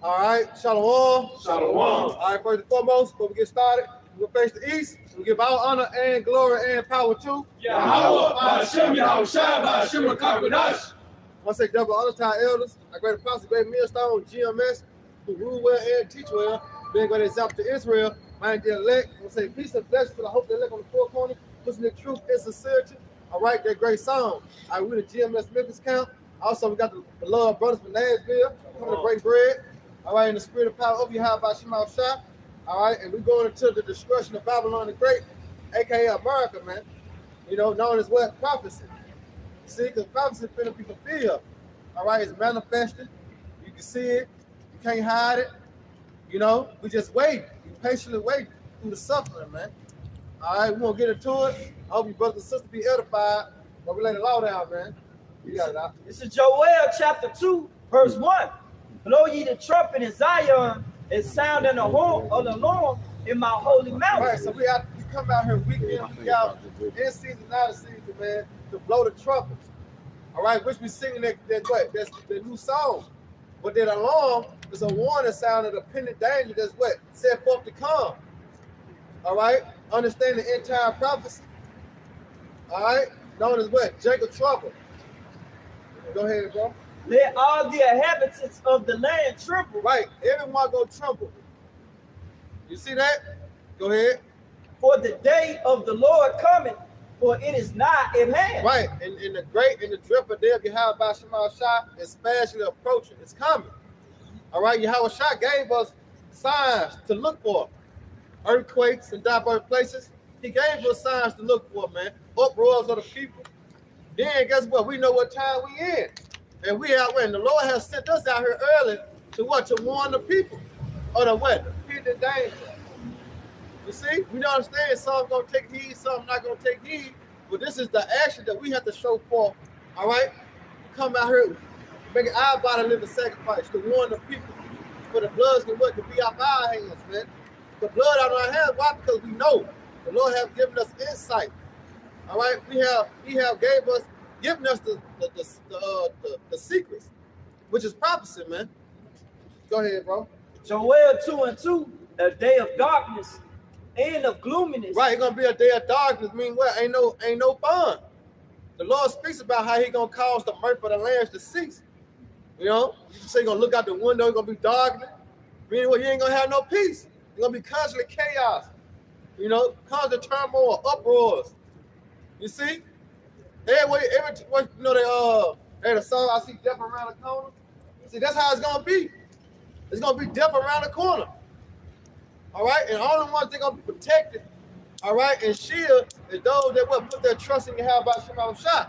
All right, Shalom. Shalom. All right, first and foremost, before we get started, we'll face the east. We give all honor and glory and power to Yahweh, Ba'ashem, Yahushua, Ba'ashem, Kakwadash. I want to say double honor to our elders, our great apostle, great millstone, GMS, who rule well and teach well, being a great example to Israel. My dear elect, I want to say peace and blessings, but I hope they elect on the four corner, listening to truth and sincerity. All right, that great song. I read the GMS Memphis camp. Also, we got the beloved brothers from Nashville, coming to break bread. All right, in the spirit of power of Yahweh by Shema Shah. All right, and we're going into the destruction of Babylon the Great, aka America, man. You know, known as what? Prophecy. See, because prophecy is finna be fulfilled. All right, it's manifested. You can see it. You can't hide it. You know, we just wait. We patiently wait through the suffering, man. All right, we won't get into it. I hope you brothers and sisters be edified. But we lay the law down, man. You got it out. This is Joel chapter 2, verse 1. Blow ye the trumpet in Zion and sound an alarm in my holy mountain. Right, so we come out here week in, week out, in season, out of season, man, to blow the trumpet. All right, which we singing that's the new song. But that alarm is a warning sound of the pending danger that's what? Set forth to come. All right, understand the entire prophecy. All right, known as what? Jacob trouble. Go ahead, bro. Let all the inhabitants of the land tremble. Right, everyone go tremble. You see that? Go ahead. For the day of the Lord cometh, for it is not at hand. Right, and the dreadful day of Yahweh by Shema Shah is especially approaching. It's coming. All right, Yahweh Shah gave us signs to look for. Earthquakes and diverse places. He gave us signs to look for, man. Uproars of the people. Then guess what? We know what time we in. And we out when the Lord has sent us out here early to what? To warn the people of the what? The hidden danger. You see, we don't understand some gonna take heed, some not gonna take heed. But this is the action that we have to show forth. All right, come out here, make our body live a sacrifice to warn the people. For the blood can what? To be off our hands, man. The blood out of our hands. Why? Because we know the Lord has given us insight. All right, He have given us the secrets, which is prophecy, man. Go ahead, bro. Joel 2:2, a day of darkness and of gloominess. Right, it's gonna be a day of darkness. Mean what? Ain't no fun. The Lord speaks about how He gonna cause the mirth of the lands to cease. You know, you say you're gonna look out the window, it's gonna be darkness. Meaning what? You ain't gonna have no peace. It's gonna be constantly chaos. You know, constant turmoil, uproars. You see? Every you know the song I see death around the corner. See, that's how it's gonna be. It's gonna be death around the corner. All right, and all the ones that gonna be protected, all right, and shield is those that will put their trust in Yahweh by Shema Shah.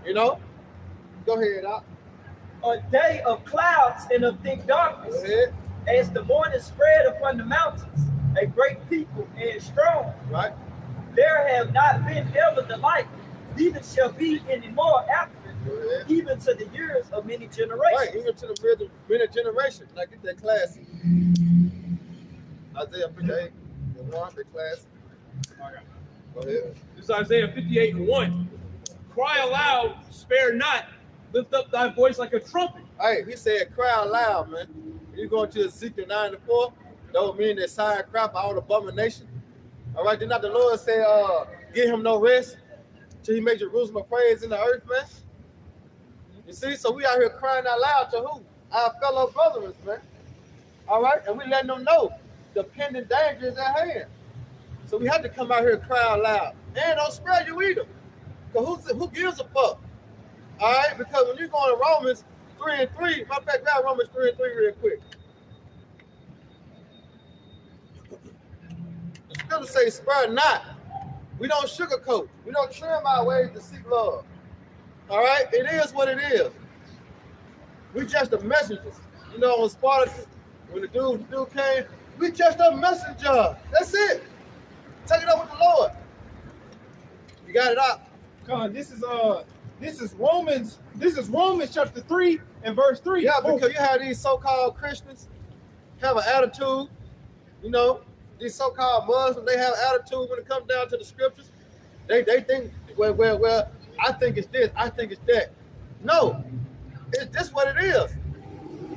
You know? Go ahead, Doc. A day of clouds and of thick darkness. Go ahead. As the morning spread upon the mountains, a great people and strong. Right. There have not been ever the like, neither shall be any more after it, even to the years of many generations. Right, even to the many generations. Like get that classic. Isaiah 58 and 1, the classic. Go ahead. This is Isaiah 58:1. Cry aloud, spare not, lift up thy voice like a trumpet. Hey, he said cry out loud, man. You going to Ezekiel 9:4, that would mean that sign crap all abomination. All right, did not the Lord say, give him no rest till He made Jerusalem a praise in the earth, man? You see, so we out here crying out loud to who? Our fellow brothers, man. All right, and we letting them know the pending danger is at hand. So we have to come out here and cry out loud. And don't spare you either. Because who gives a fuck? All right, because when you go to Romans 3:3, my fact, grab Romans 3:3 real quick. The scripture says, spare not. We don't sugarcoat. We don't trim our ways to seek love. All right? It is what it is. We just the messengers. You know, when Spartacus, when the dude came, we just a messenger. That's it. Take it up with the Lord. You got it out. God, this is Romans chapter 3 and verse 3. Yeah, because you have these so-called Christians have an attitude, you know, these so-called Muslims, they have an attitude when it comes down to the scriptures. They think, well, I think it's this, I think it's that. No, it's just what it is.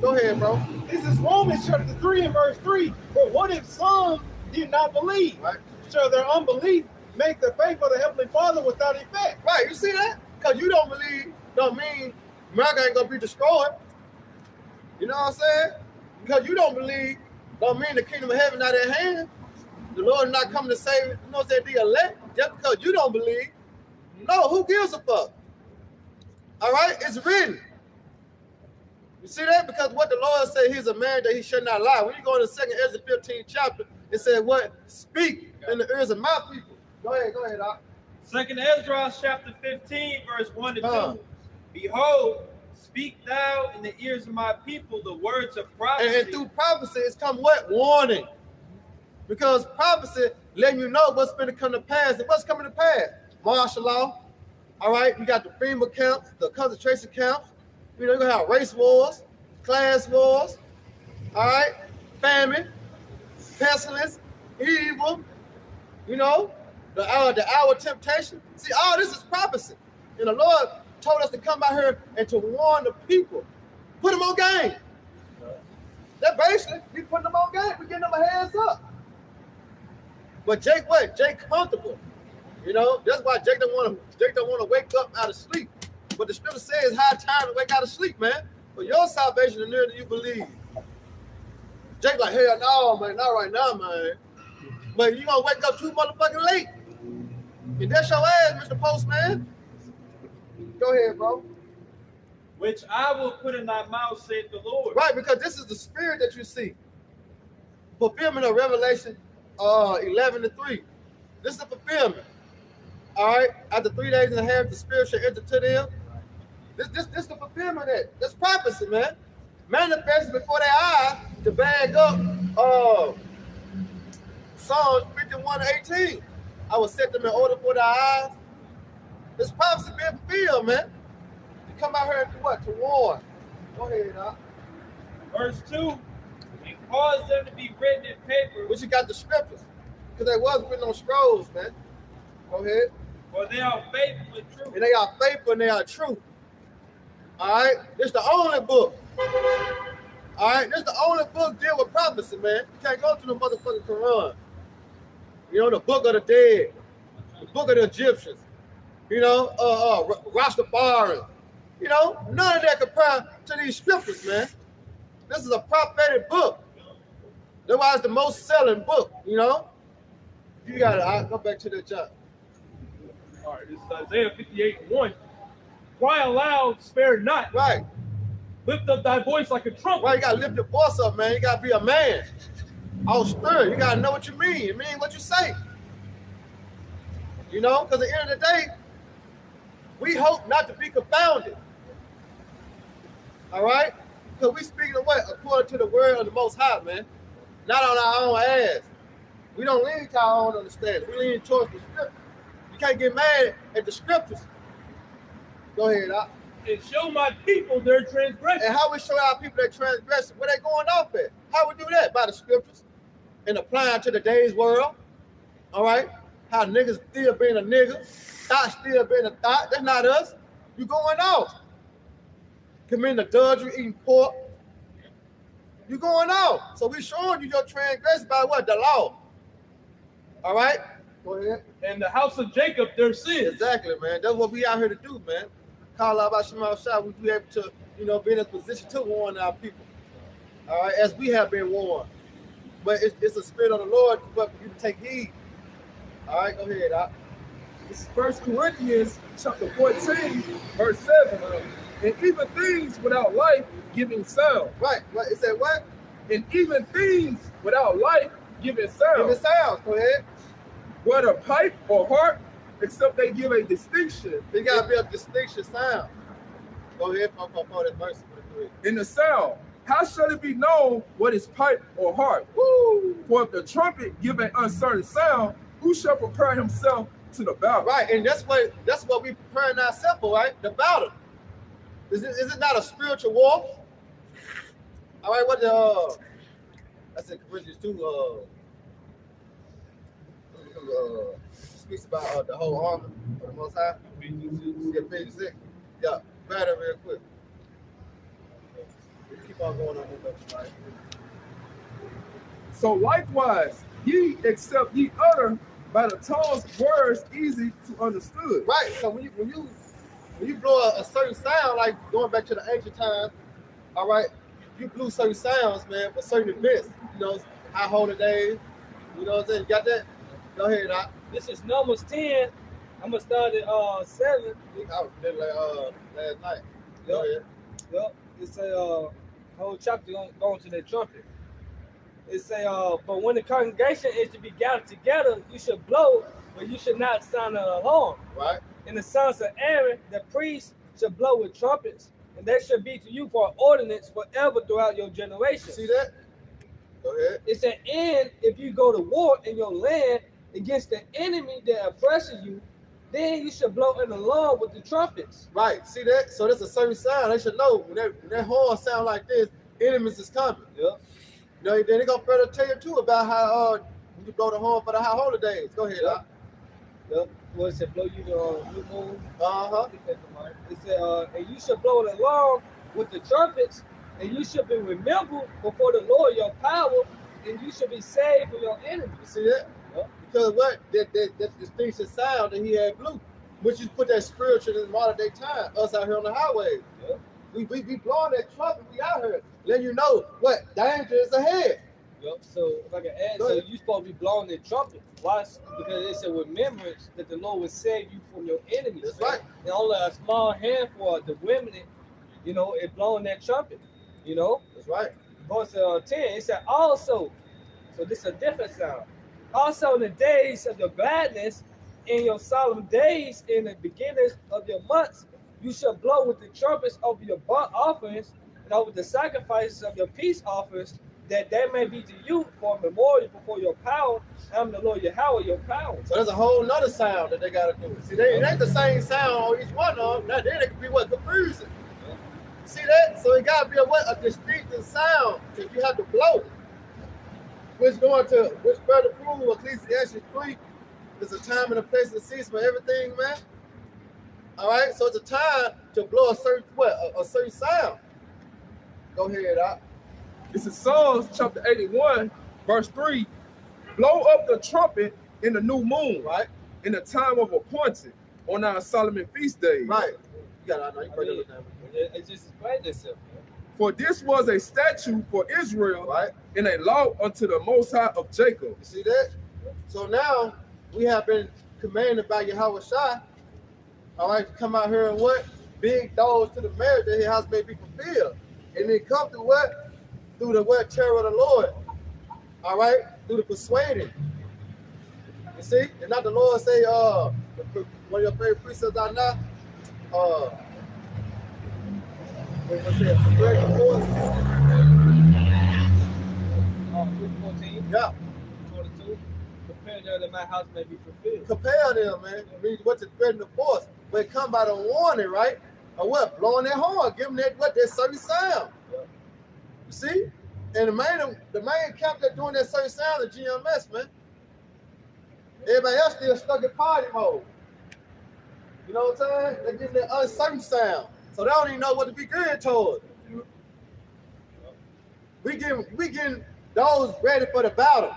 Go ahead, bro. This is Romans chapter 3 and verse 3. But what if some did not believe? Right. Shall their unbelief make the faith of the Heavenly Father without effect? Right, you see that? Because you don't believe, don't mean America ain't gonna be destroyed. You know what I'm saying? Because you don't believe, don't mean the kingdom of heaven not at hand. The Lord is not coming to save, you know what I'm saying, the elect. Just because you don't believe. No, who gives a fuck? All right, it's written. You see that? Because what the Lord said, he's a man that he should not lie. When you go to the 2nd Ezra 15th chapter, it said what? Speak in the ears of my people. Go ahead, Doc. 2nd Ezra chapter 15, verse 1 to 2. Behold, speak thou in the ears of my people the words of prophecy. And through prophecy, it's come what? Warning. Because prophecy letting you know what's going to come to pass. And what's coming to pass? Martial law. All right, you got the FEMA camps, the concentration camps. You know, you're going to have race wars, class wars. All right, famine, pestilence, evil. You know, the hour of temptation. See, all this is prophecy. And the Lord told us to come out here and to warn the people. Put them on game. That basically, we putting them on game. We getting them a hands up. But Jake what? Jake comfortable. You know, that's why Jake don't want to wake up out of sleep. But the scripture says it's high time to wake out of sleep, man. For your salvation the nearer that you believe. Jake like, hell no, man, not right now, man. But you gonna wake up too motherfucking late. And that's your ass, Mr. Postman. Go ahead, bro. Which I will put in thy mouth, saith the Lord. Right, because this is the spirit that you see. Fulfillment of Revelation 11:3. This is the fulfillment. All right, after 3 days and a half, the spirit shall enter to them. This the fulfillment of that. That's prophecy, man. Manifested before their eyes to bag up Psalms 51:18. I will set them in order for their eyes. This prophecy being fulfilled, man. To come out here and do what? To warn. Go ahead, Doc. Verse 2. And cause them to be written in paper. But you got the scriptures. Because they was written on scrolls, man. Go ahead. For they are faithful and true. And they are faithful and they are true. All right? This the only book. All right? This the only book deal with prophecy, man. You can't go to the motherfucking Quran. You know, the book of the dead. The book of the Egyptians. You know, Rastafari. You know, none of that compare to these scriptures, man. This is a prophetic book. That's why it's the most selling book, you know? You got it. I'll go back to the job. All right, this is Isaiah 58:1. Cry aloud, spare not. Right. Lift up thy voice like a trumpet. Right, you gotta lift your voice up, man. You gotta be a man. All spirit. You gotta know what you mean. You mean what you say. You know, because at the end of the day, we hope not to be confounded. All right? Because we speaking of what? According to the word of the Most High, man. Not on our own ass. We don't lean to our own understanding. We lean towards the scripture. You can't get mad at the scriptures. Go ahead, Doc. And show my people their transgression. And how we show our people their transgression? Where they going off at? How we do that? By the scriptures. And applying to today's world. All right? How niggas still being a nigga. Thought still being a thought. That's not us. You going off. Committing adultery, eating pork. You going off. So we showing you your transgression by what? The law. All right? Go ahead. And the house of Jacob their sins. Exactly, man. That's what we out here to do, man. Call out by Shema Shah, we be able to, you know, be in a position to warn our people. All right, as we have been warned. But it's a spirit of the Lord for you to take heed. All right, go ahead, Doc. This is 1 Corinthians chapter 14, verse 7. And even things without life giving sound. Right. What? It said what? And even things without life giving sound. Give it sounds. Go ahead. Whether pipe or harp, except they give a distinction. There gotta be a distinction sound. Go ahead, Pop, that verse. In the sound. How shall it be known what is pipe or harp? Woo! For if the trumpet give an uncertain sound, who shall prepare himself to the battle? Right, and that's what we preparing ourselves for, right? The battle. Is it not a spiritual war? All right, what that's in Corinthians 2. Speaks about the whole armor of the Most High. Yeah, page 6. Yeah, battle real quick. Keep on going on this, right? So likewise, ye accept ye utter by the tongue's words easy to understood. Right. So when you blow a certain sound, like going back to the ancient times, all right, you blew certain sounds, man, for certain events. You know, high holy days. You know what I'm saying? You got that? Go ahead, Doc. This is Numbers 10. I'm gonna start at 7. I did last night. Go ahead. Yep. It's a whole chapter going to that trumpet. It say, but when the congregation is to be gathered together, you should blow, but you should not sound an alarm. Right. And the sons of Aaron, the priests, should blow with trumpets, and that should be to you for an ordinance forever throughout your generations. See that? Go ahead. It said, and if you go to war in your land against the enemy that oppresses you, then you should blow an alarm with the trumpets. Right. See that? So there's a certain sound. They should know when that horn sound like this, enemies is coming. Yep. You know, then they gonna further tell you too about how when you blow the horn for the high holy days. Go ahead, Doc. Yep. Well, it said blow you the new moon. Uh-huh. It said, and you should blow an alarm with the trumpets, and you should be remembered before the Lord your power, and you should be saved from your enemies. You see that? Yep. Because what that distinction sound that he had blew, which you put that spiritual in modern day time, us out here on the highways. Yep. We blowing that trumpet, we out here, letting you know what danger is ahead. Yep. So if I can add, so you supposed to be blowing the trumpet. Why? Because it's a remembrance that the Lord will save you from your enemies. That's man. right. And only a small handful of the women, you know, is blowing that trumpet. You know. That's right. Verse 10, it said also, so this is a different sound. Also in the days of your gladness, in your solemn days, in the beginnings of your months, you shall blow with the trumpets over your burnt offerings and over the sacrifices of your peace offerings, that they may be to you for a memorial before your power. I'm the Lord Yahweh, your power. So there's a whole nother sound that they got to do. See, it ain't the same sound on each one of them. Now then it could be what? Confusing. See that? So it got to be a distinctive sound that you have to blow. Which further prove Ecclesiastes 3 is a time and a place and a season for everything, man. All right, so it's a time to blow a certain sound. Go ahead, Doc. This is Psalms chapter 81, verse 3. Blow up the trumpet in the new moon, Right. in the time of appointed, on our Solomon feast days. Right. You got to know. You break it down. It just explained itself. For this was a statute for Israel, Right. and a law unto the Most High of Jacob. You see that? So now we have been commanded by Yahweh Shai, all right, to come out here and what? Big doors to the marriage that his house may be fulfilled. And then come through what? Through the what? Terror of the Lord. All right? Through the persuading. You see? And not the Lord say, one of your favorite precepts are not, what's that? Spread the force. 14, Yeah. 22. Prepare them that my house may be fulfilled. Compare them, man. It means what to threaten the force. But it come by the warning, right? Or what? Blowing that horn, give them that certain sound. Yep. You see? And the main camp that doing that certain sound is GMS, man. Everybody else still stuck in party mode. You know what I'm saying? They getting that uncertain sound. So they don't even know what to be good towards. We getting those ready for the battle.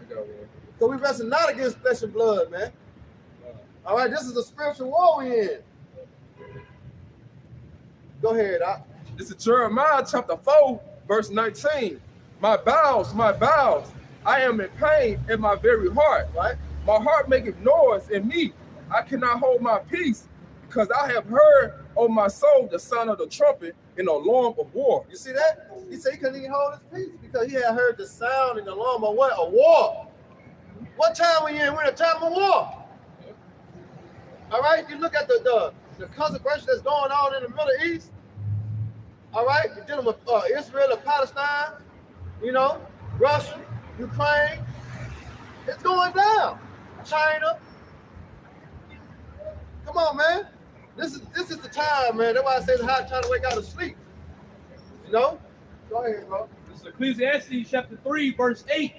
I got one. So we wrestle not against flesh and blood, man. All right, this is a spiritual war we in. Go ahead, Doc. This is Jeremiah chapter 4, verse 19. My bowels, I am in pain in my very heart. Right? My heart maketh noise in me. I cannot hold my peace, because I have heard, O my soul, the sound of the trumpet in the alarm of war. You see that? He said he couldn't even hold his peace because he had heard the sound and the alarm of what? A war. What time we in? We're in a time of war. All right? You look at the consecration that's going on in the Middle East. All right? You're dealing with Israel and Palestine, you know, Russia, Ukraine. It's going down. China. Come on, man. This is the time, man. That's why I say it's a high time to wake out of sleep. You know? Go ahead, bro. This is Ecclesiastes chapter 3, verse 8.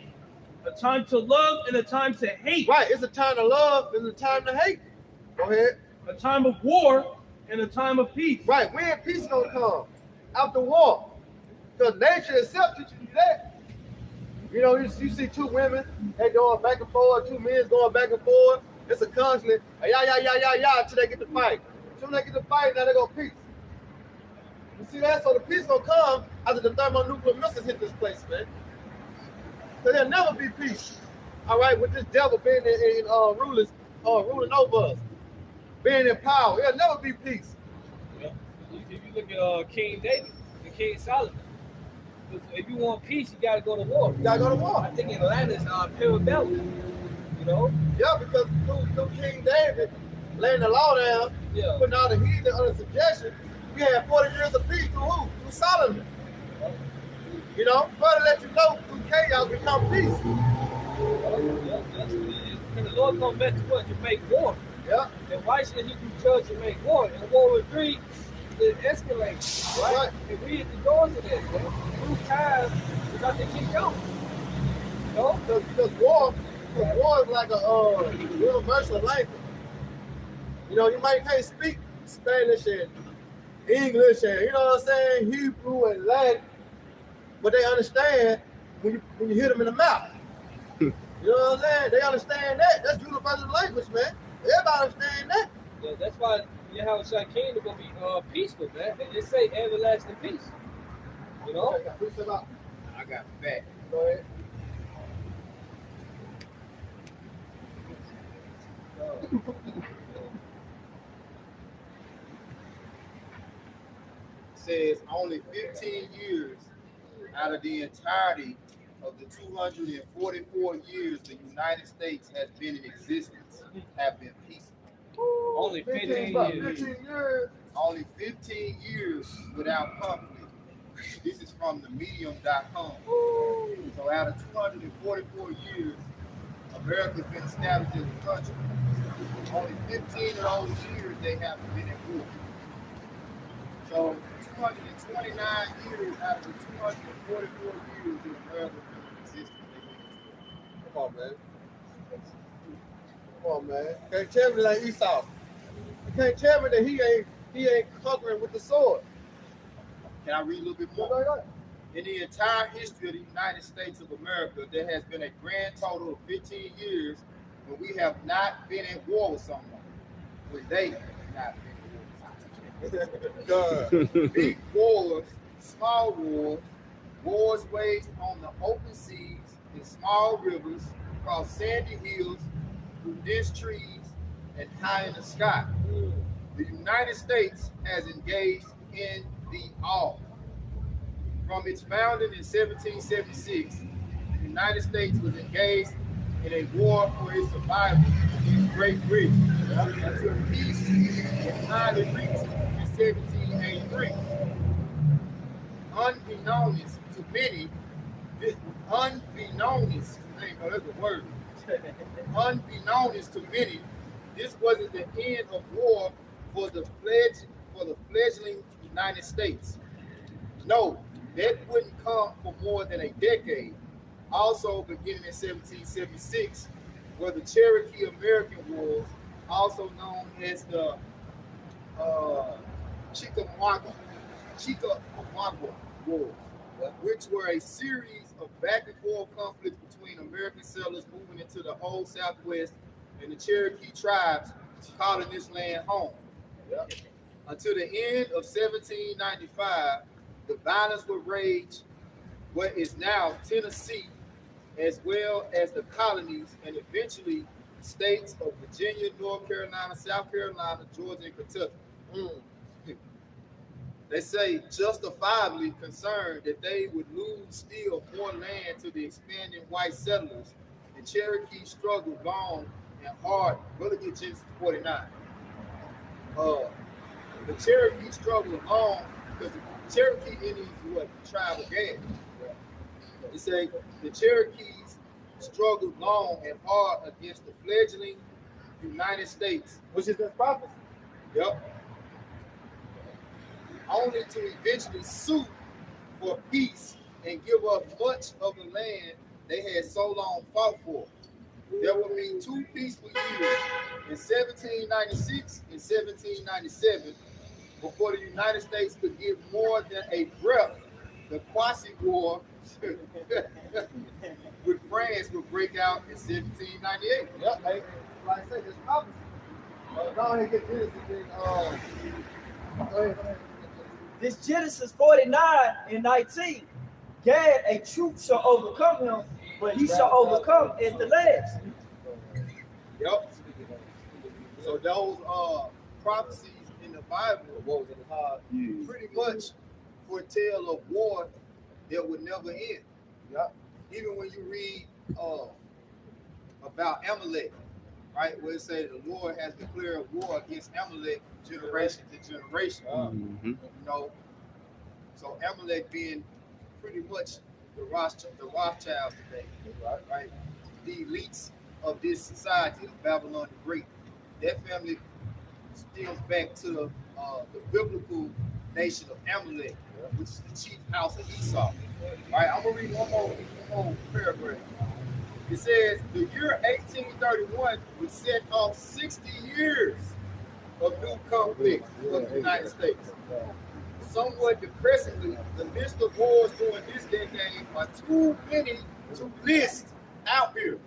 A time to love and a time to hate. Right, it's a time to love and a time to hate. Go ahead. A time of war and a time of peace. Right, when peace gonna come? After war. Because nature itself teaches you that. You know, you see two women, they going back and forth, two men going back and forth. It's a constant, yeah, until they get to fight. Until they get to fight, now they go peace. You see that? So the peace gonna come after the thermonuclear missiles hit this place, man. So there'll never be peace. All right, with this devil being in ruling over us, being in power, there'll never be peace. Yeah. If you look at King David and King Solomon, if you want peace, you gotta go to war. You gotta go to war. I think Atlanta's parallel. You know? Yeah, because through King David laying the law down, putting all the heathen under subjection, we had 40 years of peace through who? Through Solomon. You know, but to let you know, through chaos become peace. And the Lord comes back to what? To make war. Yeah. And why should he do judge and make war? And World War III is escalating, right? And we at the doors of that, man. Through time, we got to keep going. You know? Because war is like a universal language. You know, you can't speak Spanish and English and, you know what I'm saying, Hebrew and Latin, but they understand when you hit them in the mouth. You know what I'm saying? They understand that. That's universal language, man. Everybody understand that. Yeah, that's why Yahweh Kingdom gonna be peaceful, man. They just say everlasting peace. You know? I got fat. Go ahead. Says only 15 years out of the entirety of the 244 years the United States has been in existence have been peaceful. Only 15 years. 15 years. Only 15 years without conflict. This is from the medium.com. So out of 244 years, America's been established as a country. Only 15 of those years they haven't been at war. So 229 years out of the 244 years that America been in existence. Come on, man. Come on, man. Can't tell me like Esau. You can't tell me that he ain't conquering with the sword. Can I read a little bit more? In the entire history of the United States of America, there has been a grand total of 15 years when we have not been at war with someone. When they have not been at war with someone. Big wars, small wars, wars waged on the open seas, in small rivers, across sandy hills, through dense trees, and high in the sky. The United States has engaged in the all. From its founding in 1776, the United States was engaged in a war for its survival against Great Britain until peace was finally reached in 1783. Unbeknownst to many, this wasn't the end of war for the fledgling United States. No, that wouldn't come for more than a decade. Also beginning in 1776, were the Cherokee American Wars, also known as the Chickamauga Wars, which were a series of back and forth conflicts between American settlers moving into the old Southwest and the Cherokee tribes calling this land home. Until the end of 1795, the violence would rage what is now Tennessee, as well as the colonies and eventually states of Virginia, North Carolina, South Carolina, Georgia, and Kentucky. They say justifiably concerned that they would lose still more land to the expanding white settlers. The Cherokee struggled long and hard. Brother, get Genesis 49. The Cherokee struggled long because the Cherokee Indians were the tribe of Gad. They say the Cherokees struggled long and hard against the fledgling United States. Which is the prophecy. Yep. Only to eventually sue for peace and give up much of the land they had so long fought for. There will be two peaceful years in 1796 and 1797 before the United States could give more than a breath the Quasi War with France would break out in 1798. Yep, hey, like I said, it's prophecy. Go ahead and get this and then go ahead. This Genesis 49 and 19. Gad, a troop shall overcome him, but he shall overcome at the last. Yep. So those prophecies in the Bible pretty much foretell of war that would never end. Yep. Even when you read about Amalek, right, where it says the Lord has declared war against Amalek from generation to generation. You know, so Amalek being pretty much the Rothschilds today, right? The elites of this society of Babylon the Great. That family stems back to the biblical nation of Amalek, which is the chief house of Esau. Right, I'm gonna read one more paragraph. It says the year 1831 would set off 60 years of new conflict for the United States. Somewhat depressingly, the list of wars during this decade are too many to list out here.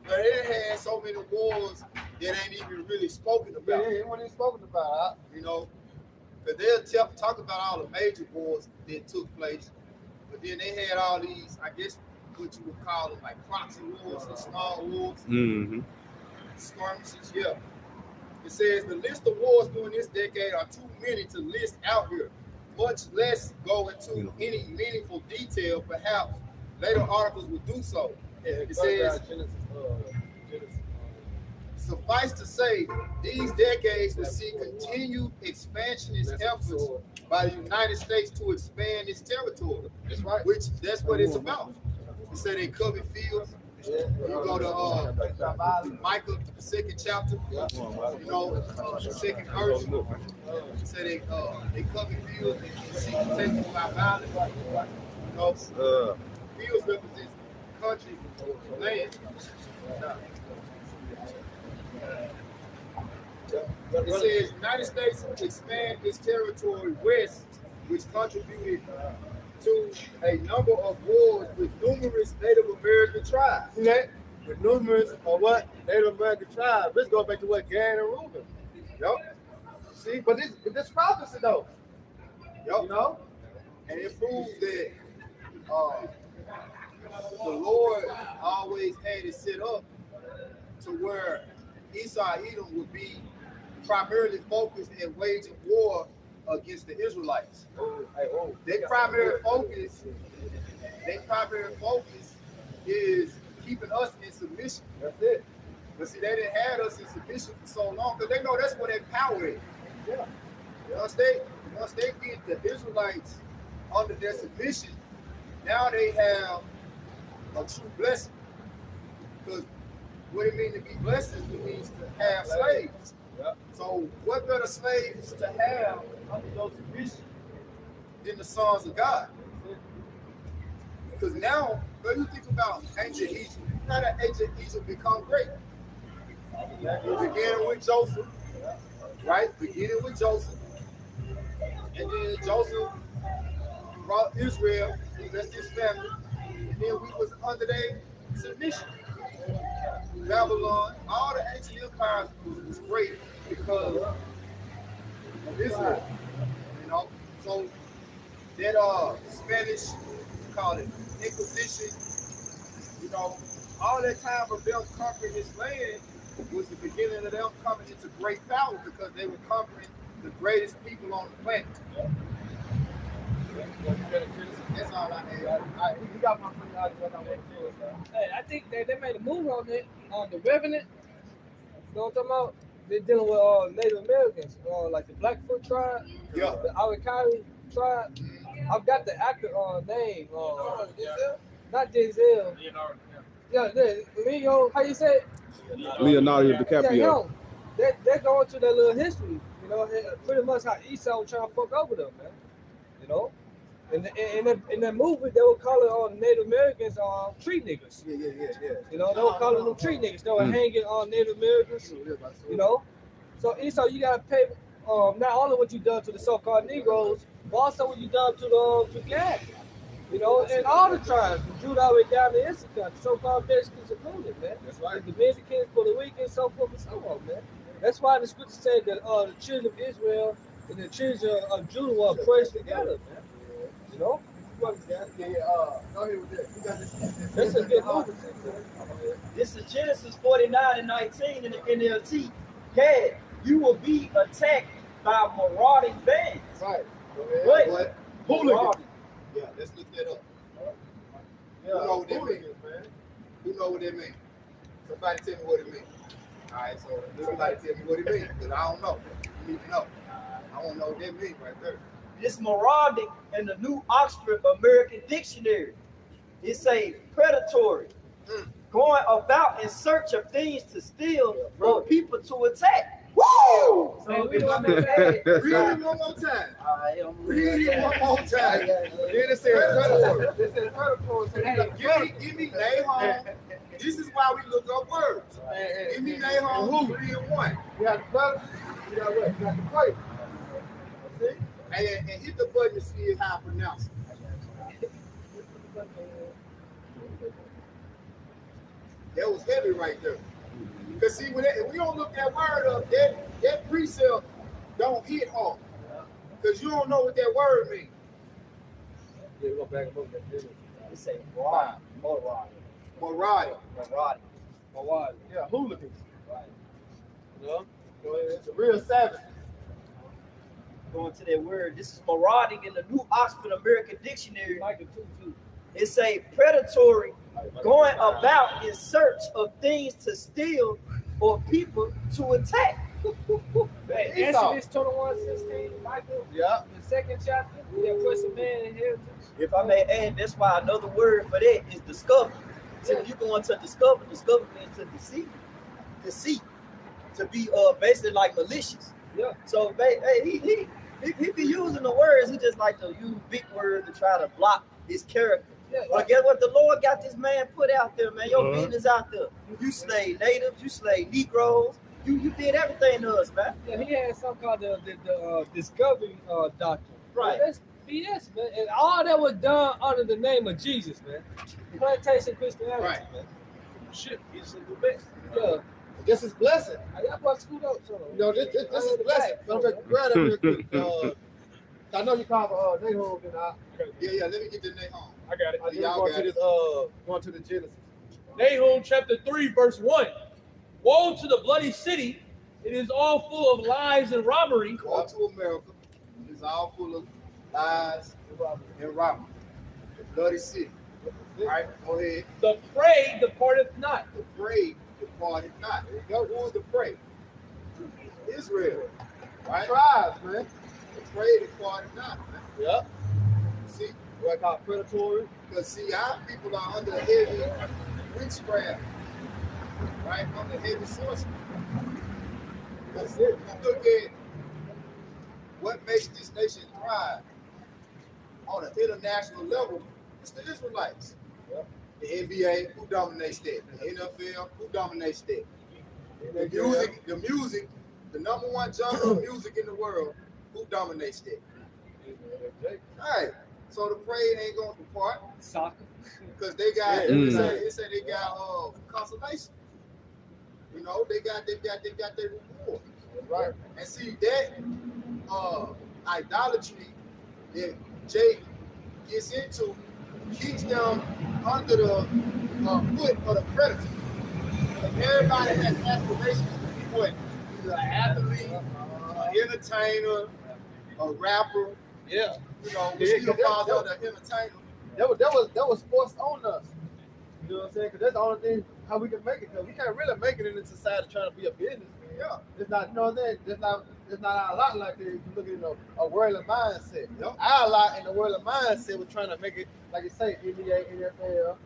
But it had so many wars that ain't even really spoken about. Yeah, it wasn't even spoken about. You know, because they'll talk about all the major wars that took place, but then they had all these, I guess, what you would call them, like proxy wars and small wars, skirmishes. Yeah. It says the list of wars during this decade are too many to list out here, much less go into any meaningful detail. Perhaps later articles will do so. It says, suffice to say, these decades will see continued expansionist efforts by the United States to expand its territory. That's right. That's what it's about. It said they covered fields. You go to Micah, the second chapter, you know, the second verse. It said they covered fields and seek to take them by violence. You know, fields represents country, land. It says United States expand its territory west, which contributed to a number of wars with numerous Native American tribes. See that? With numerous Native American tribes. Let's go back to what Gad and Reuben. Yep. See, but this prophecy though. Yep. You know? And it proves that the Lord always had it set up to where Esau Edom would be primarily focused in waging war against the Israelites. Their primary focus is keeping us in submission. That's it. But see, they didn't have us in submission for so long because they know that's where their power is. Yeah. Once they get the Israelites under their submission, now they have a true blessing. Because what it means to be blessed is it means to have slaves. Yep. So what better slaves to have under your submission than the sons of God? Because now, when you think about ancient Egypt, how did ancient Egypt become great? Beginning with Joseph, right? Beginning with Joseph. And then Joseph brought Israel, he blessed his family, and then we was under their submission. Babylon, all the ancient empires was great because of Israel. You know, so that Spanish, call it Inquisition, you know, all that time of them conquering this land was the beginning of them coming into great power because they were conquering the greatest people on the planet. That's all I had. You got my money out of Hey, I think they made a move on it on the Revenant. You know what I'm talking about? They're dealing with Native Americans, like the Blackfoot tribe, the Awakari tribe. I've got the actor name. Not Denzel. Leonardo. Yeah, Leo. How you say it? Leonardo DiCaprio. Yeah, they're going to their little history. You know, pretty much how Esau was trying to fuck over them, man. You know. In the movie, they were calling Native Americans tree niggas. Yeah. You know, they were calling them tree niggas. They were hanging on Native Americans. You know, so Esau, you gotta not only what you done to the so-called Negroes, but also what you done to Gad. You know, and all the tribes, from Judah all the way down to Issachar, the so-called Mexicans included, man. That's right. The Mexicans, Puerto Ricans, so forth and so on, man. That's why the scripture said that the children of Israel and the children of Judah were oppressed together, man. You know? Go ahead with that. You got this. That's a good movement. This is Genesis 49:19 in the NLT. Gad, you will be attacked by marauding bands. Right. What? Hooligan. Yeah, let's look that up. Yeah, Who know what that hooligans, means? man. Who know what that means? Somebody tell me what it means. All right, so somebody tell me what it means, because I don't know. You need to know. I don't know what that means right there. This marauding in the New Oxford American Dictionary. It says predatory, going about in search of things to steal or people to attack. Woo! So we don't know that. Read it one more time. Read it one more time. Then it says predatory. It says predatory. Give me Nahum. This is why we look up words. Give me Nahum 3 and 1. You got the predator. You got what? You got the prey. See? And hit the button to see how I pronounce it. That was heavy right there. Because see, if we don't look that word up, that precept don't hit hard. Because you don't know what that word means. Yeah, we go back and look at this. It says Marauding. Marauding. Yeah, hooligans. Yeah. It's a real savage. going to that word. This is marauding in the New Oxford American Dictionary. Like it too. It say predatory, going about in search of things to steal or people to attack. Hey, Exodus 21:16, Michael. Yeah. The second chapter, they oppress a man inheritance. If I may add, that's why another word for that is discover. So when you go into discover means to deceive. Deceit. To be basically like malicious. Yeah. So he be using the words. He just like to use big words to try to block his character. Yeah, But guess what? The Lord got this man put out there, man. Your business out there. You slay natives, you slay Negroes, you did everything to us, man. Yeah, he had something called the discovery doctrine. Right. Man, that's BS, man. And all that was done under the name of Jesus, man. Plantation Christianity, Right. man. Shit, he's a good best. Yeah. This is blessing. I brought school up, so. You know, this is blessing. So I'm gonna grab that real quick. I know you call Nahum, and yeah, let me get the Nahum. I got it. Y'all going to this going to the Genesis. Nahum chapter 3, verse 1. Woe to the bloody city! It is all full of lies and robbery. Go to America. It's all full of lies and robbery. The bloody city. All right, go ahead. The prey departeth not. The prey departed not. There you go. Who is the prey? Israel. Right? Tribes, man. The prey departed not, man. Yep. See, What I call predatory. because see, our people are under heavy witchcraft. Right? Under heavy sorcery. Because you look at what makes this nation thrive on an international level, it's the Israelites. Yep. The NBA, who dominates that? The NFL, who dominates that? The music, the number one genre of music in the world, who dominates that? All right. So the parade ain't going to depart Soccer. because they got. Yeah. They say they got consolation. You know, they got their reward. Right. And see that idolatry that Jay gets into keeps them under the foot of the predator. And everybody has aspirations to be what? Either an athlete, an entertainer, a rapper. Yeah. You know, we still falls under entertainer. That was forced on us. You know what I'm saying? Because that's the only thing how we can make it. Because we can't really make it in this society trying to be a business. Yeah. It's not, you know what I'm saying? It's not our lot like that. If you look at a worldly mindset. Yep. Our lot in the worldly mindset was trying to make it, like you say, NBA, NFL,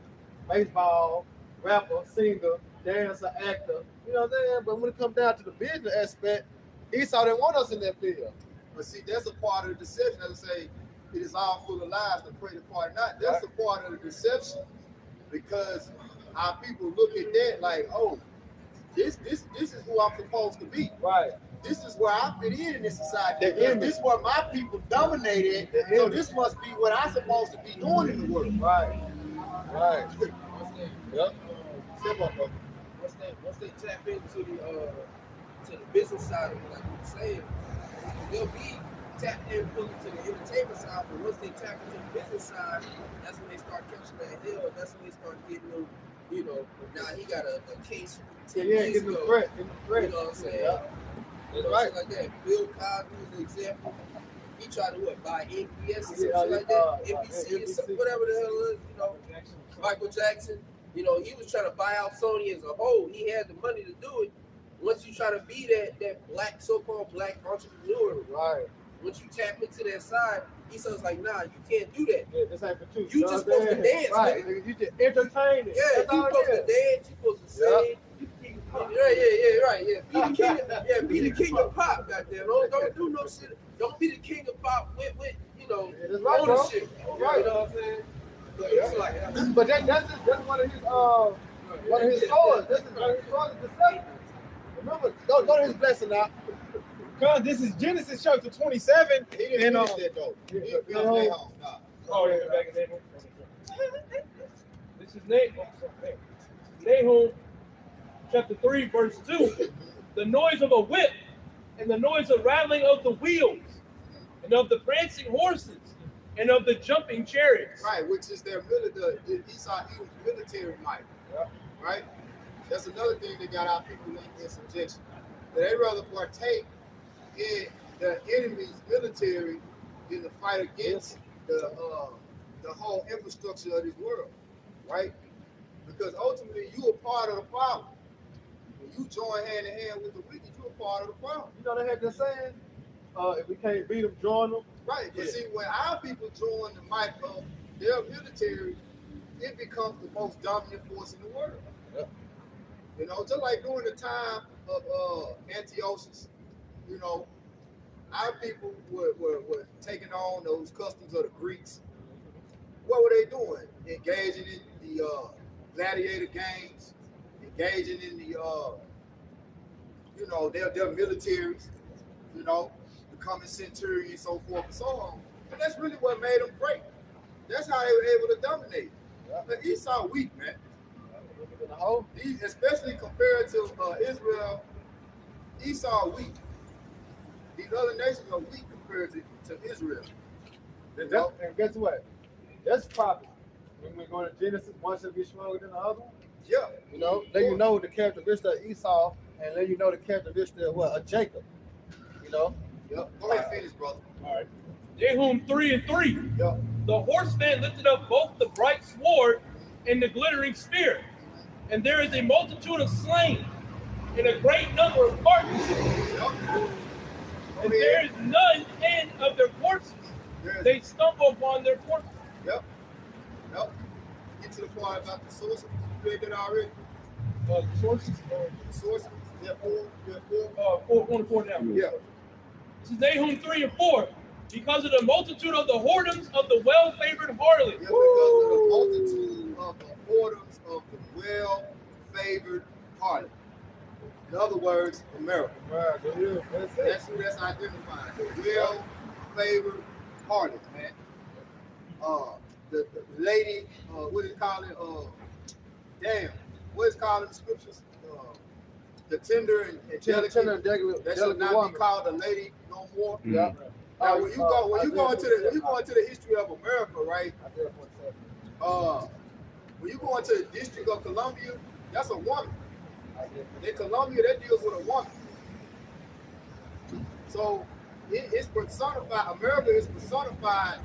baseball, rapper, singer, dancer, actor. You know what I'm saying? But when it comes down to the business aspect, Esau didn't want us in that field. But see, that's a part of the deception. As I say, it is all full of lies, the prey depart not. That's a part of the deception. Because our people look at that like, oh, this is who I'm supposed to be. Right. this is where I fit in this society. The Because image. this is where my people dominated. The So image. this must be what I'm supposed to be doing in the world. Right. Right. Yep. Step up, bro. Once they tap into the business side of it, like you were saying, they'll be tapped in fully to the entertainment side, but once they tap into the business side, that's when they start catching that hell. That's when they start getting them, you know, now he got a case from 10 years Getting the ago. threat. You know what I'm saying? Yeah. You know, Right. shit like that. Bill Cosby is an example. He tried to buy NPS or Yeah, something like that. yeah, NBC or NBC. something, whatever the hell it is, you know. Michael Jackson, you know, he was trying to buy out Sony as a whole. He had the money to do it. Once you try to be that black, so-called black entrepreneur, Right. once you tap into that side, he says like, nah, you can't do that. Yeah, this ain't for you. You know just what I'm supposed to saying? dance, Right. nigga. You just entertain it. Yeah, That's you all supposed it to is. dance, you supposed to sing. Yeah. Be the king of pop, goddamn. Don't do no shit. Don't be the king of pop with you know, Yeah, that's right, bro. ownership. Right. You know what I'm saying? But Yeah. it's like, But that's one of his swords. This is one of his swords. Deception. Remember, go to his blessing now. Because this is Genesis chapter 27. He didn't finish that though. He didn't finish that home. Nah. Oh, yeah, back in Nahum. This is Nahum, chapter 3, verse 2. The noise of a whip and the noise of rattling of the wheels and of the prancing horses and of the jumping chariots. Right, which is their military, Esau Edom's military might. Yeah. Right? That's another thing that got our people in subjection. That they rather partake in the enemy's military than to fight against the whole infrastructure of this world. Right? Because ultimately you are part of the problem. When you join hand in hand with the wicked, you're a part of the problem. You know they had this saying, if we can't beat them, join them. Right, but Yeah. see, when our people join the might of their military, it becomes the most dominant force in the world. Yep. You know, just like during the time of Antiochus, you know, our people were taking on those customs of the Greeks. What were they doing? Engaging in the gladiator games, engaging in the, you know, their militaries, you know, becoming centurions, so forth and so on. And that's really what made them great. That's how they were able to dominate. But Esau weak, man. In the hole. Especially compared to Israel, Esau weak. These other nations are weak compared to Israel. And guess what? That's probably when we go to Genesis, one should be stronger than the other. Yeah. You know, let you know the characteristic of Esau and let you know the characteristic of what? Of Jacob. You know? Yep. Go ahead and finish, brother. All right. Nahum 3 and 3. Yep. The horseman lifted up both the bright sword and the glittering spear, and there is a multitude of slain and a great number of carcasses, Yep. and there is none end of their corpses. They stumble upon their corpses. Yep. Get to the part about the sources. You read that already? Sources? Sources. Yeah, four. 4 down. Yeah. This is Nahum 3 and 4. Because of the multitude of the whoredoms of the well-favored harlot. Yeah, because of the multitude of the whoredoms of the well-favored harlot. In other words, America. That's who that's identifying. The well-favored harlot, man. The lady, what is it called? What is it called in the scriptures? The tender and delicate. That should not be called a lady no more. Yeah. Now, when you go into the history of America, right? When you go into the District of Columbia, that's a woman. In Columbia, that deals with a woman. So it's personified. America is personified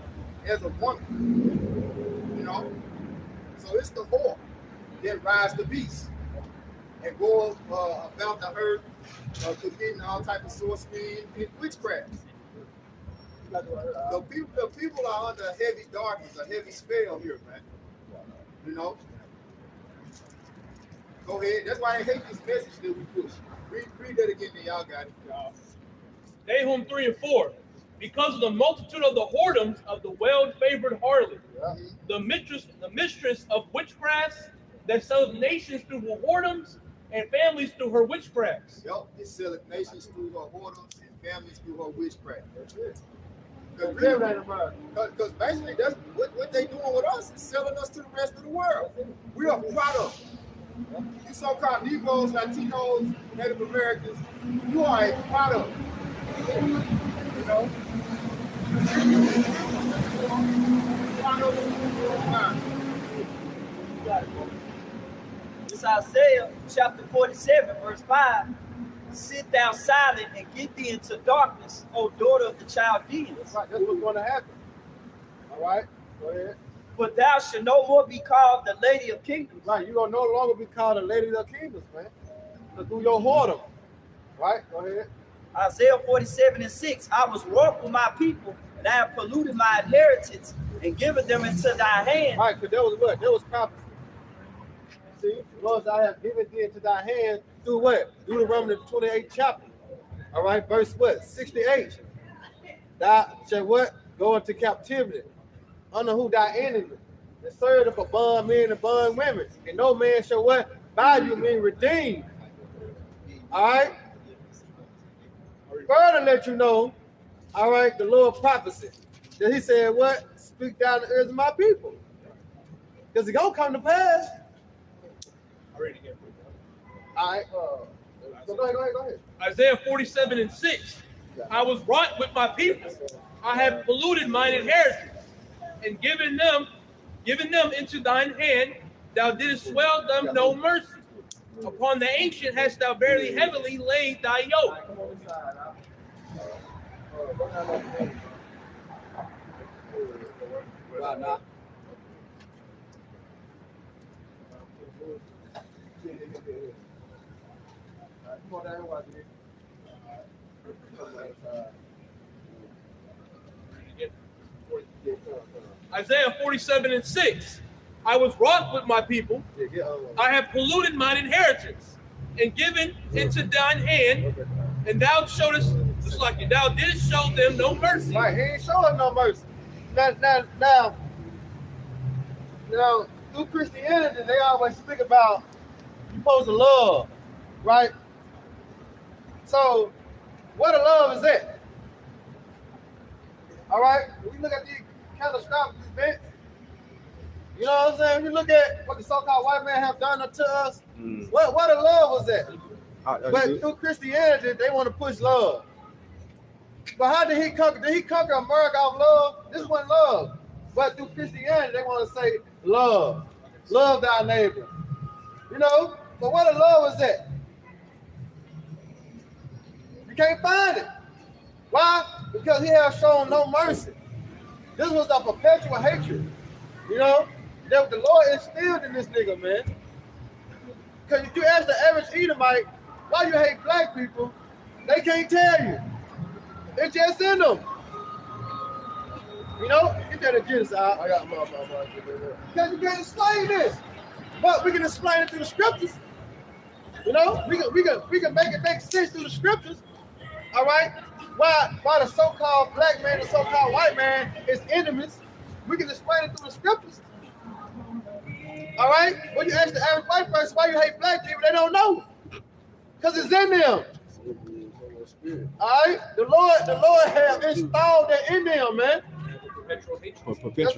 as a woman. You know, so it's the whore that rides the beast and go about the earth, committing all type of sorcery and witchcraft. The people are under heavy darkness, a heavy spell here, man. You know? Go ahead. That's why I hate this message that we push. Read that again, then y'all got it. Nahum 3 and 4. Because of the multitude of the whoredoms of the well-favored harlot, the mistress of witchcraft that sells nations through whoredoms, and families through her witchcrafts. Yup, it selling nations through her whoredoms and families through her witchcraft. That's it. Because basically that's what they doing with us is selling us to the rest of the world. We are product. You so-called Negroes, Latinos, Native Americans, you are a product. You know? It's Isaiah chapter 47, verse 5. Sit thou silent and get thee into darkness, O daughter of the Chaldeans. That's right. That's what's going to happen. All right. Go ahead. For thou shalt no more be called the Lady of Kingdoms. Right. You're going to no longer be called a Lady of the Kingdoms, man. To do your whoredom. Right. Go ahead. Isaiah 47 and 6. I was wroth with my people, and I have polluted my inheritance and given them into thy hand. Right. Because there was what? There was prophecy. See, the Lord, I have given thee into thy hand through what? Deuteronomy 28th chapter. All right, verse what? 68. Thou shalt what? Go into captivity. Under who thy enemy? And serve them for bond men and bond women. And no man shall what? Buy you, mean redeem. All right? Further let you know, all right, the Lord prophecy. That he said what? Speak down the ears of my people. Because it's going to come to pass. All right. So go ahead. Isaiah 47 and 6. I was wrought with my people. I have polluted mine inheritance and given them into thine hand. Thou didst swell them no mercy. Upon the ancient hast thou very heavily laid thy yoke. Isaiah 47 and 6. I was wroth with my people. I have polluted mine inheritance and given into thine hand, and thou showest, just like you, thou didst show them no mercy. Right, he ain't showing no mercy. Now, through Christianity, they always speak about you're supposed to love, right? So, what a love is that? All right, when we look at these kind of stuff, events, you know what I'm saying? We look at what the so-called white man have done to us. What a love was that? But through Christianity, they want to push love. But how did he conquer? Did he conquer America off love? This wasn't love. But through Christianity, they want to say love. Love thy neighbor. You know? But what a love is that? You can't find it. Why? Because he has shown no mercy. This was a perpetual hatred. You know? That the Lord instilled in this nigga, man. Because if you ask the average Edomite, why you hate black people, they can't tell you. It's just in them. You know? Get that agenda out. I got my because you can't explain this. But we can explain it through the scriptures. You know? We can make it make sense through the scriptures. All right? Why the so-called black man and so-called white man is enemies, we can explain it through the scriptures. All right? When you ask the average white person why you hate black people, they don't know. Because it's in them. All right? The Lord have installed that in them, man. That's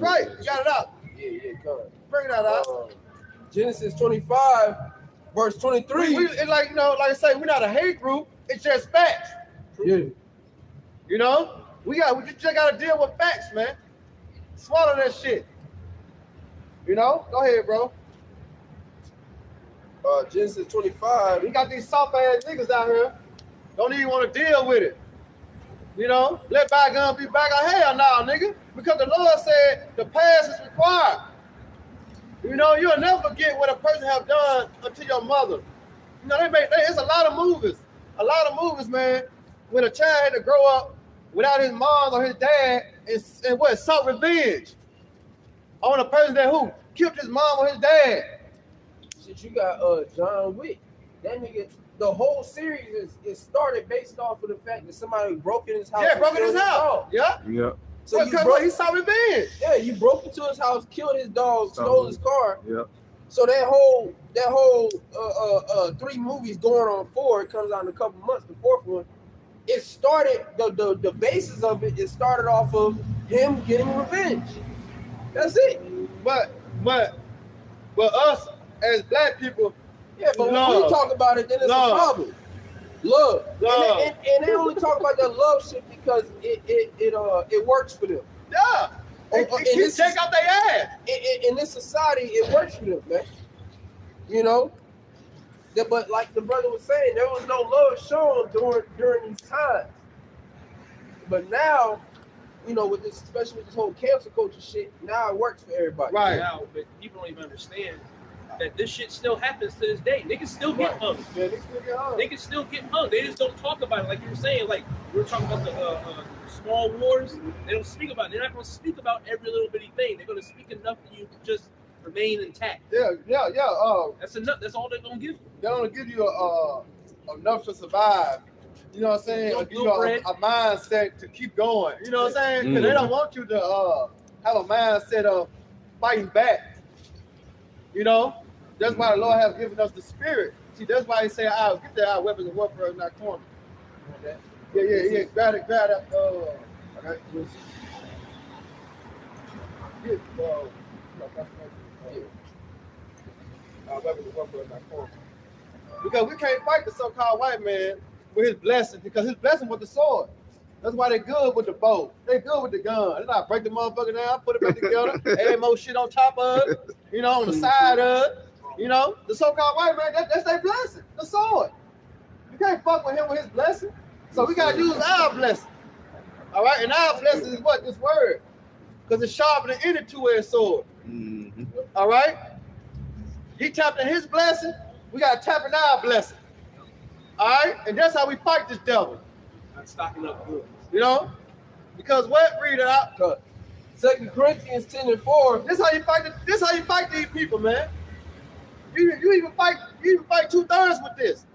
right. You got it out. Yeah, go ahead. Bring that out. Genesis 25, verse 23. It's like, you know, like I say, we're not a hate group. It's just facts. Yeah. You know? We just got to deal with facts, man. Swallow that shit. You know? Go ahead, bro. Genesis 25. We got these soft ass niggas out here. Don't even want to deal with it. You know? Let bygones be bygones. Hell no, nigga. Because the Lord said the past is required. You know, you'll never forget what a person have done unto your mother. You know, it's a lot of movies. A lot of movies, man, when a child had to grow up without his mom or his dad and what, sought revenge on a person that who killed his mom or his dad. Shit, you got John Wick. That nigga, the whole series is started based off of the fact that somebody broke in his house. Yeah, broke in his house. Yeah. So because he sought revenge. Yeah, you broke into his house, killed his dog, stole his car. Yeah. So that whole 3 movies going on 4, it comes out in a couple months. The 4th one, it started the basis of it. It started off of him getting revenge. That's it. But us as black people, yeah. But love. when we talk about it, then it's Love. a problem. Love. Love. And they only talk about that love shit because it works for them. yeah, they keep check out their ass. In this society, it works for them, man. You know. But like the brother was saying, there was no love shown during these times. But now, you know, with this, especially with this whole cancel culture shit, now it works for everybody. Right. Now, but people don't even understand that this shit still happens to this day. They can still get hung. Yeah, they still get hung. They can still get hung. They just don't talk about it. Like you were saying, like we were talking about the small wars. They don't speak about it. They're not going to speak about every little bitty thing. They're going to speak enough for you to just remain intact. Yeah. That's enough. That's all they're going to give you. They don't give you enough to survive. You know what I'm saying? Or give you a mindset to keep going. You know what I'm saying? Because they don't want you to have a mindset of fighting back. You know? That's why the Lord has given us the spirit. See, that's why he say, "I'll get that our weapons of warfare in that corner." Yeah. Grab it. Okay. Our weapons of warfare in that corner. Because we can't fight the so-called white man with his blessing, because his blessing was the sword. That's why they good with the bow. They good with the gun. They not break the motherfucker down, put it back together, add more shit on top of it, you know, on the side of it. You know, the so-called white man, that's their blessing, the sword. You can't fuck with him with his blessing. So we gotta use our blessing. All right, and our blessing is what? This word. Because it's sharper than any two-edged sword. Mm-hmm. All right? He tapped in his blessing, we gotta tap in our blessing. All right? And that's how we fight this devil. Not stocking up good. You know? Because what? Read it out. 2 Corinthians 10:4. This how you fight these people, man. You even fight 2/3 with this.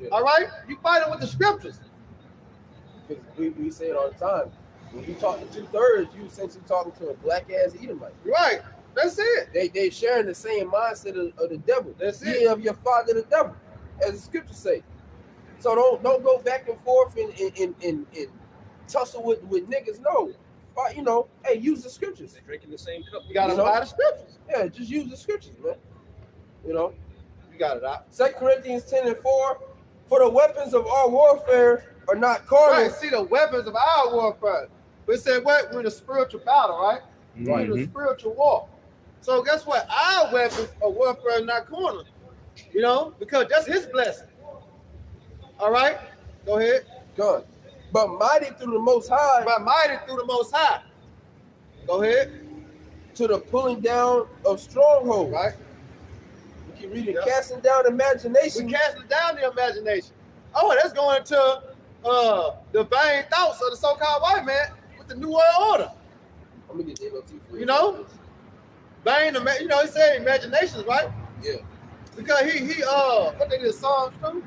Yeah. All right? You fight it with the scriptures. We say it all the time. When you talk to 2/3, you essentially talking to a black ass Edomite. Right. That's it. They sharing the same mindset of the devil. That's Ye it. of your father the devil, as the scriptures say. So don't go back and forth and tussle with niggas. No. You know, hey, use the scriptures. They're drinking the same cup. You gotta apply the scriptures. Yeah, just use the scriptures, man. You know. You got it out. 2 Corinthians 10:4. For the weapons of our warfare are not carnal. Right. See the weapons of our warfare. We said what? We're in a spiritual battle, right? We're in a spiritual war. So guess what? Our weapons of warfare are not carnal. You know, because that's his blessing. All right? Go ahead. Good. But mighty through the Most High. But mighty through the Most High. Go ahead. To the pulling down of strongholds. Right. We keep reading. Casting down imagination. We casting down the imagination. Oh, that's going to the vain thoughts of the so-called white man with the New World Order. I'm gonna get DLT for you. You know? Vain, you know, he said imaginations, right? Yeah. Because he what they did, Psalms 2?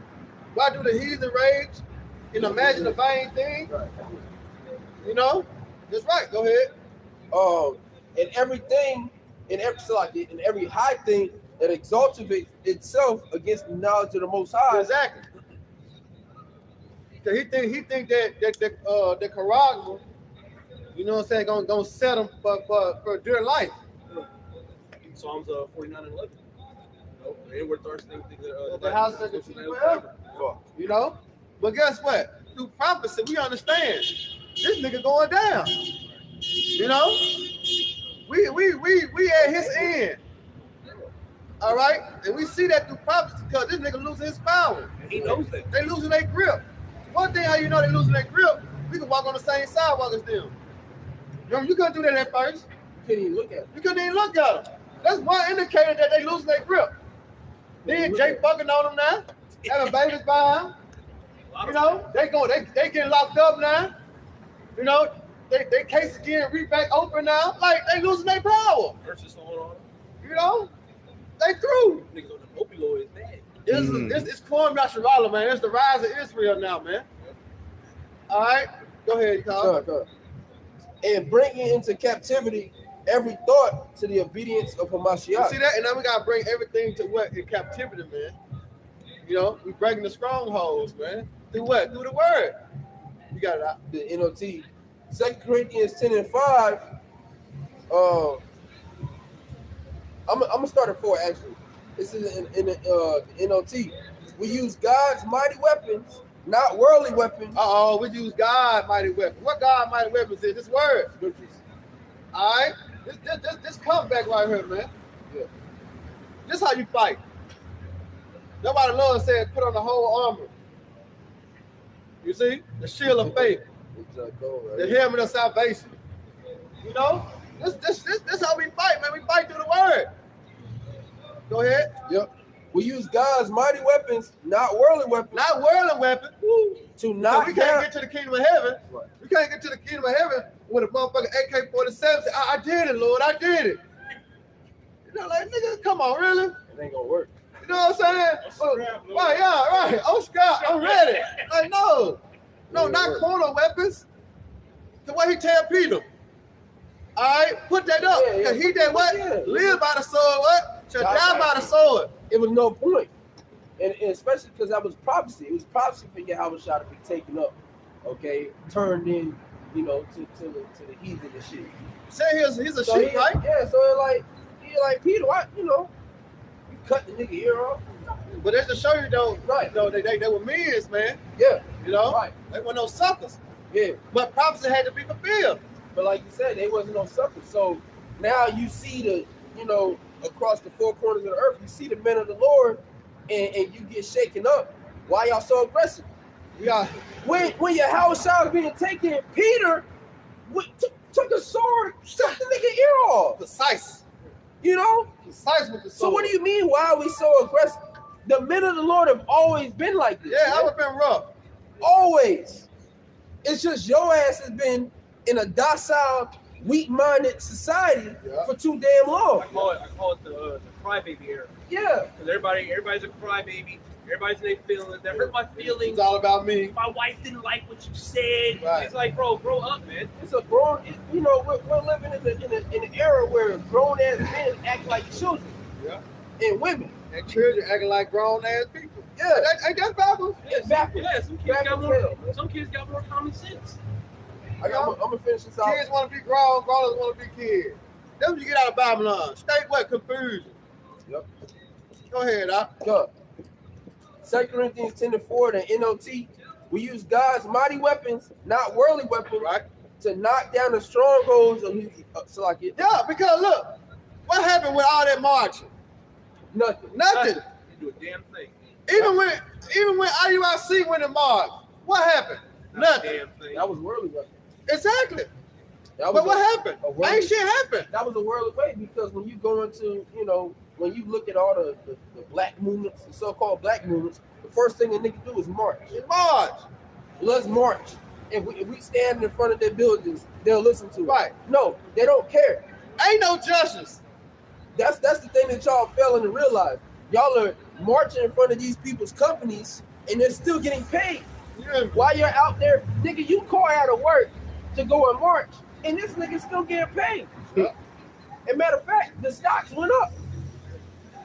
Why do the heathen rage and imagine a vain thing? Right. You know? That's right. Go ahead. And everything, in every high thing that exalts itself against the knowledge of the Most High. Exactly. Because he think that the Quran, you know what I'm saying, gonna set him for dear life. Psalms 49:11. The inward thirsting The house that can feed forever. You know? But guess what? Through prophecy, we understand this nigga going down. You know? We at his end. All right? And we see that through prophecy because this nigga losing his power. He knows that. They losing their grip. One thing how you know they losing their grip, we can walk on the same sidewalk as them. Remember, you couldn't do that at first. You couldn't even look at it. You couldn't even look at them. That's one indicator that they losing their grip. Then Jay fucking on them now, having babies by him. You know, they getting locked up now. You know, they cases getting re-back open now. Like, they losing their power. Versus on. You know? They through. Niggas on the opioids, man. It's Kwame Nasrallah, man. It's the rise of Israel now, man. All right? Go ahead, Carl. Good. And bringing into captivity every thought to the obedience of You Hamashiach. see that? And now we gotta bring everything to what in captivity, man. You know, we breaking the strongholds, man. Through what? Through the word. You got it out. The NOT. 2 Corinthians 10 and 5. I'm gonna start at 4 actually. This is in the NOT. We use God's mighty weapons, not worldly weapons. We use God mighty weapons. What God mighty weapons is? This word. Scriptures. All right? This comeback right here, man. Yeah. This how you fight. That's why the Lord said, put on the whole armor. You see? The shield of faith. The helmet of salvation. You know? This how we fight, man. We fight through the word. Go ahead. Yep. We use God's mighty weapons, not worldly weapons. Not worldly weapons. To knock we can't down. get to the kingdom of heaven. Right. We can't get to the kingdom of heaven with a motherfucking AK-47 say, I did it, Lord. I did it. You know, like, nigga, come on, really? It ain't gonna work. You know what I'm saying? Right, yeah, right. Oh, Scott, I'm ready. Like, no, not corner weapons. The way he tell Peter. All right, put that up. Yeah, yeah. He did what? Yeah. Live by the sword, what? Shall die by the sword. It was no point. And especially because that was prophecy. It was prophecy for Yahweh to be taken up, okay, turned in, you know, to the heathen and shit. Say he's a sheep, right? Yeah, so he like Peter, what, you know, you cut the nigga ear off. But that's to show you though, Right. You know, they were men, man. Yeah, You know, right. They were no suckers. Yeah. But prophecy had to be fulfilled. But like you said, they wasn't no suckers. So now you see the, you know, across the 4 corners of the earth, you see the men of the Lord, and you get shaken up. Why y'all so aggressive? Yeah. When your house was being taken, Peter took a sword, shot the nigga ear off. Precise. You know? Precise with the sword. So what do you mean? Why are we so aggressive? The men of the Lord have always been like this. Yeah, I man. would have been rough. Always. It's just your ass has been in a docile, weak-minded society for too damn long. I call it the crybaby era. Yeah. Because everybody's a crybaby. Everybody's in their feelings. They hurt my feelings. It's all about me. My wife didn't like what you said. Right. It's like, bro, grow up, man. It's a grown, you know, we're living in an era where grown-ass men act like children. Yeah. And women. And children acting like grown-ass people. Yeah. Ain't that backwards? It's backwards. Yeah, some kids got more common sense. I'm gonna finish this out. Kids want to be grown, grown want to be kids. That's what you get out of Babylon. State what? Confusion. Yep. Go ahead, Go. 2 Corinthians 10 and 4, the NOT. We use God's mighty weapons, not worldly weapons, right? To knock down the strongholds of his Yeah, because look, what happened with all that marching? Nothing. You do a damn thing. Even when IUIC went and marched, what happened? Nothing. Damn thing. That was worldly weapons. Exactly. But what happened? Ain't shit happened. That was a worldly way because when you go into, you know, when you look at all the black movements, the so-called black movements, the first thing a nigga do is march. March. Let's march. If we stand in front of their buildings, they'll listen to it. Right. No, they don't care. Ain't no justice. That's the thing that y'all failing to realize. Y'all are marching in front of these people's companies and they're still getting paid. Yeah. While you're out there, nigga, you call out of work to go and march, and this nigga still getting paid. Yeah. And matter of fact, the stocks went up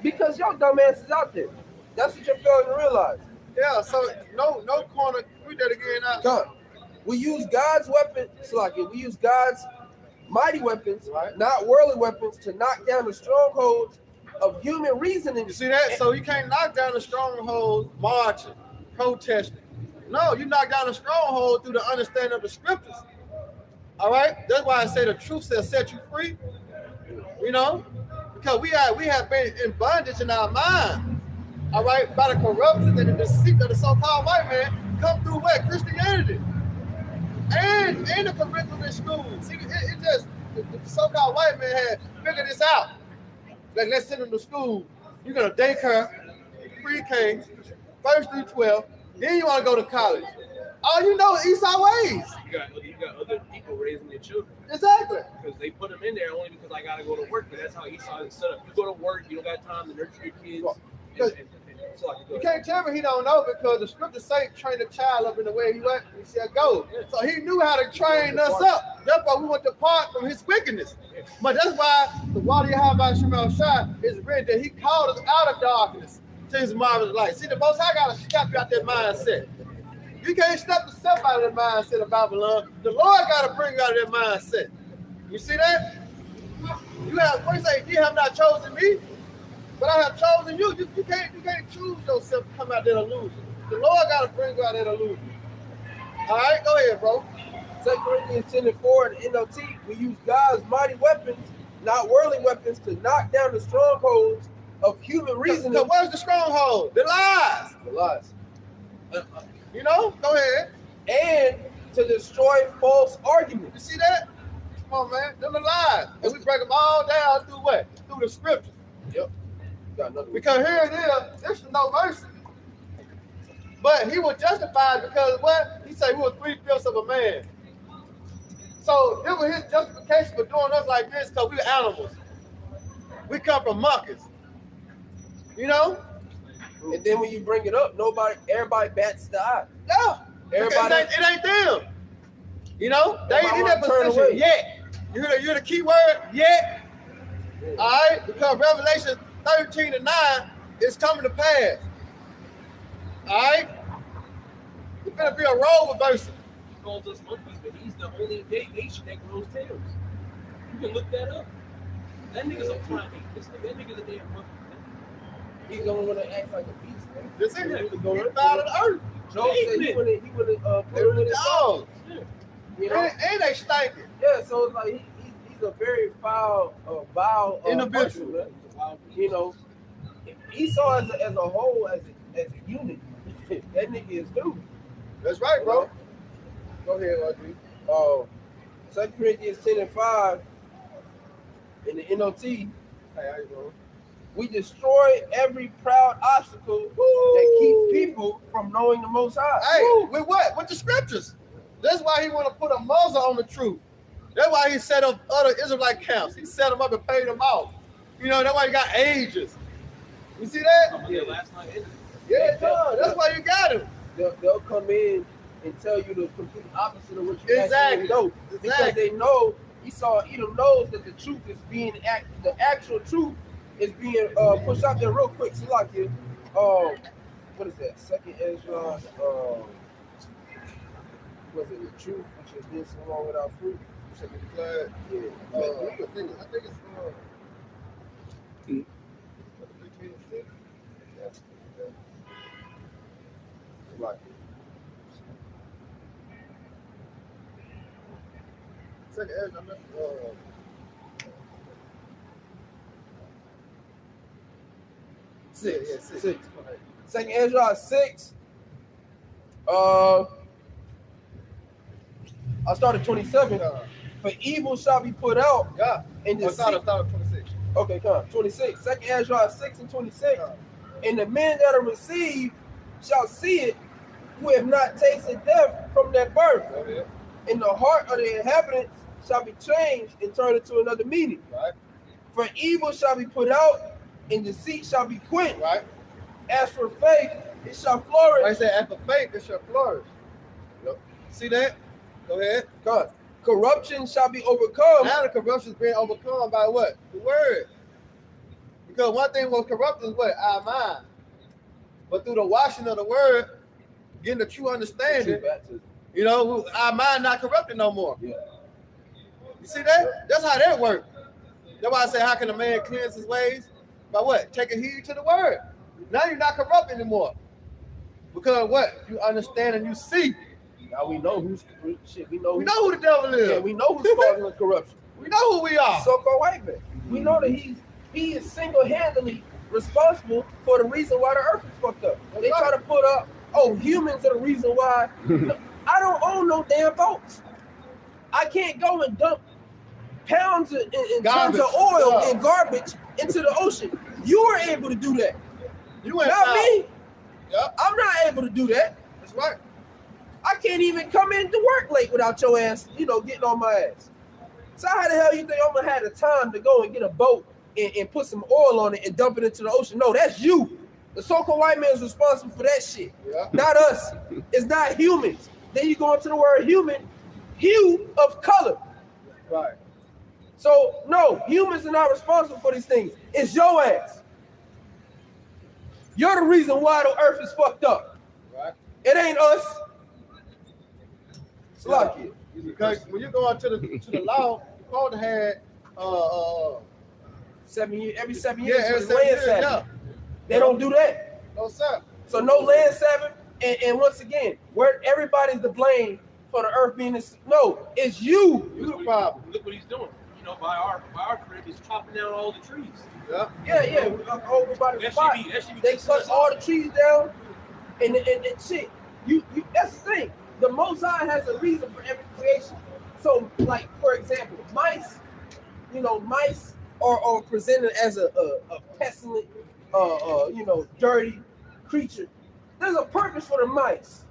because y'all dumbasses out there. That's what you're failing to realize. Yeah, so no corner. Read that again now. Come. We use God's weapons, we use God's mighty weapons, right, not worldly weapons, to knock down the strongholds of human reasoning. You see that? So you can't knock down the stronghold marching, protesting. No, you knock down the stronghold through the understanding of the scriptures. All right? That's why I say the truth shall set you free. You know? Because we have been in bondage in our mind. All right? By the corruption and the deceit of the so-called white man come through what? Christianity. And the curriculum in school. See, it just, the so-called white man had figured this out. Like, let's send them to school. You're going to daycare, pre-K, 1st through 12th. Then you want to go to college. All you know is Eastside ways. You got other people raising their children. Exactly. Because they put them in there only because I got to go to work. But that's how Eastside is set up. You go to work, you don't got time to nurture your kids. You can't tell me he don't know because the scripture say train the child up in the way he went. He said go. So he knew how to train us up. That's why we want to depart from his wickedness. But that's why the water Yahweh Shemel Shai is written that he called us out of darkness to his marvelous light. See, the Most High got to step you out that mindset. You can't step yourself out of that mindset of Babylon. The Lord got to bring you out of that mindset. You see that? You have, what you say, you have not chosen me, but I have chosen you. You can't choose yourself to come out that illusion. The Lord got to bring you out that illusion. All right, go ahead, bro. 2 Corinthians 10:4 in the NLT, we use God's mighty weapons, not worldly weapons, to knock down the strongholds of human reasoning. So where's the stronghold? The lies. The lies. You know, go ahead. And to destroy false arguments. You see that? Come on, man. Them the lies. And we break them all down through what? Through the scriptures. Yep. Got another one. Because here it is, this is no mercy. But he was justified because what? He said we were 3/5 of a man. So this was his justification for doing us like this because we were animals. We come from monkeys. You know? And then when you bring it up, everybody bats the eye. Yeah. Everybody, it ain't them. You know? They ain't in that turn position away. yet. You hear the key word? Yet. All right? Because Revelation 13:9 is coming to pass. All right? It's going to be a role reversal. He calls us monkeys, but he's the only nation that grows tails. You can look that up. That nigga's a primate. That nigga's a damn monkey. he's gonna want to act like a beast, man. This is it. He's going to out of the earth. Joe said he would have put him in his dogs. You know? And they stinking. Yeah, so it's like he's a very vile individual. person, man. You know, Esau as a whole, as a unit, that nigga is too. That's right, bro. Go ahead, Audrey. 2 Corinthians 10:5 in the NLT. Hey, how you doing? We destroy every proud obstacle that keeps people from knowing the Most High. Hey, with what? With the scriptures. That's why he want to put a muzzle on the truth. That's why he set up other Israelite camps. He set them up and paid them off. You know, that's why he got ages. You see that? Yeah, last night. Yeah, it does. That's why you got him. They'll come in and tell you the complete opposite of what you Exactly. actually know. Because they know, Edom knows that the truth is being, the actual truth is being pushed out there real quick. So like it, what is that? Second Ezra, was it the truth which is this along without fruit? Second Clad. Yeah. I think it's Like Second Ezra, six. Second Ezra 6. I started 27. For evil shall be put out. Yeah. And the start 26. Okay, come on. 26. Second Ezra 6 and 26. And the men that are received shall see it, who have not tasted death from their birth. Okay. And the heart of the inhabitants shall be changed and turned into another meaning. Right. For evil shall be put out, and deceit shall be quenched. Right. As for faith, it shall flourish. I said, as for faith, it shall flourish. Yep. See that? Go ahead. God. Corruption shall be overcome. Now the corruption is being overcome by what? The word. Because one thing was corrupt is what? Our mind. But through the washing of the word, getting the true understanding, you know, our mind not corrupted no more. Yeah. You see that? That's how that works. That's why I say, how can a man cleanse his ways? By what? Taking heed to the word. Now you're not corrupt anymore. Because what? You understand and you see. Now we know who's shit. We know who the devil is. Yeah, we know who's causing the corruption. We know who we are. So-called white man. We know that he is single-handedly responsible for the reason why the earth is fucked up. They try to put up, humans are the reason why. I don't own no damn boats. I can't go and dump pounds and tons of oil and garbage into the ocean. You were able to do that. You ain't not me. Yep. I'm not able to do that. That's right. I can't even come into work late without your ass, getting on my ass. So how the hell you think I'm gonna have the time to go and get a boat and put some oil on it and dump it into the ocean? No, that's you. The so-called white man is responsible for that shit, Yeah. not us. It's not humans. Then you go into the word human, hue of color. Right. So no, humans are not responsible for these things. It's your ass. You're the reason why the earth is fucked up. Right. It ain't us. Slack Because when you go out to the law, you supposed to have 7 years, every 7 years, every it's 7 land years, saving. yeah. They don't do that. No sir. So no land saving. And once again, where everybody's to blame for the earth being this. No, it's you. You the problem. Look what he's doing. You know, by our crib, he's chopping down all the trees. Yeah. Yeah. Everybody's That spot. should be They pissing cut us all off. the trees down, and shit. You that's the thing. The Most High has a reason for every creation. So, like for example, mice. Mice are presented as a pestilent, dirty creature. There's a purpose for the mice,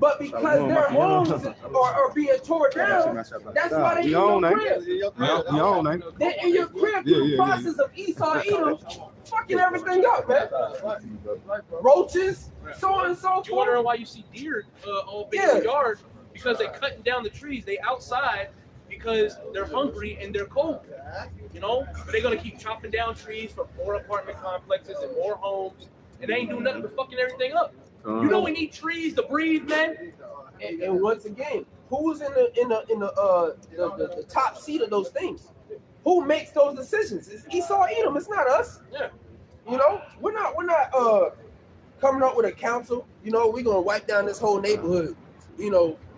but because their homes are being torn down, that's why they in your crib. They're in your crib through the process of Esau Edom, fucking everything up, man. Roaches, so on and so You wondering forth. why you see deer all big in the yard? Because they're cutting down the trees. They outside because they're hungry and they're cold. But they're gonna keep chopping down trees for more apartment complexes and more homes, and they ain't doing nothing but fucking everything up. You know we need trees to breathe, man. And once again, who's in the top seat of those things? Who makes those decisions? It's Esau Edom. It's not us. Yeah. We're not coming up with a council. We're gonna wipe down this whole neighborhood.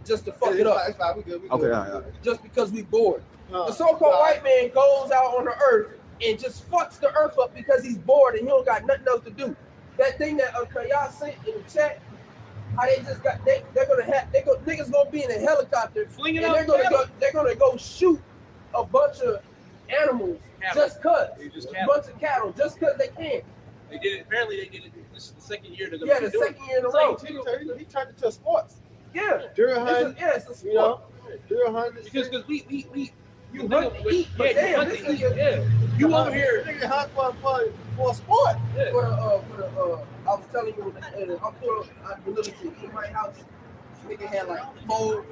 Just to fuck it up. It's fine. We good. Okay. Just because we bored. No, The so-called white man goes out on the earth and just fucks the earth up because he's bored and he don't got nothing else to do. That thing that y'all sent in the chat, how they just got niggas gonna be in a helicopter Flinging and out they're gonna go shoot a bunch of animals Cattle. just cause. They just A cattle. bunch of cattle just cause they can. They did it. Apparently, they did it. This is the second year they're Yeah, gonna the be doing second year in a row. He turned it to sports. Yeah. Deer hunting. It's a sport. Deer hunting. because we You hunt to eat, but yeah, you damn, hunt this to eat, nigga yeah. You over here, Nigga hunt for a sport. yeah. I was telling you, I pulled out the little kid in my house. Nigga had like 4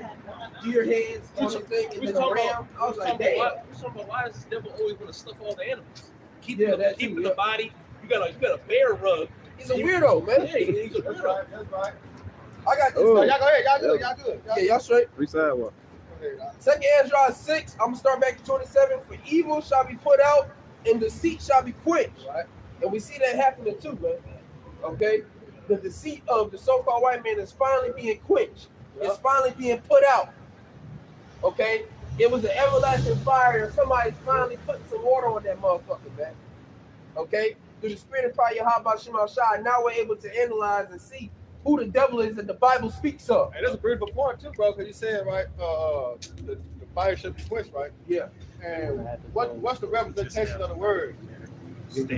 deer heads on the thing and We then a talking ram. I was like, damn. why does the devil always want to stuff all the animals? Keep Yeah, them, that keep too, them yeah. the body. You got a bear rug. He's a weirdo, man. Yeah, he's a That's weirdo. right. That's right. I got this. Oh. Y'all go ahead. Y'all good. Y'all good. Yeah, y'all straight. Three sidewalk. Second Ezra 6, I'm gonna start back to 27. For evil shall be put out, and deceit shall be quenched. Right. And we see that happening too, man. Okay? The deceit of the so-called white man is finally being quenched. It's finally being put out. Okay? It was an everlasting fire, and somebody's finally putting some water on that motherfucker, man. Okay? Through the spirit of probably Yahweh Shema Shai, now we're able to analyze and see who the devil is that the Bible speaks of. And that's a beautiful point too, bro. Because you said right, the fire should be quenched, right? Yeah. And what's the representation of the word?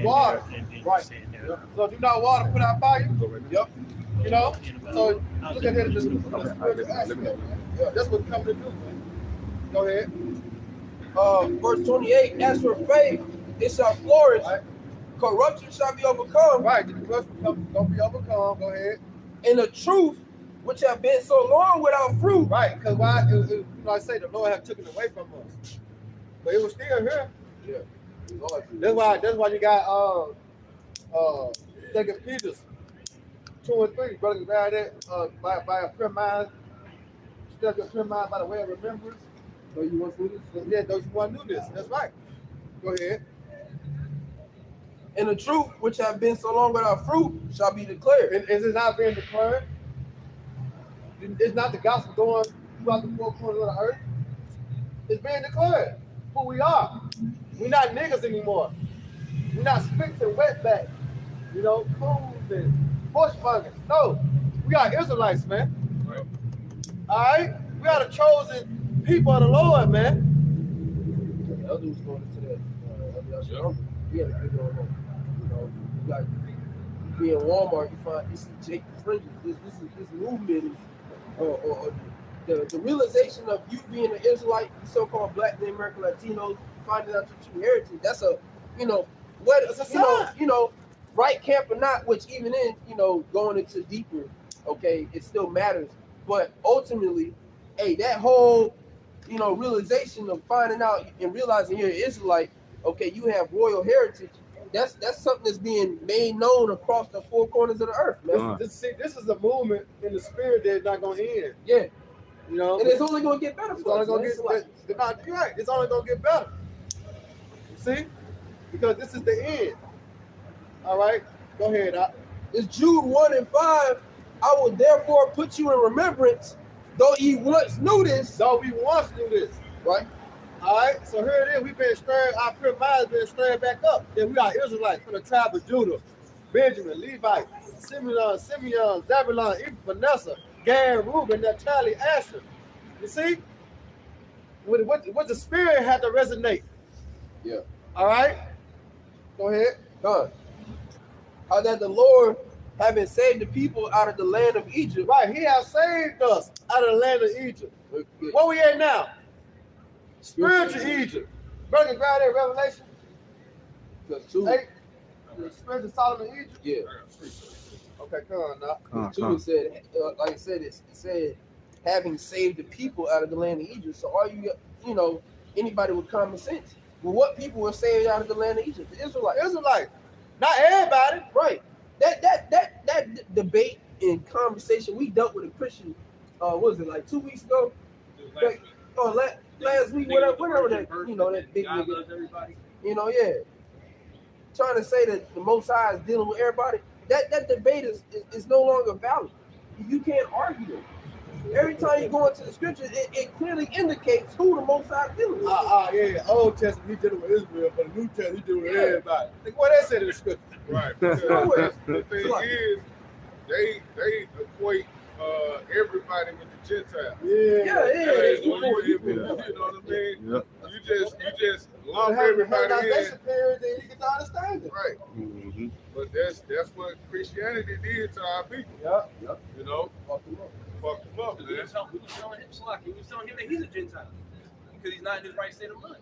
Water, right? So if you not water, put out fire. Yep. So look at it just from the spiritual aspect, man. Yeah, that's what we're coming to do, man. Go ahead. Verse 28, as for faith, it shall flourish. Right. Corruption shall be overcome. Right. The corruption gonna be overcome. Go ahead. And the truth, which have been so long without fruit. Right. Because why? I say the Lord have taken it away from us, but it was still here. Yeah. That's why you got 2 Peter 2 and 3, brother, by that by a pure mind, stuck a pure mind by the way of remembrance. So you want to do this? Yeah, those who want to do this. That's right. Go ahead. And the truth, which have been so long without fruit, shall be declared. And is it not being declared? It's not the gospel going throughout the four corners of the earth. It's being declared who we are. We're not niggas anymore. We're not spicks and wetbacks. Coons and bushmongers. No, we are Israelites, man. Right. All right? We are the chosen people of the Lord, man. The other was going into that. We had a big old home. You got you be in Walmart, you see Jake the Fringes. This movement is the realization of you being an Israelite, so-called Black and American Latinos, finding out your true heritage. That's a, It's a sign. right camp or not, which even in, going into deeper, okay, it still matters. But ultimately, hey, that whole, realization of finding out and realizing you're an Israelite, okay, you have royal heritage. That's something that's being made known across the four corners of the earth, man. This is a movement in the spirit that's not going to end. Yeah. And it's only going to get better for us. Right. It's only going to get better. You see? Because this is the end. All right? Go ahead, Doc. It's Jude 1:5. I will therefore put you in remembrance, though ye once knew this. Right? All right? So here it is. We've been stirred. Our pure minds been stirred back up. That we are Israelites from the tribe of Judah, Benjamin, Levi, Simeon, Zebulun, Manasseh, Gad, Reuben, Naphtali, Asher. You see? What the spirit had to resonate. Yeah. All right? Go ahead. How that the Lord, having saved the people out of the land of Egypt. Right. He has saved us out of the land of Egypt. Where we at now? Spiritual Egypt. Brother, grab that Revelation. Spiritual Solomon Egypt. Yeah. Okay, come on now. It said, like I said, it said, having saved the people out of the land of Egypt. So all anybody with common sense. Well, what people were saved out of the land of Egypt? The Israelites. Not everybody. Right. That debate and conversation we dealt with a Christian, what was it, like 2 weeks ago? Last week, whatever that, that big nigga. Yeah. Trying to say that the Most High is dealing with everybody. That debate is no longer valid. You can't argue it. Every time you go into the scriptures, it clearly indicates who the Most High is dealing with. Yeah. Old Testament, he dealing with Israel, but the New Testament, he dealing with everybody. Like what they said in the scripture. Right. The thing is, they equate everybody with the Gentiles. Yeah. You know what I mean? Yeah. You just lump everybody in. Period, then you get to understand it. Right. Mm-hmm. But that's what Christianity did to our people. Yep. Fuck them up, man. We was telling him that he's a Gentile because he's not in his right state of mind.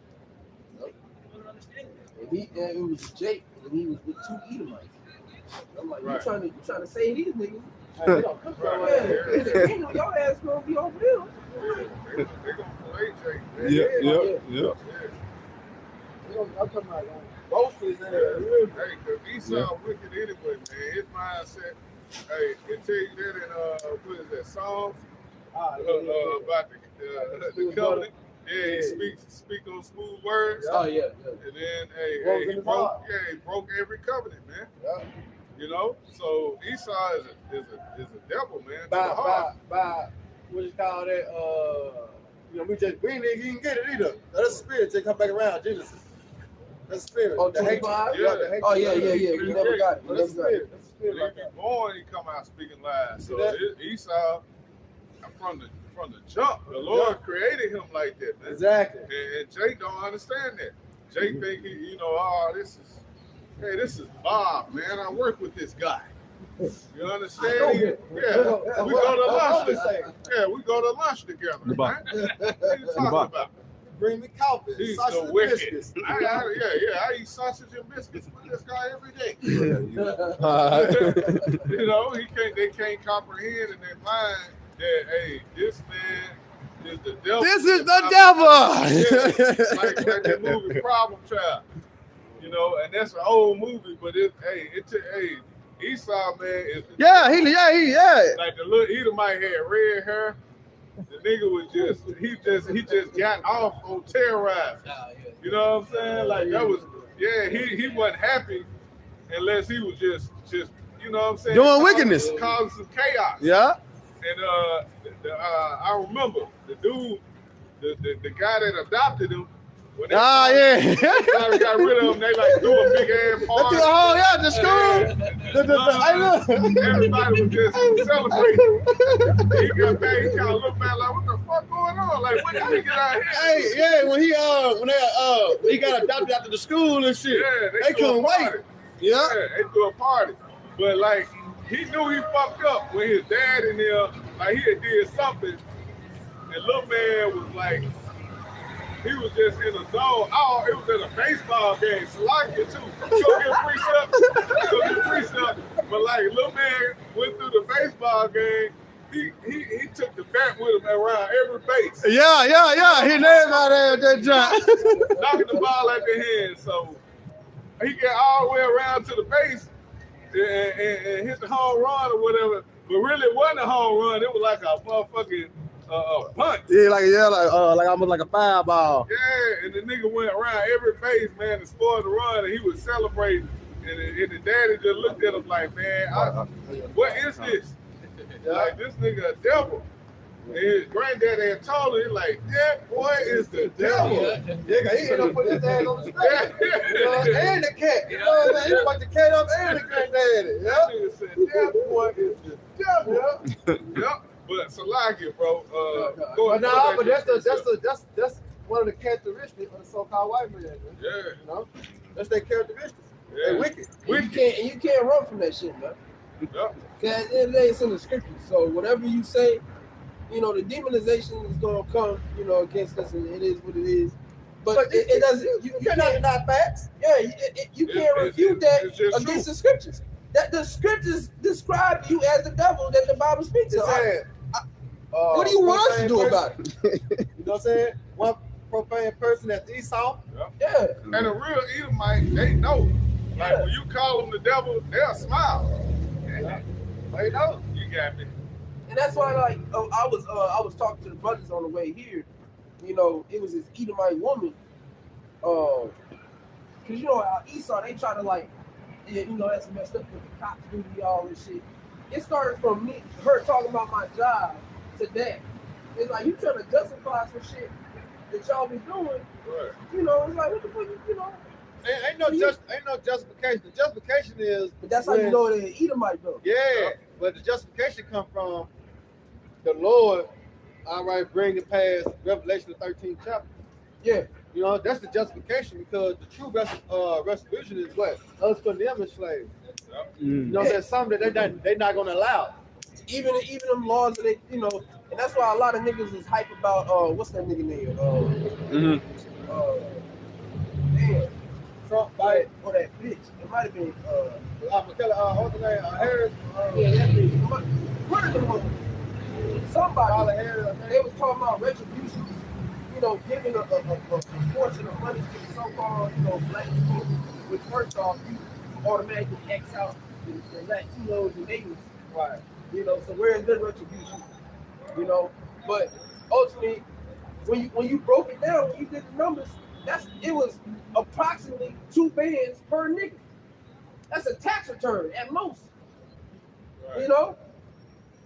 He wasn't understanding that. And it was Jake, and he was with 2 Edomites. I'm like, right. you trying to say these niggas? They don't cook Your ass gonna be over here. They gonna fillet Jake, man. Yeah. I'm talking about both of them. Hey, because Esau wicked anyway, man. His mindset. Hey, it tell you that in what is that, Psalms? About the covenant. Yeah, he speak on smooth words. Oh yeah. And then he broke every covenant, man. Yeah. So Esau is a devil, man. By what you call that? We didn't even get it either. That's the spirit. They come back around. Genesis. That's the spirit. Oh, 25? Yeah. We never got it. That's the spirit. When he be born, he come out speaking lies. So Esau, from the jump, the Lord created him like that, man. Exactly. And Jake don't understand that. Jake think this is Bob, man. I work with this guy. You understand? We go to lunch. We go to lunch together, man. What are you talking about? Bring me coffee. He's sausage so and wicked. biscuits. I eat sausage and biscuits with this guy every day. They can't comprehend in their mind that, hey, this man is the devil. This is the devil. Like the movie Problem Child. And that's an old movie, but Esau, man, is like the little Edomite had red hair. The nigga was he just got off on terrorized. You know what I'm saying? Like that was, he wasn't happy unless he was just you know what I'm saying? Doing wickedness. Causing some chaos. Yeah. And I remember the dude, the guy that adopted him. When they got rid of him, they like do a big ass party. The school. Everybody was just celebrating. He got back, he kind of looked back like, what the fuck going on? Like, when did we get out here? When he got adopted after the school and shit. Yeah, they couldn't wait. Yeah, they threw a party. But like, he knew he fucked up when his dad in there, like he had did something, and little man was like, he was just in a zone. Oh, it was in a baseball game. Salakia too. He gonna get free stuff. But like little man went through the baseball game. He took the bat with him around every base. Yeah. He named out there at that job. Knocking the ball at the hand. So he got all the way around to the base and hit the home run or whatever. But really it wasn't a home run. It was like a motherfucking punt. Yeah, like almost like a foul ball. Yeah, and the nigga went around every base, man, to score the run, and he was celebrating. And the daddy just looked at him like, man, what is this? Like, this nigga a devil. And his granddaddy had told him, like, that boy is the devil. Yeah, he ended up putting his ass on the street. And the cat. You know what I mean? He fucked the cat up and the granddaddy. That nigga said, that boy is the devil. Yep. But Salakia, bro. That's one of the characteristics of the so-called white man. Man. Yeah. You know? That's their characteristics. Yeah. They're wicked. You can't run from that shit, man. Yep. Because at the end of the day, it's in the scriptures. So whatever you say, you know, the demonization is going to come, you know, against us, and it is what it is. But it doesn't. You cannot deny facts. Yeah, you can't refute that against the scriptures. That the scriptures describe you as the devil that the Bible speaks of. What do you want us to do about it? You know what I'm saying? One profane person that's Esau. Yeah. And a real Edomite, they know. Like when you call them the devil, they'll smile. Yeah. They know. You got me. And that's why, like, I was talking to the brothers on the way here. You know, it was this Edomite woman. Cause you know Esau, they try to like, you know, that's messed up with the cops duty, all this shit. It started from her talking about my job to that. It's like you trying to justify some shit that y'all be doing. Right. You know, it's like what the fuck, you know. Ain't no justification. The justification is. But that's how you know they're Edomite though. Yeah, but the justification comes from the Lord. All right, bring it past Revelation the 13th chapter. Yeah. You know, that's the justification because the true restitution is what? Us for them as slaves. You know what I'm saying? Something that they're not going to allow. Even them laws that they, you know, and that's why a lot of niggas is hype about, what's that nigga name? Damn. Trump, or that bitch. It might have been, what's the name? Harris? Yeah, that bitch. What are the ones? Somebody, they was talking about retribution. You know, giving a portion of money to the so-called, you know, black people, which first off, you automatically X out the Latinos and natives. Right. You know, so where is their retribution? You know, but ultimately, when you broke it down, when you did the numbers, it was approximately 2 bands per nigga. That's a tax return at most. Right. You know?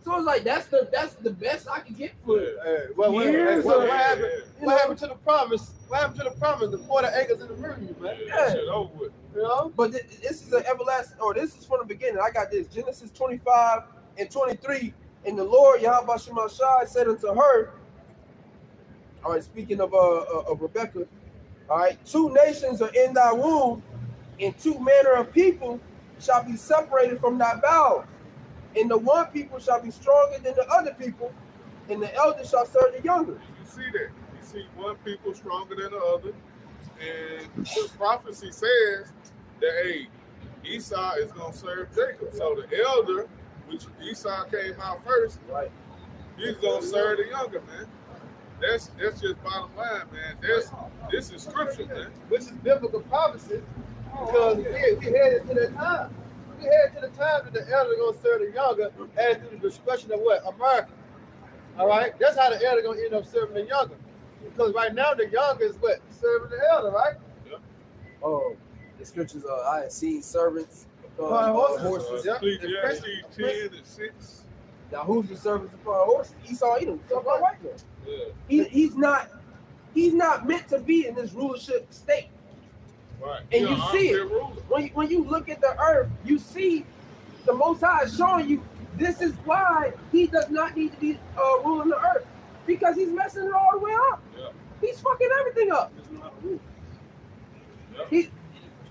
So it's like that's the best I can get for it. What happened to the promise? What happened to the promise? The 40 acres in the Meridian, man. Yeah. Shit over with. You know? But this is an everlasting, or this is from the beginning. I got this. Genesis 25 and 23. And the Lord Yahweh Shemashai said unto her, all right, speaking of Rebecca, all right, 2 nations are in thy womb, and 2 manner of people shall be separated from thy bowels. And the one people shall be stronger than the other people, and the elder shall serve the younger. You see that? You see one people stronger than the other, and the prophecy says that hey, Esau is gonna serve Jacob. So the elder, which Esau came out first, right? He's gonna serve the younger, man. That's just bottom line, man. This is scripture, man. Which is biblical prophecy, because we headed to that time. We headed to the time that the elder is gonna serve the younger, as to the discretion of what? America. All right, that's how the elder gonna end up serving the younger, because right now the younger is what? Serving the elder, right? Yeah. Oh, the scriptures are I have seen servants upon horses. Yeah. Ecclesiastes 10 and 6. Now who's the servants upon horses? Esau Edom. Right there. Yeah. He's not meant to be in this rulership state. Right. And you see it when you look at the earth, you see the Most High is showing you this is why he does not need to be ruling the earth, because he's messing it all the way up. Yeah. He's fucking everything up. Yeah.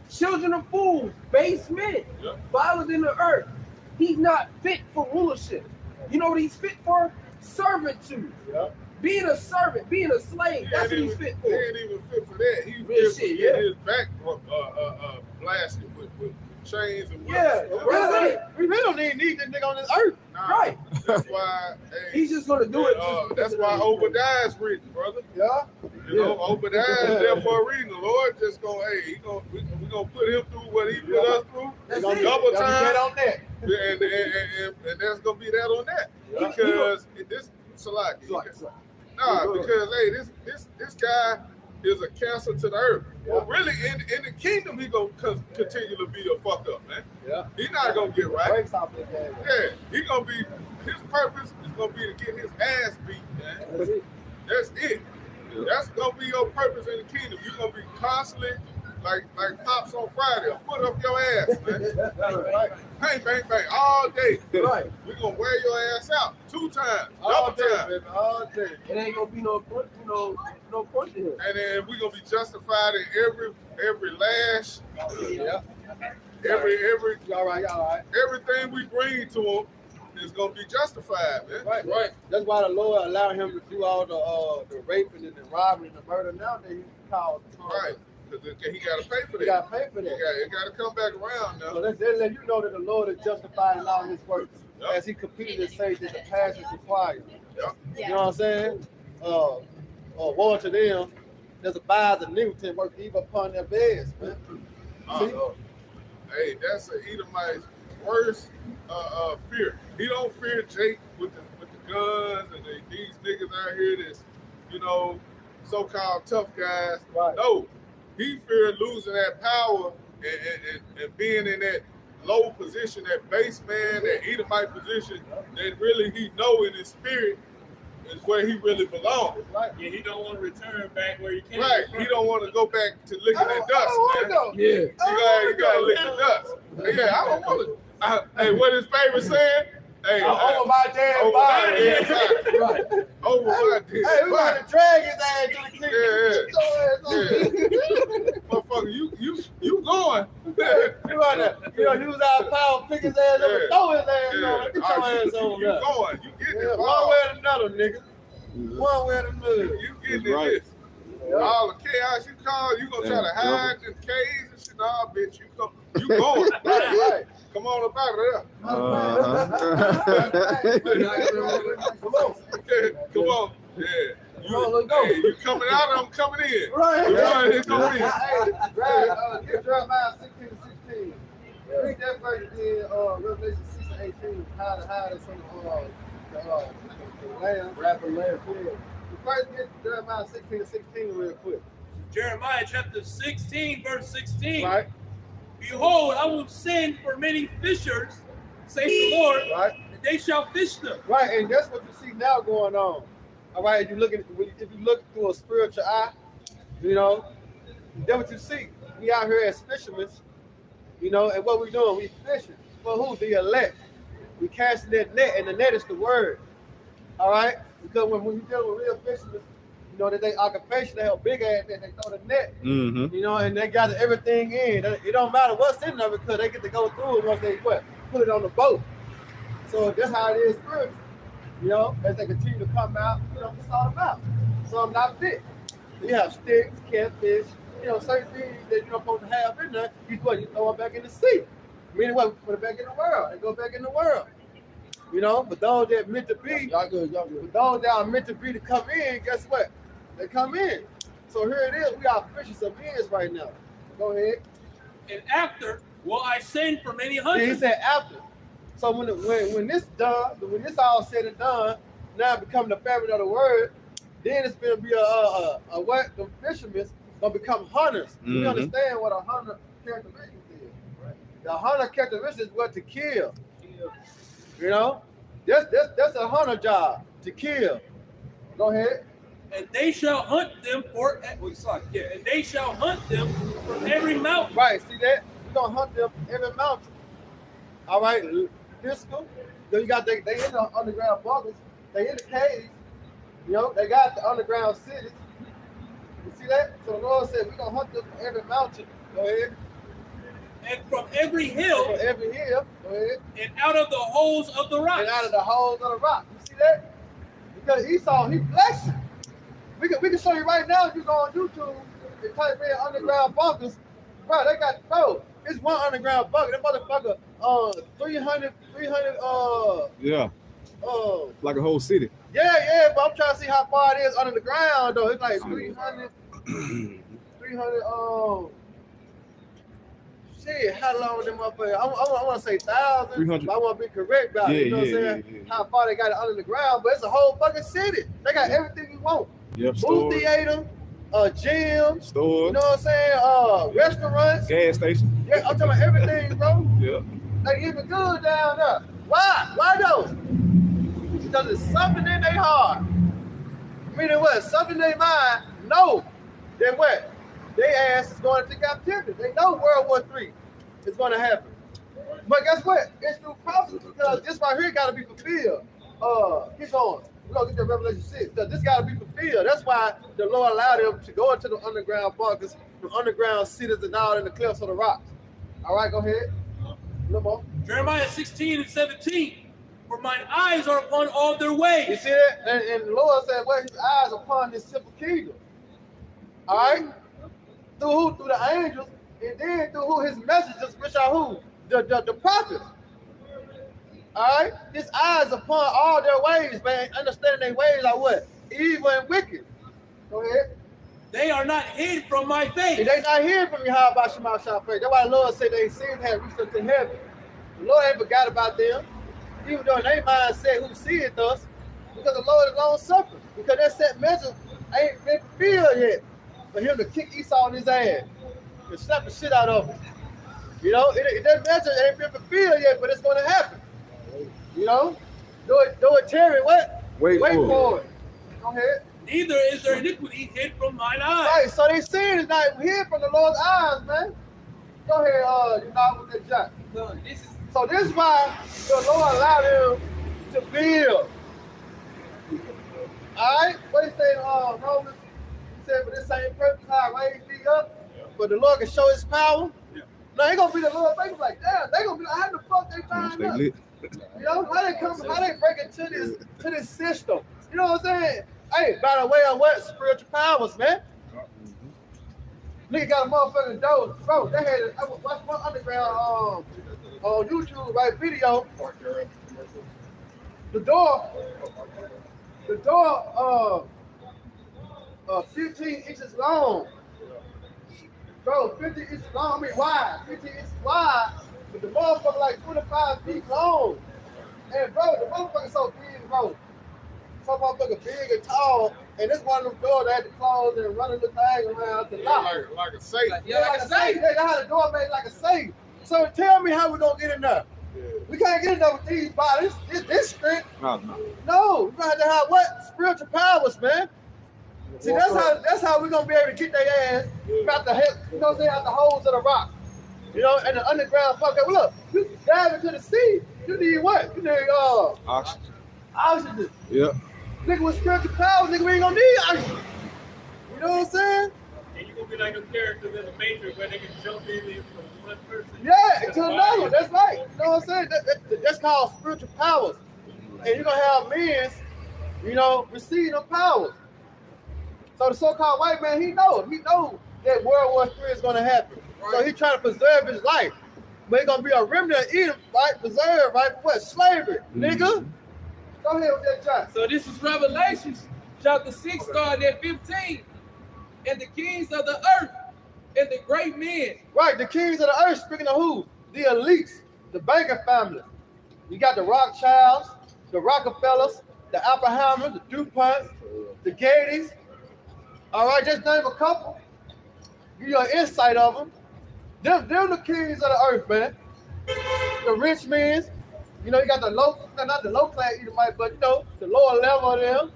Children of fools, base men, violent in the earth. He's not fit for rulership. You know what he's fit for? Servitude. Yeah. being a servant, being a slave, that's what he's fit for. He ain't even fit for that. He Real fit for shit, getting his back blasted with chains and whips. Yeah, We really don't need this nigga on this earth. Nah, right. That's why. Hey, He's just gonna do it. just that's because why of Obadiah's written, brother. Yeah. You know, Obadiah is there for a reason. The Lord just gonna, we gonna put him through what he put us through. That's Gonna it. Double Gotta time. get on that. And that's gonna be that on that. Yeah. Because this Salaki. Nah, because hey, this guy is a cancer to the earth. Well, really, in the kingdom, he gonna continue to be a fuck up, man. Yeah. He's not gonna get right. Breaks off his head. Yeah, he gonna be. His purpose is gonna be to get his ass beat, man. That's it. That's it. That's gonna be your purpose in the kingdom. You're gonna be constantly like Pops on Friday, a foot up your ass, man. Right. Bang, bang, bang, all day. Right. We're gonna wear your ass out 2 times, All double day, time. baby. All day. It ain't gonna be no point, no point to him. And then we're gonna be justified in every lash, Yeah. every You all right? You all right? everything we bring to him is gonna be justified, man. Right. That's why the Lord allowed him to do all the raping and the robbery and the murder. Now that he's called. Right. Because he gotta pay for that. You got to pay for that. It gotta come back around now. So let's let you know that the Lord is justified in all his works Yep. as he completed and saved that the past is required. Yep. You know what I'm saying? Woe to them that abide the iniquity and work evil upon their beds, man. See? Hey, that's an Edomite's worst fear. He don't fear Jake with the guns and these niggas out here that's, so-called tough guys. Right. No, he feared losing that power and being in that low position, that base man, that Edomite position that really he know in his spirit is where he really belongs. Right. Yeah, he don't want to return back where he came Right. from. He don't want to go back to licking that dust, man. Yeah. You gotta lick the dust. Yeah, I don't want to. Hey, what his favorite saying? Hey, Over my damn over my body. dead body. Right. Over my Hey, dead we body. got to drag his ass to the king. Yeah. Motherfucker, you going? You want to use our power, pick his ass up and throw his ass on. Get your ass on You there. going? You getting Yeah, it? one way or another, nigga. One way or another. You getting it? This. All the chaos you call, you gonna try to hide in caves and shit. Nah, bitch, you going? Right. Come on up out of Come on. there. Come on. Yeah. Come on, let's go. Hey, you coming out, I'm coming in. Right. You know, it's gonna be. Hey, get Jeremiah 16 to 16. Read that verse in Revelation 6 and 18. Hide us from the lamb. Rapper lamb. First, get Jeremiah 16 to 16 real quick. Jeremiah chapter 16, verse 16. Right. Behold, I will send for many fishers, saith the Lord, Right. and they shall fish them. Right, and that's what you see now going on. All right, if you look through a spiritual eye, that's what you see. We out here as fishermen, and what we doing? We fishing. For who? The elect. We casting that net, and the net is the word. All right, because when you deal with real fishermen, that they occupation, they have big ass net, they throw the net, and they got everything in. It don't matter what's in there because they get to go through it once they put it on the boat. So that's how it is spiritual. As they continue to come out, it's all about. Some not fit. You have sticks, catfish, certain things that you're not supposed to have in there. You throw it back in the sea. Meaning what? Put it back in the world. They go back in the world. But those that meant to be, Y'all good. but those that are meant to be to come in, guess what? They come in. So here it is. We are fishers of men's right now. Go ahead. And after will I send for many He hundreds. said after. So when this done, when this all said and done, now it become the fabric of the word, then it's gonna be a what the fishermen gonna become hunters. You understand what a hunter characteristic is? Right. The hunter characteristic is what to kill. That's a hunter job, to kill. Go ahead. And they shall hunt them and they shall hunt them from every mountain. Right, see that? We're gonna hunt them every mountain. All right, physical. Then you got they in the underground bunkers, they in the caves, they got the underground cities. You see that? So the Lord said we're gonna hunt them from every mountain. Go ahead. And from every hill, From every hill, go ahead. and out of the holes of the rocks. And out of the holes of the rock. You see that? because Esau, he flexing. We can show you right now if you go on YouTube and type in underground bunkers. Bro, they got, bro, it's one underground bunker. That motherfucker, 300, Yeah. Like a whole city. Yeah, but I'm trying to see how far it is under the ground, though. It's like 300, shit, how long them up there? I want to say thousands, but I want to be correct about it. You know what I'm saying? Yeah. How far they got it under the ground, but it's a whole fucking city. They got everything you want. Yep, movie theater, gym, store. You know what I'm saying? Restaurants, gas station. Yeah, I'm talking about everything, bro. Yeah. They even good down there. Why? Why though? Because it's something in their heart. Meaning what? Something in their mind. No. Then what? Their ass is going into captivity. They know World War III is going to happen. But guess what? It's through prophecy because this right here got to be fulfilled. Keep going. We're going to get to Revelation 6 because this got to be fulfilled. That's why the Lord allowed them to go into the underground bunkers, the underground cities and all in the cliffs of the rocks. All right, go ahead. A little more. Jeremiah 16:17. For mine eyes are upon all their ways. You see that? And the Lord said, well, his eyes upon this simple kingdom. All right? Through who? Through the angels. And then through who? His messengers, which are who? The prophets. All right? His eyes upon all their ways, man. Understanding their ways are what? Evil and wicked. Go ahead. They are not hid from my face. And they not hid from you. How about Shema Shafay? That's why the Lord said they sins had reached up to heaven. The Lord ain't forgot about them. Even though in their mind said who seeth us, because the Lord is long suffering. Because that set measure ain't been fulfilled yet. For him to kick Esau in his ass and slap the shit out of him. You know, that measure ain't been fulfilled yet, but it's going to happen. You know? Do it, Terry, what? Wait for it. Go ahead. Neither is there iniquity hid from mine eyes. Right, so they sin is not hid from the Lord's eyes, man. Go ahead, you know, with that jack. So this is why the Lord allowed him to build. All right? What he said, Romans? He said, for this same purpose, how I raised thee up, but the Lord can show his power. Yeah. Now, he going to be the Lord. They gonna be like, damn, they going to be like, how the fuck they find us? You know, how they break into this system? You know what I'm saying? Hey, by the way of what? Spiritual powers, man. Nigga got a motherfucking door. Bro, they had I watched one underground on YouTube, right, video. The door 15 inches long. Bro, 50 inches long, I mean wide. 15 inches wide, but the motherfucker like 25 feet long. And bro, the motherfucker so big, bro. So motherfucker big and tall. And this one of them doors that had to close and run a little thing around the lock. Like a safe. Yeah, like a safe. They got the door made like a safe. So tell me how we gonna get in there. Yeah. We can't get in there with these bodies. This script. No, we gonna have to have what? Spiritual powers, man. See, that's how we gonna be able to get their ass out the head, you know what I'm saying, out the holes of the rock. You know, and the underground fucker. Well, look, you dive into the sea, you need what? You need oxygen. Oxygen. Yep. Nigga with spiritual powers, nigga, we ain't gonna need oxygen. You know what I'm saying? And you gonna be like a character in the Matrix where they can jump in from one person. Yeah, to another. That's right. You know what I'm saying? That's called spiritual powers. And you're gonna have men, you know, receiving them powers. So the so-called white man, he knows that World War III is gonna happen. Right. So he trying to preserve his life. But it's gonna be a remnant eater, right? Preserve, right? For what? Slavery, nigga. Go ahead with that, John. So this is Revelations, chapter 6, starting at 15. And the kings of the earth and the great men. Right, the kings of the earth, speaking of who? The elites, the banker family. You got the Rothschilds, the Rockefellers, the Oppenheimers, the DuPonts, the Gateys. All right, just name a couple. Give you an insight of them. Them the kings of the earth, man. The rich men. You know, you got the not the low class Edomite, but you know, the lower level of them.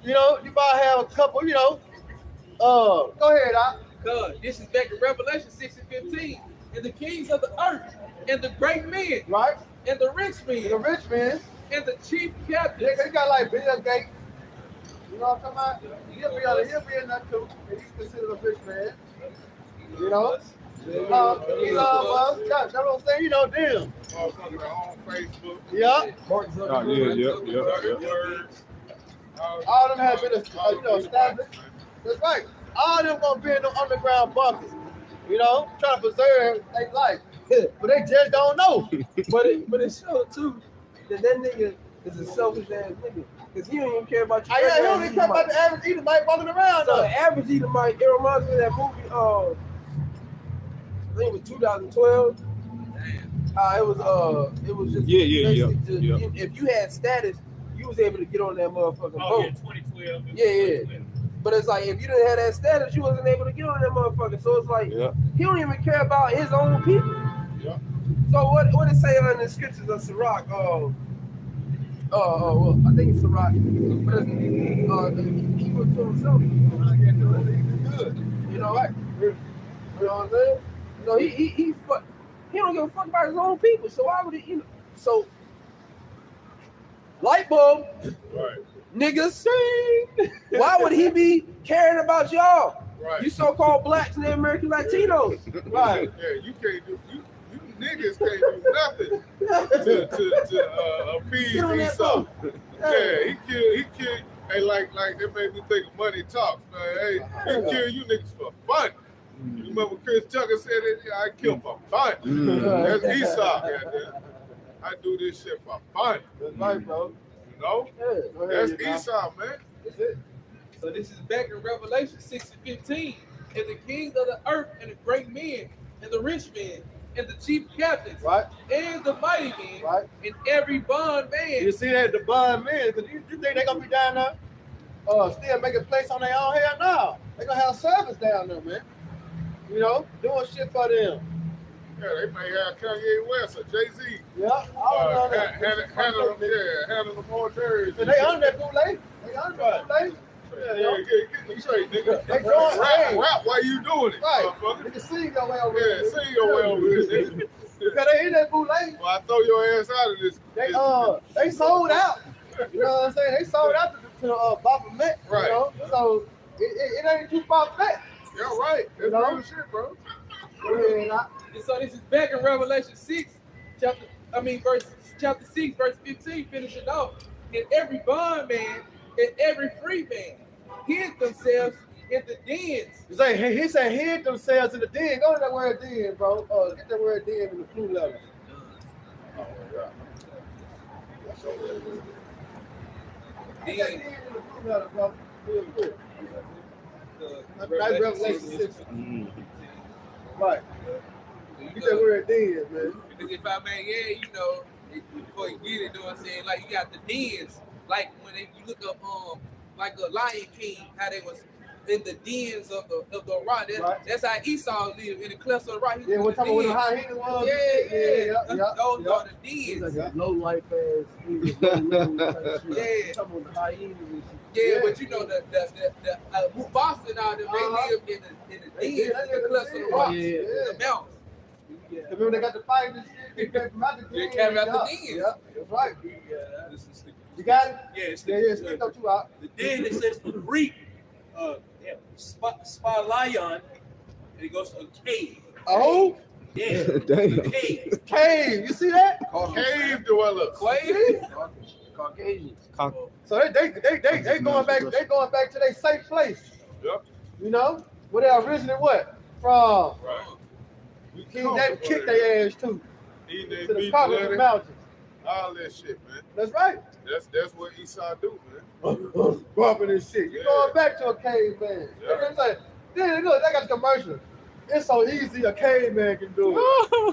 You know, you might have a couple, you know. Go ahead, Doc. God, this is back in Revelation 6 and 15. And the kings of the earth, and the great men, right? And the rich men, and the chief captains. Yeah, you got like Bill Gates. You know what I'm talking about? He'll be in that too. And he's considered a rich man. You know? That's what I'm saying. You know, them. On Facebook. Yeah. Yeah. All them have been, established. That's right. All them gonna be in the underground bunkers. Trying to preserve their life, but they just don't know. But it showed too that nigga is a selfish ass nigga. Because he don't even care about you. He don't even care about the average Edomite walking around. So the average Edomite, it reminds me of that movie, I think it was 2012. It was just if you had status, you was able to get on that motherfucking boat. Yeah, 2012. Yeah. But it's like if you didn't have that status, you wasn't able to get on that motherfucker. So it's like he don't even care about his own people. Yeah. So what it say in the scriptures of Sirach? Well, I think it's Sirach, but it's, he was to himself. Good. Right? You know what I'm saying? So he don't give a fuck about his own people. So why would he? So light bulb. Right. Niggas sing. Why would he be caring about y'all? Right. You so-called blacks and American Latinos. Right. Yeah, you can't do you niggas can't do nothing to appease Esau. Yeah, he killed. Hey, like that made me think of Money Talks, man. Hey, he killed you niggas for fun. You remember Chris Tucker said it? Yeah, I kill for fun. That's Esau, goddamn. I do this shit for fun. That's right, bro. That's Esau, man. That's it. So this is back in Revelation 6:15. And the kings of the earth and the great men and the rich men and the chief captains and the mighty men and every bond man. You see that the bond men, because you think they're gonna be down there still making place on their own? Hell no. They're gonna have service down there, man. Doing shit for them. Yeah, they may have Kanye West or Jay-Z. Yeah, handle the mortuaries. They under that bootleg. They under that bootleg. Get them straight, nigga. They going rap while you doing it. Right. You can sing your way over here. Yeah, sing your way over here, nigga. Because they in that bootleg. Well, I throw your ass out of this. They sold out. You know what I'm saying? They sold out to Baphomet. Right. So it ain't too far back. Yeah, right. That's real shit, bro. And so this is back in Revelation 6, chapter 6, verse 15, finishing off. And every bondman and every free man hid themselves in the dens. He said hid themselves in the den. Go to that word den, bro. Get that word den in the blue letter. Oh, yeah. Get that den in the blue letter, bro. Real good. That's Revelation 6. Right. Get that word den, man. Because if I may, before you get it, you know what I'm saying? Like, you got the dens. Like, when you look up, like a Lion King, how they was in the dens of the rock. That's how Esau lived, in the clefts of the rock. Yeah, what time of how he was? Yeah. Those are the dens. Like low life ass. Yeah. But you know the Mufasa and all them, they lived in the dens, in the clefts of the rock, the mountains. Remember they got the fight and shit. They came out the dens. They came out the dens. Yeah, that's right. You got it? Yeah, stick those two out. The den, it says the Greek, Spalion, and it goes to a cave. Oh? Yeah. Damn. Cave. You see that? Cave dwellers. Caucasians. So they going back. They going back to their safe place. Yep. Where they originally what from? Right. King David kicked their ass too. To the top of the mountains. All that shit, man. That's right. That's what Esau do, man. Bumping this shit. You going back to a caveman. Then look, they got the commercial. It's so easy a caveman can do it.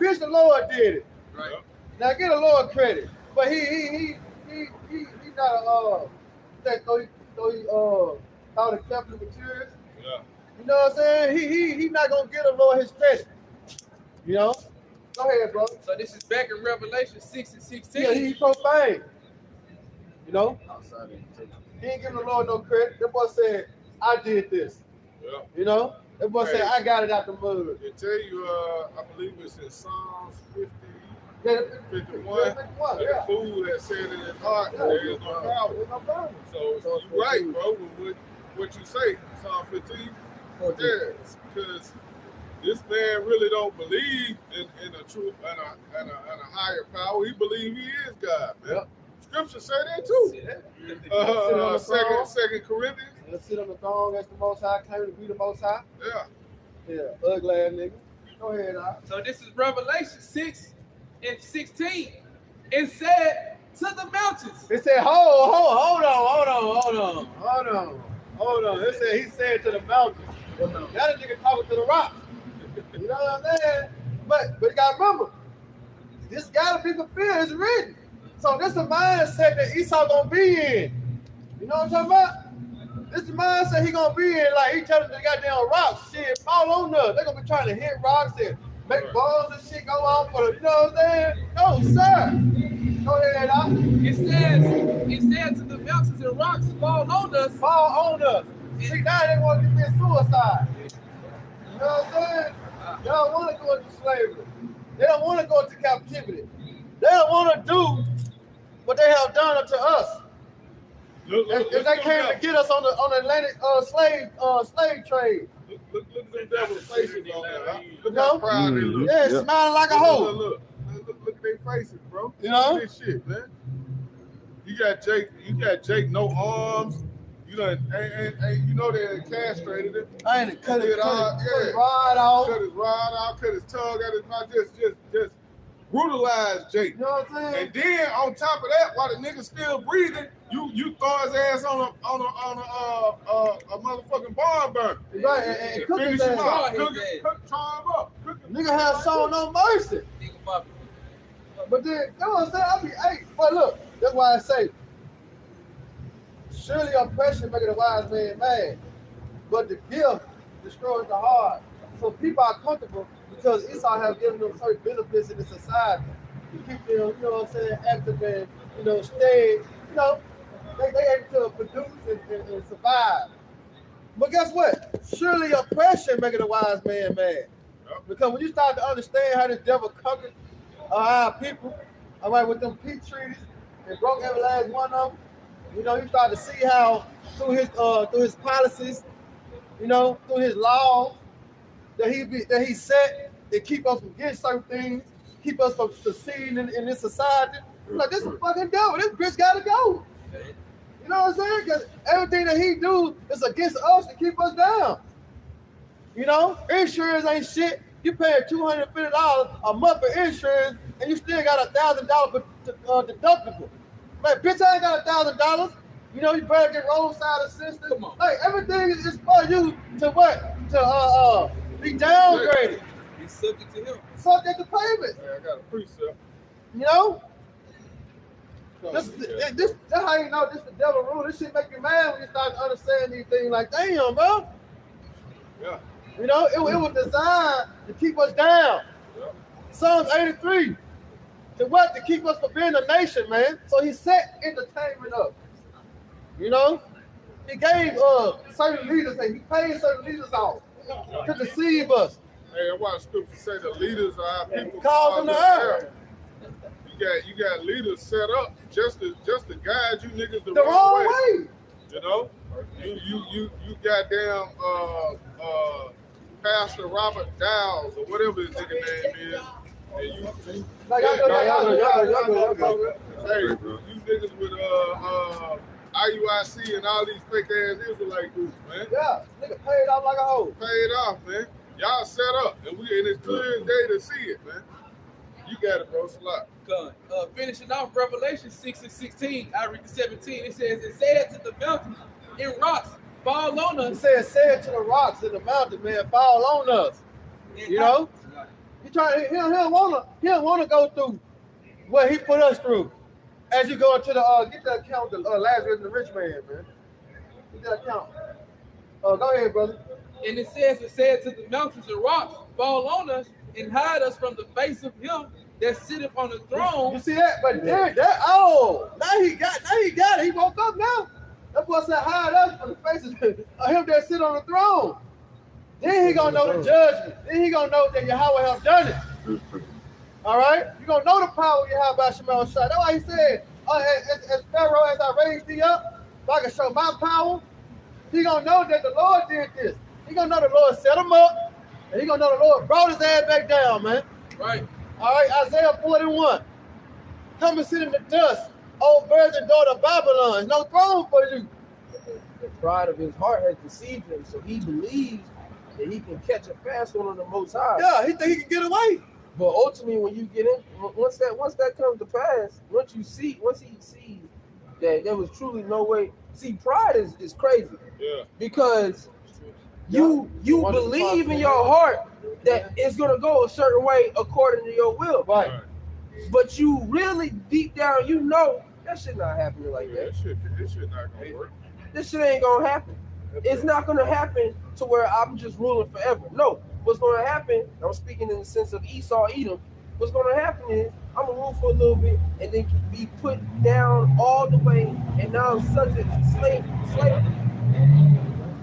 Bitch, the Lord did it. Right. Now get a Lord credit. But he not though he thought it kept the materials. Yeah. You know what I'm saying? He not gonna get a Lord his credit. Go ahead, bro. So this is back in Revelation 6 and 16. Yeah, he profane. He ain't giving the Lord no credit. That boy said, I did this. Yeah. That boy said, I got it out the mud. They tell you, I believe it's in Psalms 50. Yeah, 51. The fool that said in his heart, there is no power. So you're right, bro, with what you say, Psalm 15. Yes, because this man really don't believe in a true and a higher power. He believes he is God, man. scripture say that too. Second Corinthians. Let's sit on the throne as the Most High, claim to be the Most High. Yeah. Yeah, ugly ass nigga. Go ahead, Al. So this is Revelation 6:16. It said to the mountains. It said, hold on. It said, he said to the mountains. That nigga talking to the rocks. You know what I'm saying? But you gotta remember, this gotta be fulfilled. It's written. So this is the mindset that Esau gonna be in. You know what I'm talking about? This is the mindset he gonna be in. Like he telling the goddamn rocks, shit, fall on us. They gonna be trying to hit rocks and make balls and shit go off. You know what I'm saying? No, sir. Go ahead, Al. It says to the mountains and rocks, fall on us. Fall on us. See, now they want to commit suicide. You know what I'm saying? They don't want to go into slavery. They don't want to go into captivity. They don't want to do what they have done unto us. If they came to get us on the Atlantic slave trade. Look at them devil's faces on there. Huh? Look No? how proud they look. Yeah, smiling like a hoe. Look at their faces, bro. You know? Look at this shit, man. You got Jake no arms. You know, and you know they castrated him. I ain't cut his rod off. Cut his rod out, cut his tongue out his mouth, just brutalized Jake. You know what I'm saying? And then on top of that, while the nigga's still breathing, you throw his ass on a motherfucking barn burner. Right, and cook finish his him ass. off. Try him up. Nigga have shown no mercy. But then, you know what I'm saying? But look, that's why I say, surely oppression maketh a wise man mad, but the gift destroys the heart. So people are comfortable because Esau has given them certain benefits in the society to keep them, you know what I'm saying, active and, you know, stay, you know, they able to produce and survive. But guess what? Surely oppression maketh a wise man mad. Because when you start to understand how this devil conquered our people, all right, with them peace treaties, and broke every last one of them, you know, you start to see how through his policies, you know, through his laws that he set to keep us from getting certain things, keep us from succeeding in this society. Like, this is fucking devil. This bitch gotta go. You know what I'm saying? Because everything that he do is against us to keep us down. You know, insurance ain't shit. You pay $250 a month for insurance, and you still got $1,000 deductible. Like, bitch, I ain't got $1,000. You know, you better get roadside assistance. Like, everything is for you to what? To be downgraded. Be subject to him. Subject to payment. Hey, I got a precept. You know? That's how you know this the devil rule. This shit make you mad when you start to understand these things. Like, damn, bro. Yeah. You know, it was designed to keep us down. Yeah. Psalms 83. To what? To keep us from being a nation, man. So he set entertainment up. You know? He gave certain leaders, he paid certain leaders off to deceive us. Hey, that's why the scripture say the leaders are our people. Called them to earth. You got leaders set up just to guide you niggas the wrong way. You know? You goddamn Pastor Robert Dowles or whatever his nigga name is. And you niggas with IUIC and all these fake ass Israelite groups, man. Yeah, nigga paid off like a hoe. Paid off, man. Y'all set up, and it's clear as day to see it, man. You got it, bro. Slot. Finishing off Revelation 6:16, I read the 17. It says, "It said to the mountains and rocks, fall on us." It said to the rocks and the mountains, man, fall on us. You know, he don't wanna go through what he put us through. As you go into the get that account, the Lazarus and the rich man, man. Get that account. Go ahead, brother. And it said to the mountains and rocks, fall on us and hide us from the face of him that sitteth on the throne. You see that? But now he got it. He woke up now. That boy said, hide us from the faces of him that sit on the throne. Then he gonna know the judgment. Then he gonna know that Yahweh have done it. All right? You gonna know the power of Yahweh Shemel Shah. That's why he said, as Pharaoh, as I raised thee up, if I can show my power, he gonna know that the Lord did this. He gonna know the Lord set him up, and he gonna know the Lord brought his ass back down, man. Right. All right, Isaiah 41. Come and sit in the dust, old virgin daughter of Babylon. There's no throne for you. The pride of his heart has deceived him, so he believes that he can catch a fast one on the Most High. Yeah, he think he can get away. But ultimately, when you get in, once that comes to pass, once he sees that there was truly no way. See, pride is crazy. Yeah. Because you believe in your heart that it's gonna go a certain way according to your will. Right. But you really deep down, you know that shit not happening like that. This shit not gonna work. This shit ain't gonna happen. It's not gonna happen to where I'm just ruling forever. No, what's gonna happen, I'm speaking in the sense of Esau, Edom, what's gonna happen is I'm gonna rule for a little bit and then be put down all the way, and now I'm subject to slavery.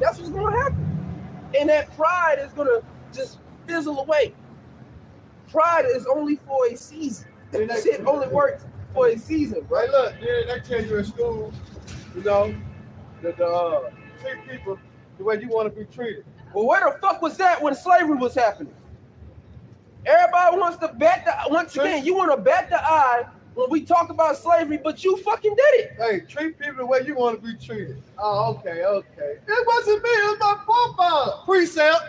That's what's gonna happen. And that pride is gonna just fizzle away. Pride is only for a season. Shit only works for a season, Right, right? look, they tell you in school, you know, that treat people the way you want to be treated. Well, where the fuck was that when slavery was happening? Everybody wants to bet once again, you want to bet the eye when we talk about slavery, but you fucking did it. Hey, treat people the way you want to be treated. Oh, okay. It wasn't me, it was my forefather. Precept.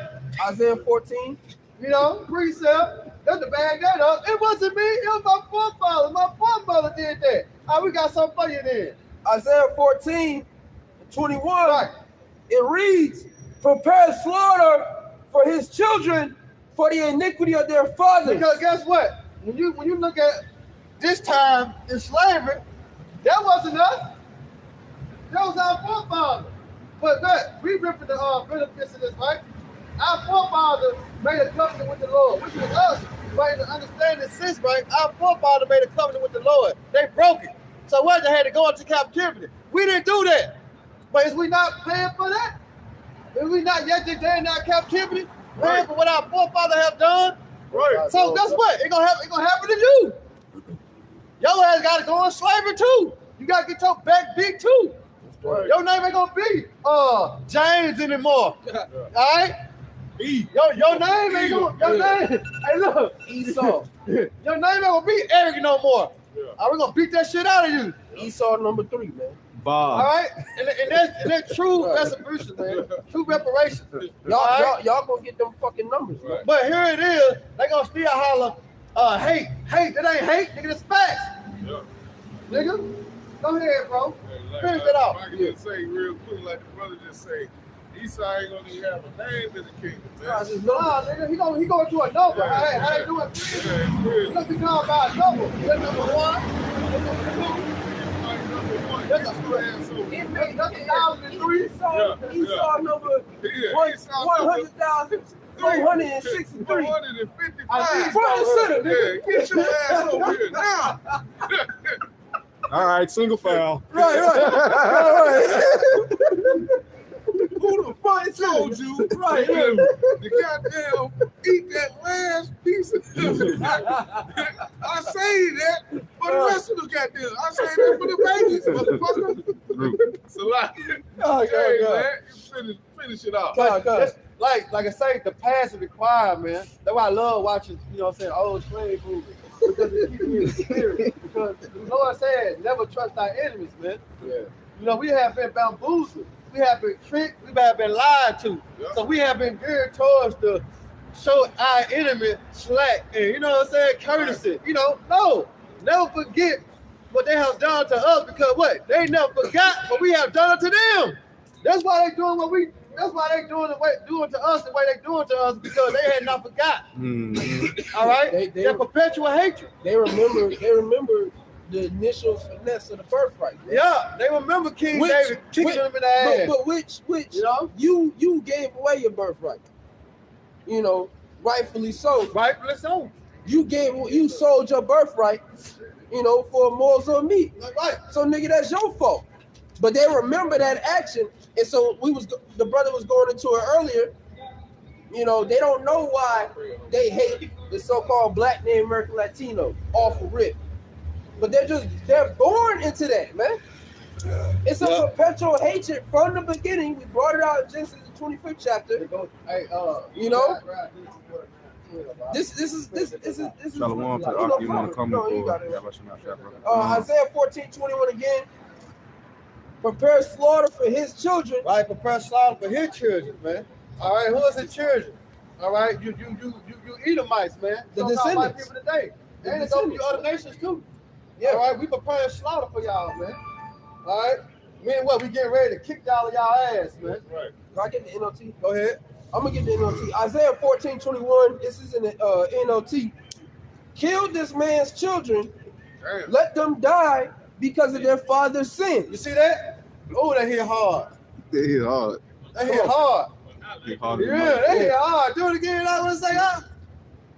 Isaiah 14. You know, precept. That's to bag that up. It wasn't me, it was my forefather. My forefather did that. All right, we got something for you then. Isaiah 14, 21. Right. It reads, prepare slaughter for his children for the iniquity of their fathers. Because guess what? When you look at this time in slavery, that wasn't us. That was our forefathers. But look, we ripping the benefits of this, right? Our forefathers made a covenant with the Lord, which was us. Right, to understand this sense, right? Our forefathers made a covenant with the Lord. They broke it. So what? They had to go into captivity. We didn't do that. But is we not paying for that? Is we not yet today in our captivity? Paying for what our forefathers have done? Right. So guess what? It's gonna happen to you. Your ass gotta go on slavery too. You gotta get your back beat too. Right. Your name ain't gonna be James anymore. Alright? Your name ain't gonna name. Hey look, Esau. your name ain't gonna be Eric no more. Yeah. We're gonna beat that shit out of you. Esau number 3, man. All right? And that's true retribution, man. True reparation. Y'all gonna get them fucking numbers, man. Right. But here it is, they gonna still holler, hate, that ain't hate, nigga, that's facts. Yeah. Nigga, go ahead, bro. Hey, Finish it off. I can just say real quick, like the brother just say, Esau ain't gonna even have a name in the kingdom, man. Nah, nigga, he going to a number. Yeah. Hey, how they doing? Yeah, He gonna be called by a number. That's number 1. That's number 2. That's a 1,003. Esau number 100,000. 463. 455. Front and center, nigga. Yeah, get your ass over here now. All right, single foul. Right. Who the fuck told you? Right. The goddamn eat that last piece of I say that for the rest of the goddamn. I say that for the babies, motherfucker. It's a lot. Hey, man, finish it off. That's, like I say, the past is required, man. That's why I love watching, you know what I'm saying, old slave movies. Because it keeps me in the spirit. Because the Lord said, never trust our enemies, man. Yeah. You know, we have been bamboozled. We have been tricked. We have been lied to. Yeah. So we have been geared towards the show our enemy slack and, you know what I'm saying, courtesy. You know, no, never forget what they have done to us, because what? They never forgot what we have done to them. That's why they doing that's why they doing to us the way they doing to us, because they had not forgot. All right? They're perpetual hatred. They remember the initial finesse of the birthright. Man. Yeah, they remember King David kicking them in the ass. But which you know? You gave away your birthright. You know, rightfully so. Rightfully so. You sold your birthright, you know, for a morsel of meat. Right. So nigga, that's your fault. But they remember that action, and so the brother was going into it earlier. You know, they don't know why they hate the so-called black named American Latino off the rip. But they're born into that, man. It's a perpetual hatred from the beginning. We brought it out in Genesis the 25th chapter. Hey, you know? This is Shalom to no Aki, you want to problem. come No, you before? got it. Yeah, but you're not sure, brother. Isaiah 14:21 again. Prepare slaughter for his children. Right, prepare slaughter for his children, man. All right, who is his children? All right, you Edomites, man. The So called white descendants. people today. The And it's over you descendants. other nations too. Yeah. All right, we preparing slaughter for y'all, man. All right. Man, what? We getting ready to kick y'all in y'all ass, man. Right. Can I get the NLT? Go ahead. I'm gonna get the NLT. Isaiah 14:21. This is in the NLT. Kill this man's children. Damn. Let them die because of their father's sins. You see that? Oh, that hit hard. They hit hard. That hit hard. Hit harder than Yeah, mine. that hit hard. Do it again. I want to say,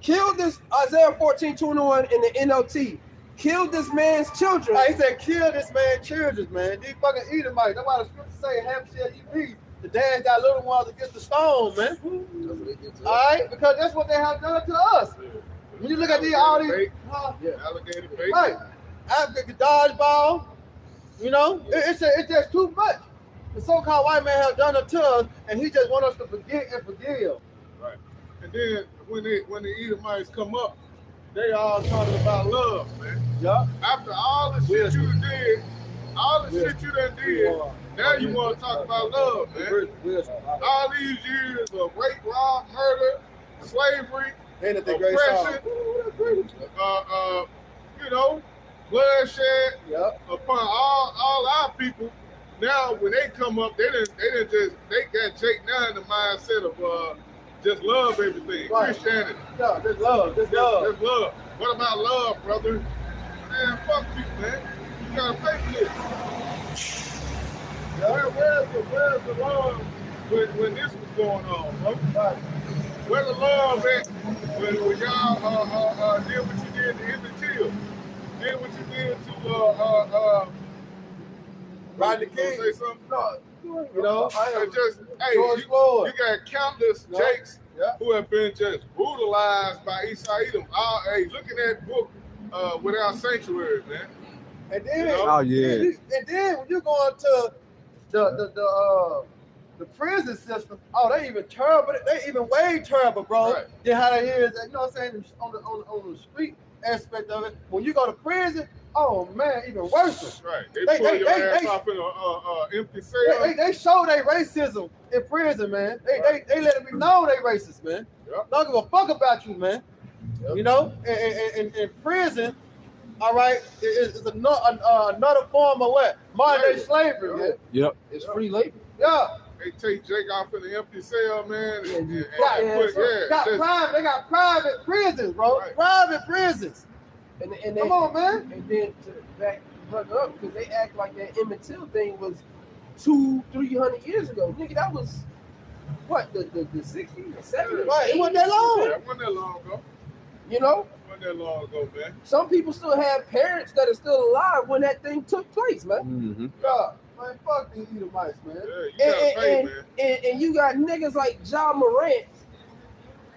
Kill this Isaiah 14:21 in the NLT. Kill this man's children. He said, kill this man's children, man. These fucking Edomites. That's why the scripture say, "Half shall you be." The dad got little ones against the stones, man. All right, because that's what they have done to us. When you look at all these, Alligator bait. right? Africa dodgeball. You know, it's just too much. The so-called white man have done it to us, and he just want us to forget and forgive. Right. And then when the Edomites come up, they all talking about love, man. Yeah. After all the shit you did, all the shit you done did, now you want to talk about love, man. All these years of rape, rob, murder, slavery, Ain't it the great oppression, you know, bloodshed upon all our people. Now when they come up, they got Jake now in the mindset of just love everything. Right. Christianity. Yeah, just love. Just love. What about love, brother? Man, fuck you, man. You gotta pay for this. Where's the love when this was going on, bro? Right. Where the love at when y'all did what you did to Emmett Till? Did what you did to Rodney King. Say something? No, you know, you got countless Jakes who have been just brutalized by Esau Edom. Looking at book Without Sanctuary, man. And then, and then when you go into the prison system, they even terrible. They even way terrible, bro. Right. Than how they hear is, you know what I'm saying, on the street aspect of it. When you go to prison, oh man, even worse. Right. They pull your ass off in an empty cell. They show their racism in prison, man. They let it be known they racist, man. Yep. Don't give a fuck about you, man. Yep. You know, in prison, all right, it's another form of what? Modern day slavery, man. Yep. It's free labor. Yeah. They take Jake off in the empty cell, man. They got private prisons, bro. Right. Private prisons. And Come on, man. And then to back brother up, because they act like that Emmett Till thing was 200-300 years ago. Nigga, that was what, the 60s, the 70s? Right, it wasn't that long. Yeah, it wasn't that long ago. You know? It wasn't that long ago, man. Some people still have parents that are still alive when that thing took place, man. Mm-hmm. Yeah. Man, fuck these Edomites, man. Yeah, you gotta pay, man. And you got niggas like Ja Morant,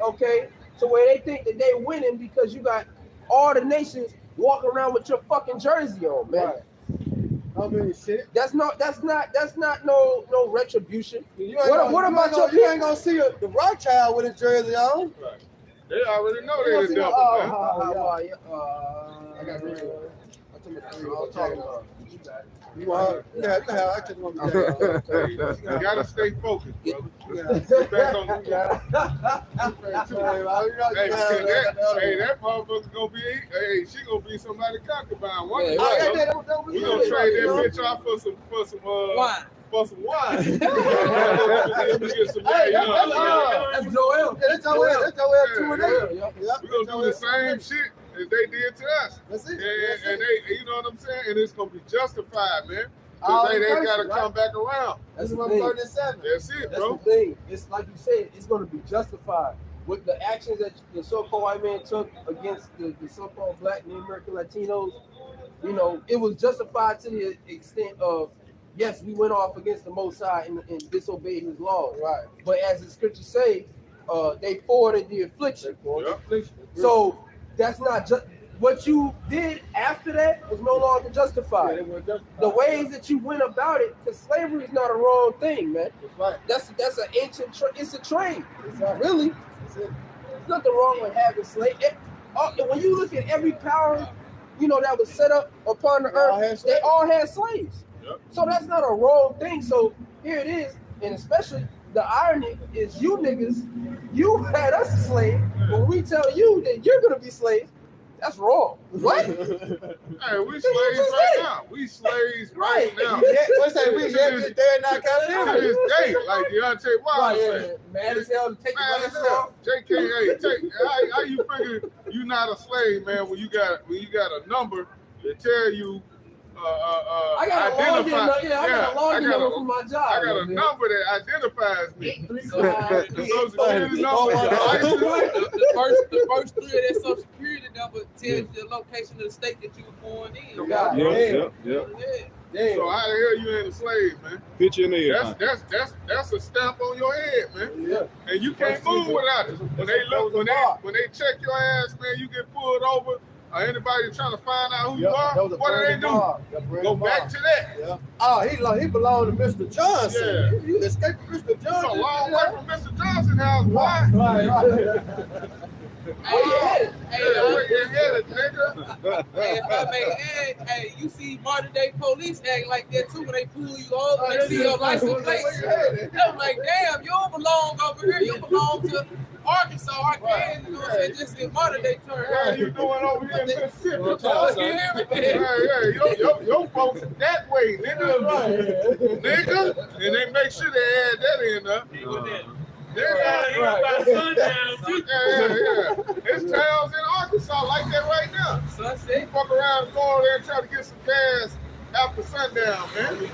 okay, to where they think that they winning because you got all the nations walking around with your fucking jersey on, man. Right. I mean, shit. That's not no retribution. What about your you ain't gonna see the Rothschild with his jersey on? Right. They already know they're the devil, man. I got rid of it. I'm talking about. You want? Yeah, I just want to. You gotta stay focused, brother. Yeah. Get back on the that motherfucker gonna be. Hey, she gonna be somebody concubine. One day, we gonna trade that bitch off for some wine. For some wine. That's Joel. That's Joel. We're gonna do the same shit as they did to us. That's it. And they, you know what I'm saying? And it's gonna be justified, man. Because they gotta come back around. That's the what thing. 37. That's it, bro. That's the thing. It's like you said, it's gonna be justified. With the actions that the so-called white man took against the so-called black and American Latinos, you know, it was justified to the extent of, yes, we went off against the Most High and disobeyed his laws. Right. But as the scriptures say, they forwarded the affliction. So that's not just what you did after that was no longer justified. The ways that you went about it, because slavery is not a wrong thing, man. That's right. That's an ancient. It's a trade. Really. nothing wrong with having slaves. When you look at every power, that was set up upon the earth, they all had slaves. Yep. So that's not a wrong thing. So here it is, and especially the irony is you niggas, you had us a slave. When we tell you that you're gonna be slaves, that's wrong. What? Hey, we slaves right now. We slaves right now. What's that? We they're not To this day, like Deontay Wilder said. Mad as hell to take Man, the as glasses hell. off. JK, how you figure you not a slave, man, when you got a number that tell you I got a login number for my job. I got a number that identifies me. The first three of that social security number tells you the location of the state that you were born in. Yeah. So how the hell you ain't a slave, man? Picture in the That's a stamp on your head, man. Yeah. And you can't move without it. When they check your ass, man, you get pulled over. Or anybody trying to find out who you are, what do they do? Go back to that. Yeah. Oh, he belonged to Mr. Johnson. Yeah. You escaped from Mr. Johnson. It's a long way from Mr. Johnson's house, boy. Right. Where you headed, nigga? Hey, if I may add, hey, you see modern day police act like that too when they pull you over, they see your license plate. I'm like, damn, you don't belong over here. You belong to Arkansas, Arkansas, you know what I'm saying? Just in modern day terms. Yeah, you doing over here in Mississippi. Your folks that way, nigga. Nigga. And they make sure they add that in there. It's towns in Arkansas like that right now. Sunset. You fuck around and go over there and try to get some gas after sundown, man. You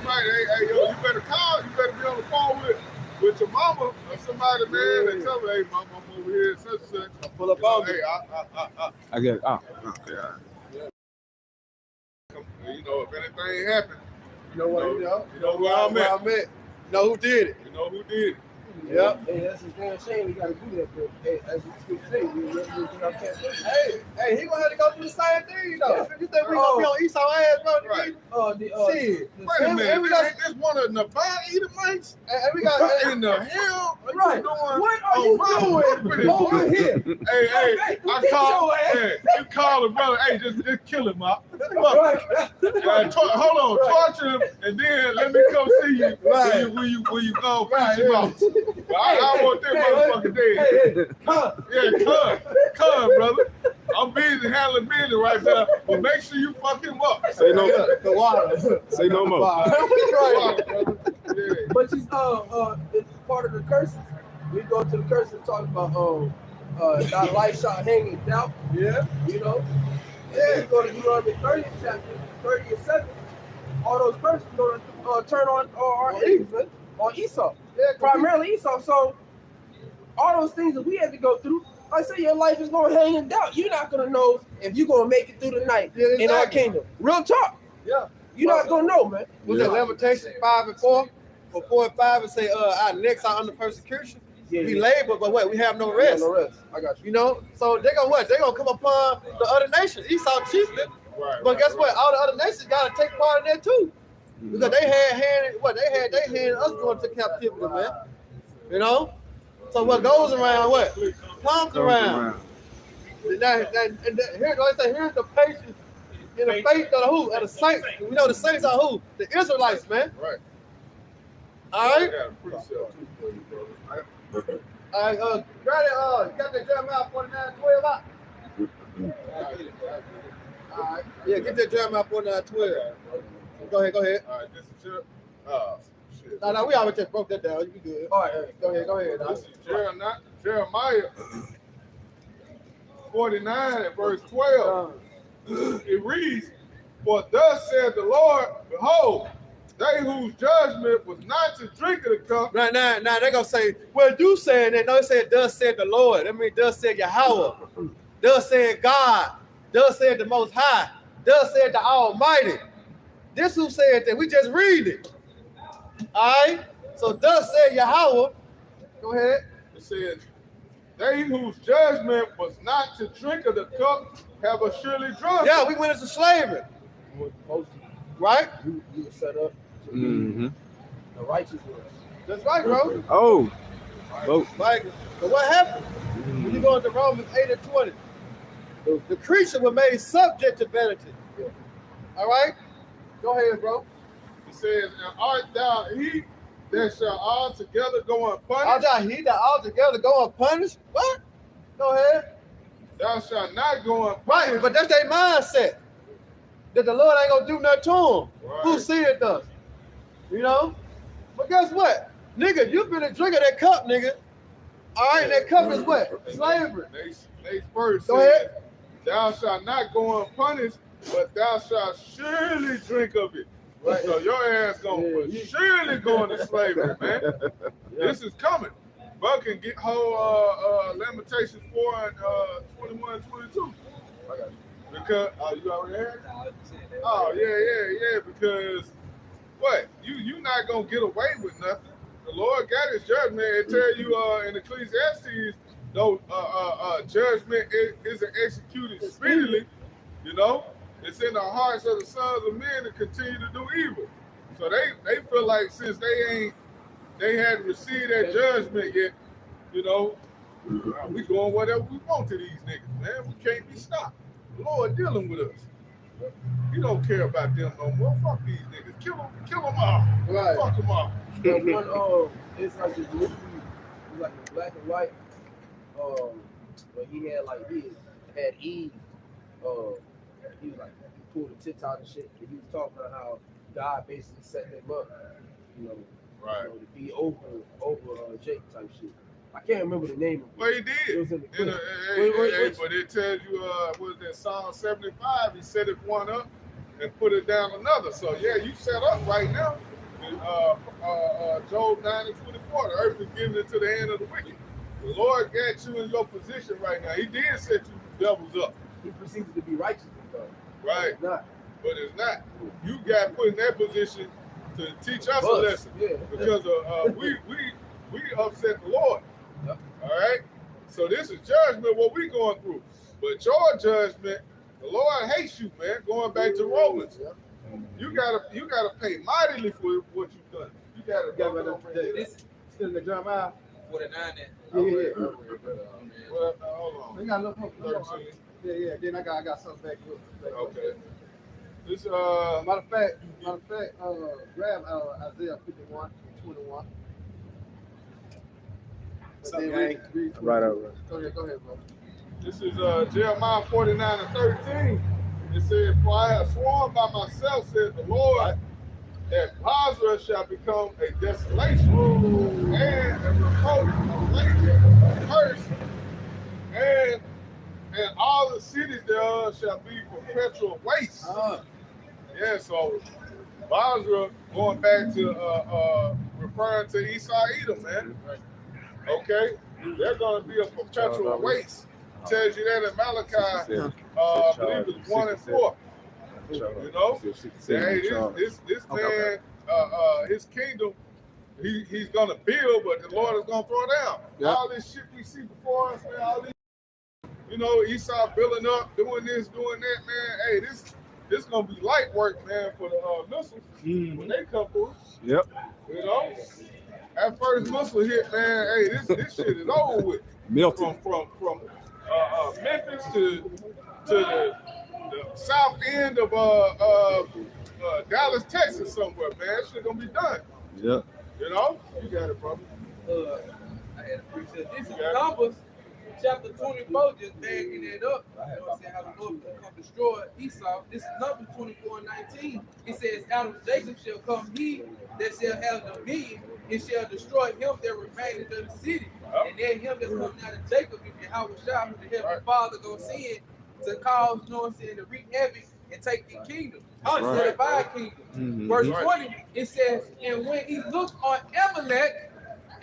might, you better call. You better be on the phone with your mama or somebody, man, and tell her, hey, mama, I'm over here, such and such. I'll pull up on you. I get it. You know, if anything happened, you know what you know where I'm at. You know who did it. You know who did it. Yep. Hey, that's a damn shame we gotta do that, but hey, as you say, hey, he gonna have to go through the same thing, though. You think we gonna be on Esau ass, bro? Right. Shit. Wait a minute, ain't this one of Nevada Edomites? And we got what in the hell are you doing? What are you doing over here? Hey, you call him, brother. Hey, just kill him, Mop. Hold on, torture him, and then let me come see you when you go finish him out. I want that motherfucker dead. Come, brother. I'm busy handling business right now, but make sure you fuck him up. Say no more. Say no more. But it's part of the curses. We go to the curses talking about not life shall hang in doubt. Yeah. You know? Yeah. You go to Deuteronomy 30 chapter 30 and 7. All those curses going to turn on on Esau. Yeah, primarily Esau. So all those things that we had to go through, I say your life is gonna hang in doubt. You're not gonna know if you're gonna make it through the night in our kingdom. Real talk. Yeah. You're not gonna know, man. Was it Lamentation 5 and 4? Or 4 and 5 and say our necks are under persecution. We labor, but what? We have no rest. No rest. I got you. You know? So they're gonna what? They're gonna come upon the other nations. Esau chiefly. But guess what? All the other nations gotta take part in that too. Because they had us going to captivity, man. You know? So what goes around, what? Comes around. And here goes, here's the patience and the faith of the who? Of the saints. We know the saints are who? The Israelites, man. Right. All right? All right, grab it, you got that Jeremiah 49:12 out? All right. Yeah, get that Jeremiah 49:12. Go ahead. All right, this is shit. No, we always just broke that down. You be good. All right, go ahead. This is Jeremiah 49 and verse 12. It reads, "For thus said the Lord, behold, they whose judgment was not to drink of the cup." Now they're gonna say, well, you saying that? No, it said, "Thus said the Lord." That means, "Thus said Yahweh." "Thus said God." "Thus said the Most High." "Thus said the Almighty." This who said that? We just read it. All right. So "thus said Yahweh." Go ahead. It said, "They whose judgment was not to drink of the cup have surely drunk." Yeah, we went into slavery. Right? You were set up to be the righteous ones. That's right, bro. Oh. Right? But what happened? When you go into Romans 8 and 20, the creature was made subject to vanity. All right? Go ahead, bro. He says, and art thou he that shall altogether go unpunished? Art thou he that altogether go unpunished? What? Go ahead. Thou shalt not go unpunished. Right, but that's their mindset. That the Lord ain't gonna do nothing to them. Right. Who see it does? You know? But guess what? Nigga, you been a drinker that cup, nigga. All right, that cup is what? Slavery. They first Go said, ahead. thou shalt not go unpunished, but thou shalt surely drink of it. Right. So your ass gonna surely go into slavery, man. This is coming. Buck can get whole Lamentations 4 and 21 and 22. I got you. Because you already had it? Oh yeah. Because what? You not gonna get away with nothing. The Lord got his judgment. It tell you in Ecclesiastes, though judgment isn't executed speedily, you know, it's in the hearts of the sons of men to continue to do evil. So they feel like since they hadn't received that judgment yet, you know, we going whatever we want to these niggas, man. We can't be stopped. The Lord dealing with us. He don't care about them no more. Fuck these niggas. Kill them all. Right. Fuck them all. It's like this movie, it's like a black and white. When he had Eve. He was like he pulled the tits out and shit. And he was talking about how God basically set them up, you know, right, to be over Jake type shit. I can't remember the name of it. Well, he did. It was in the but it tells you, what is that, Psalm 75? He set it one up and put it down another. So, yeah, you set up right now. Job 9 and 24, the earth is given into the hand of the wicked. The Lord got you in your position right now. He did set you devils up. He proceeds to be righteous, though. Right. It's not. But it's not. You got put in that position to teach us a lesson. Yeah. Because we upset the Lord. Yep. All right? So this is judgment, what we going through. But your judgment, the Lord hates you, man. Going back to Romans. You gotta pay mightily for what you've done. You gotta go. This still in the Jeremiah. 49 Yeah. Well, hold on. We got a little 13. Yeah. Then I got something back. Okay. This Matter of fact, grab Isaiah 51, 21. Right over. Go ahead, bro. This is Jeremiah 49 and 13. It says, for I have sworn by myself, said the Lord, that Basra shall become a desolation and a reproach, a curse, and all the cities thereof shall be perpetual waste. Yeah, so Basra, going back to referring to Esau Edom, man. Okay, they're going to be a perpetual waste. Tells you that in Malachi, I believe it's 1 and 4. You know, hey, this man, his kingdom, he's gonna build, but the Lord is gonna throw down. Yep. All this shit we see before us, man. All these, you know, Esau building up, doing this, doing that, man. Hey, this gonna be light work, man, for the missiles when they come through. Yep. You know, that first missile hit, man. Hey, this shit is over with. Melted. From Memphis to the south end of Dallas, Texas, somewhere, man. That shit gonna be done. Yep. You know, you got it, brother. I had to appreciate this. Is Numbers chapter 24, just backing it up. You know what I'm saying? How the Lord will come destroy Esau. This is Numbers 24 and 19. It says, out of Jacob shall come he that shall have dominion, and shall destroy him that remaineth of the city. And then him that's coming out of Jacob, if Yahweh Shah, who the heavenly Father, gonna send to cause, you know what I'm saying, to wreak havoc and take the kingdom. Instead of our kingdom. Verse 20, it says, and when he looked on Amalek,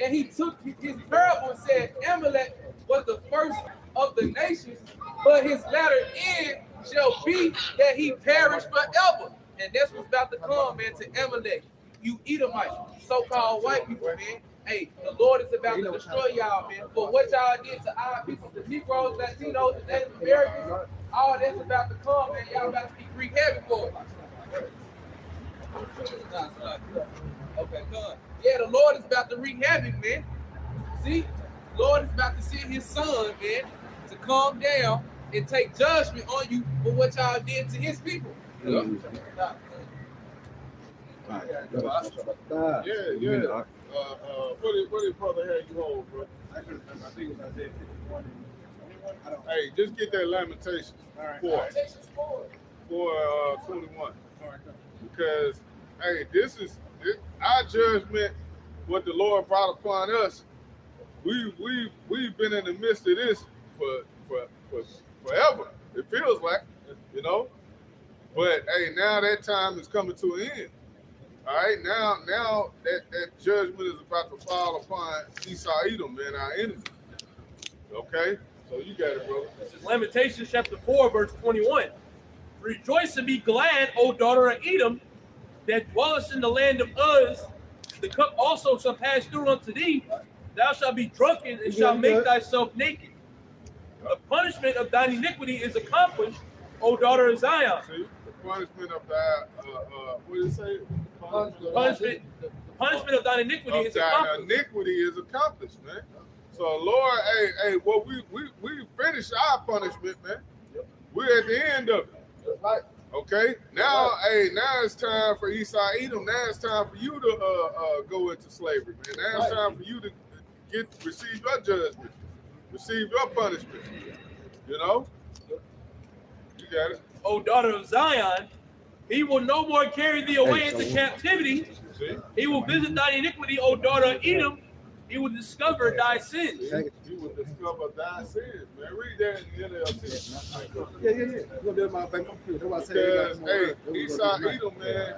and he took his parable and said, Amalek was the first of the nations, but his latter end shall be that he perish forever. And that's what's about to come, man, to Amalek. You Edomites, so-called white people, man. Hey, the Lord is about to destroy y'all, man. But what y'all did to our people, the Negroes, Latinos, the Native Americans, all that's about to come, man. Y'all about to be wreak heavy for it. Okay, come on. Yeah, the Lord is about to wreak havoc, man. See, Lord is about to send his son, man, to calm down and take judgment on you for what y'all did to his people. Yeah. What did brother had you hold, bro? I think it was Isaiah 51. Hey, just get that Lamentations 4:21. Because hey, this our judgment. What the Lord brought upon us. We've been in the midst of this for forever. It feels like, you know. But hey, now that time is coming to an end. All right, now that judgment is about to fall upon Esau Edom, man, our enemy. Okay, so you got it, bro. This is Lamentations chapter 4, verse 21. Rejoice and be glad, O daughter of Edom, that dwellest in the land of Uz. The cup also shall pass through unto thee. Thou shalt be drunken and shalt make thyself naked. The punishment of thine iniquity is accomplished, O daughter of Zion. See, the punishment of thy what did it say? The punishment of thine iniquity is accomplished. Iniquity is accomplished, man. So Lord, hey, well we finished our punishment, man. We're at the end of it. Right. Okay. Now, now it's time for Esau Edom. Now it's time for you to go into slavery, man. Now it's time for you to receive your judgment, receive your punishment. You know? You got it. O daughter of Zion, he will no more carry thee away into captivity. See? He will visit thine iniquity, O daughter of Edom. He will discover thy sins. He will discover thy sins, man. Read that in the NLT. Yeah. Because, hey, Esau Edom, man,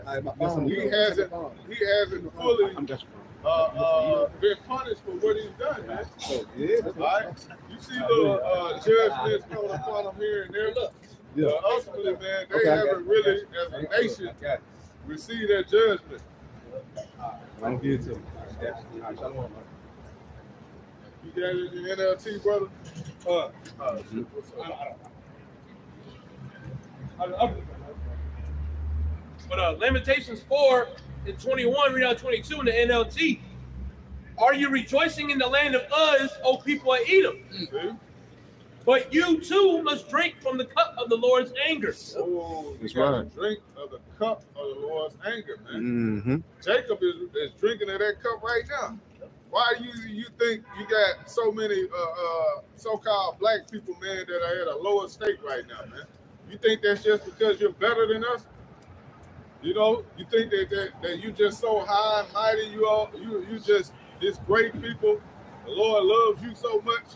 he hasn't fully been punished for what he's done, man. Right? You see the judgments coming upon him here and there. Ultimately, man, they haven't really, as a nation, received their judgment. I'm here too. You got it in the NLT, brother? But Lamentations 4:21, read out 22 in the NLT. Are you rejoicing in the land of Uz, O people of Edom? See? But you too must drink from the cup of the Lord's anger. Oh, you got to drink of the cup of the Lord's anger, man. Jacob is drinking of that cup right now. Why do you think you got so many so-called black people, man, that are at a lower state right now, man? You think that's just because you're better than us? You know, you think that you just so high and mighty, you just this great people. The Lord loves you so much.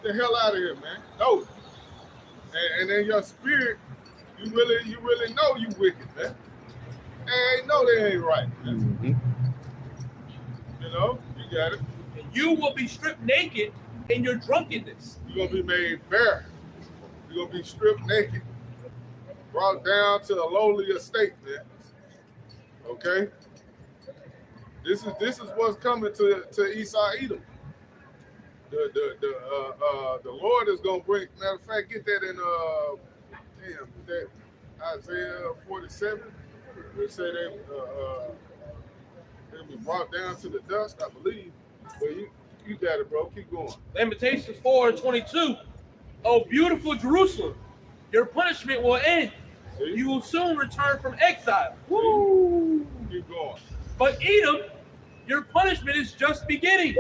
Get the hell out of here, man. No. And in your spirit, you really know you wicked, man. And know they ain't right, man. You know, you got it. And you will be stripped naked in your drunkenness. You're gonna be made bare. You're gonna be stripped naked, brought down to a lowly estate, man. Okay. This is what's coming to Esau Edom. The Lord is gonna bring. Matter of fact, get that in that Isaiah 47. They say they'll be brought down to the dust, I believe. But you got it, bro. Keep going. Lamentations 4:22. Oh, beautiful Jerusalem, your punishment will end. See? You will soon return from exile. Woo! Keep going. But Edom, your punishment is just beginning.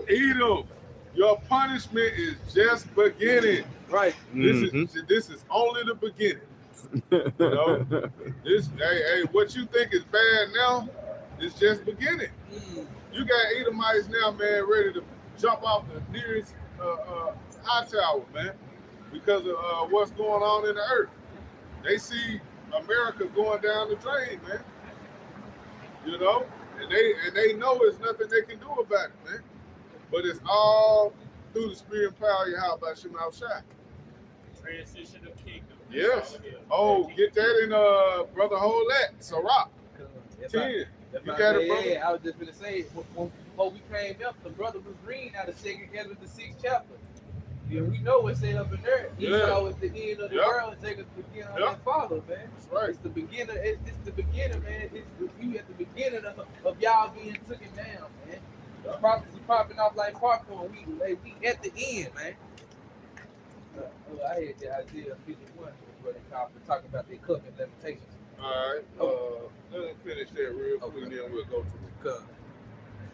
Edom, your punishment is just beginning. Right. This is only the beginning. You know, hey, what you think is bad now is just beginning. You got Edomites now, man, ready to jump off the nearest high tower, man, because of what's going on in the earth. They see America going down the drain, man. You know, and they know there's nothing they can do about it, man. But it's all through the spirit and power of Yahweh Shema Shai. Transition of kingdom. Yes. Oh, get that in Brother Holette, Sirach. 10. You got it, brother? Yeah, I was just gonna say before we came up, the brother was reading out of 2 Ezra the 6th chapter. Yeah, we know what's said up in there. Esau is the end of the world, and Jacob's the beginning of his father, man. That's right. It's the beginning. It's the beginning, man. You at the beginning of y'all being taken down, man. Prophecy popping off like popcorn. We at the end, man. I had the Isaiah 51 where they talk about their covenant limitations. All right. Let me finish that real quick, and then we'll go to the God.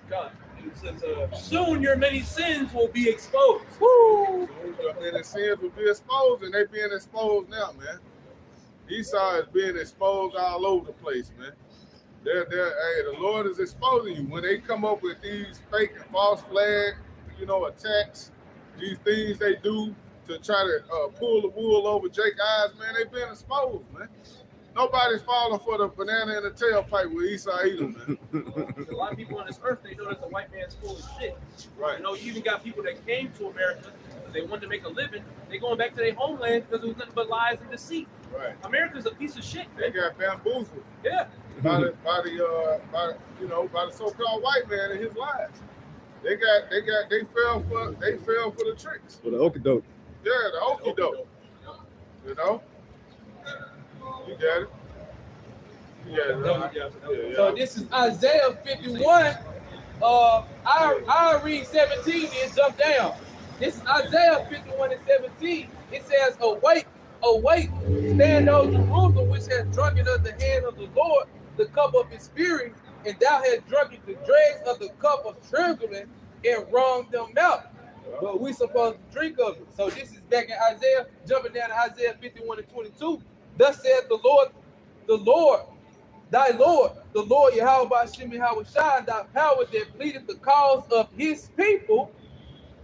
God. It says, soon your many sins will be exposed. Woo! And the sins will be exposed, and they being exposed now, man. Esau is being exposed all over the place, man. Hey, the Lord is exposing you. When they come up with these fake and false flag, attacks, these things they do to try to pull the wool over Jake's eyes, man, they being exposed, man. Nobody's falling for the banana in the tailpipe with Esau either, man. A lot of people on this earth, they know that the white man's full of shit. Right. You even got people that came to America, they wanted to make a living, they going back to their homeland because it was nothing but lies and deceit. Right. America's a piece of shit, man. They got bamboozled. Yeah. By the so-called white man and his lies. They fell for the tricks. For the okie doke. Yeah, the okie doke. You know? You got it. Yeah. So this is Isaiah 51. I read 17 and jump down. This is Isaiah 51 and 17. It says, awake, stand, O Jerusalem, which has drunken of the hand of the Lord the cup of his fury, and thou hast drunken the dregs of the cup of trembling and wrung them out. But we supposed to drink of it. So this is back in Isaiah, jumping down to Isaiah 51 and 22. Thus saith the Lord, thy Lord, the Lord Yahweh Ba'Shem Yahweh Shai, thy power that pleadeth the cause of his people.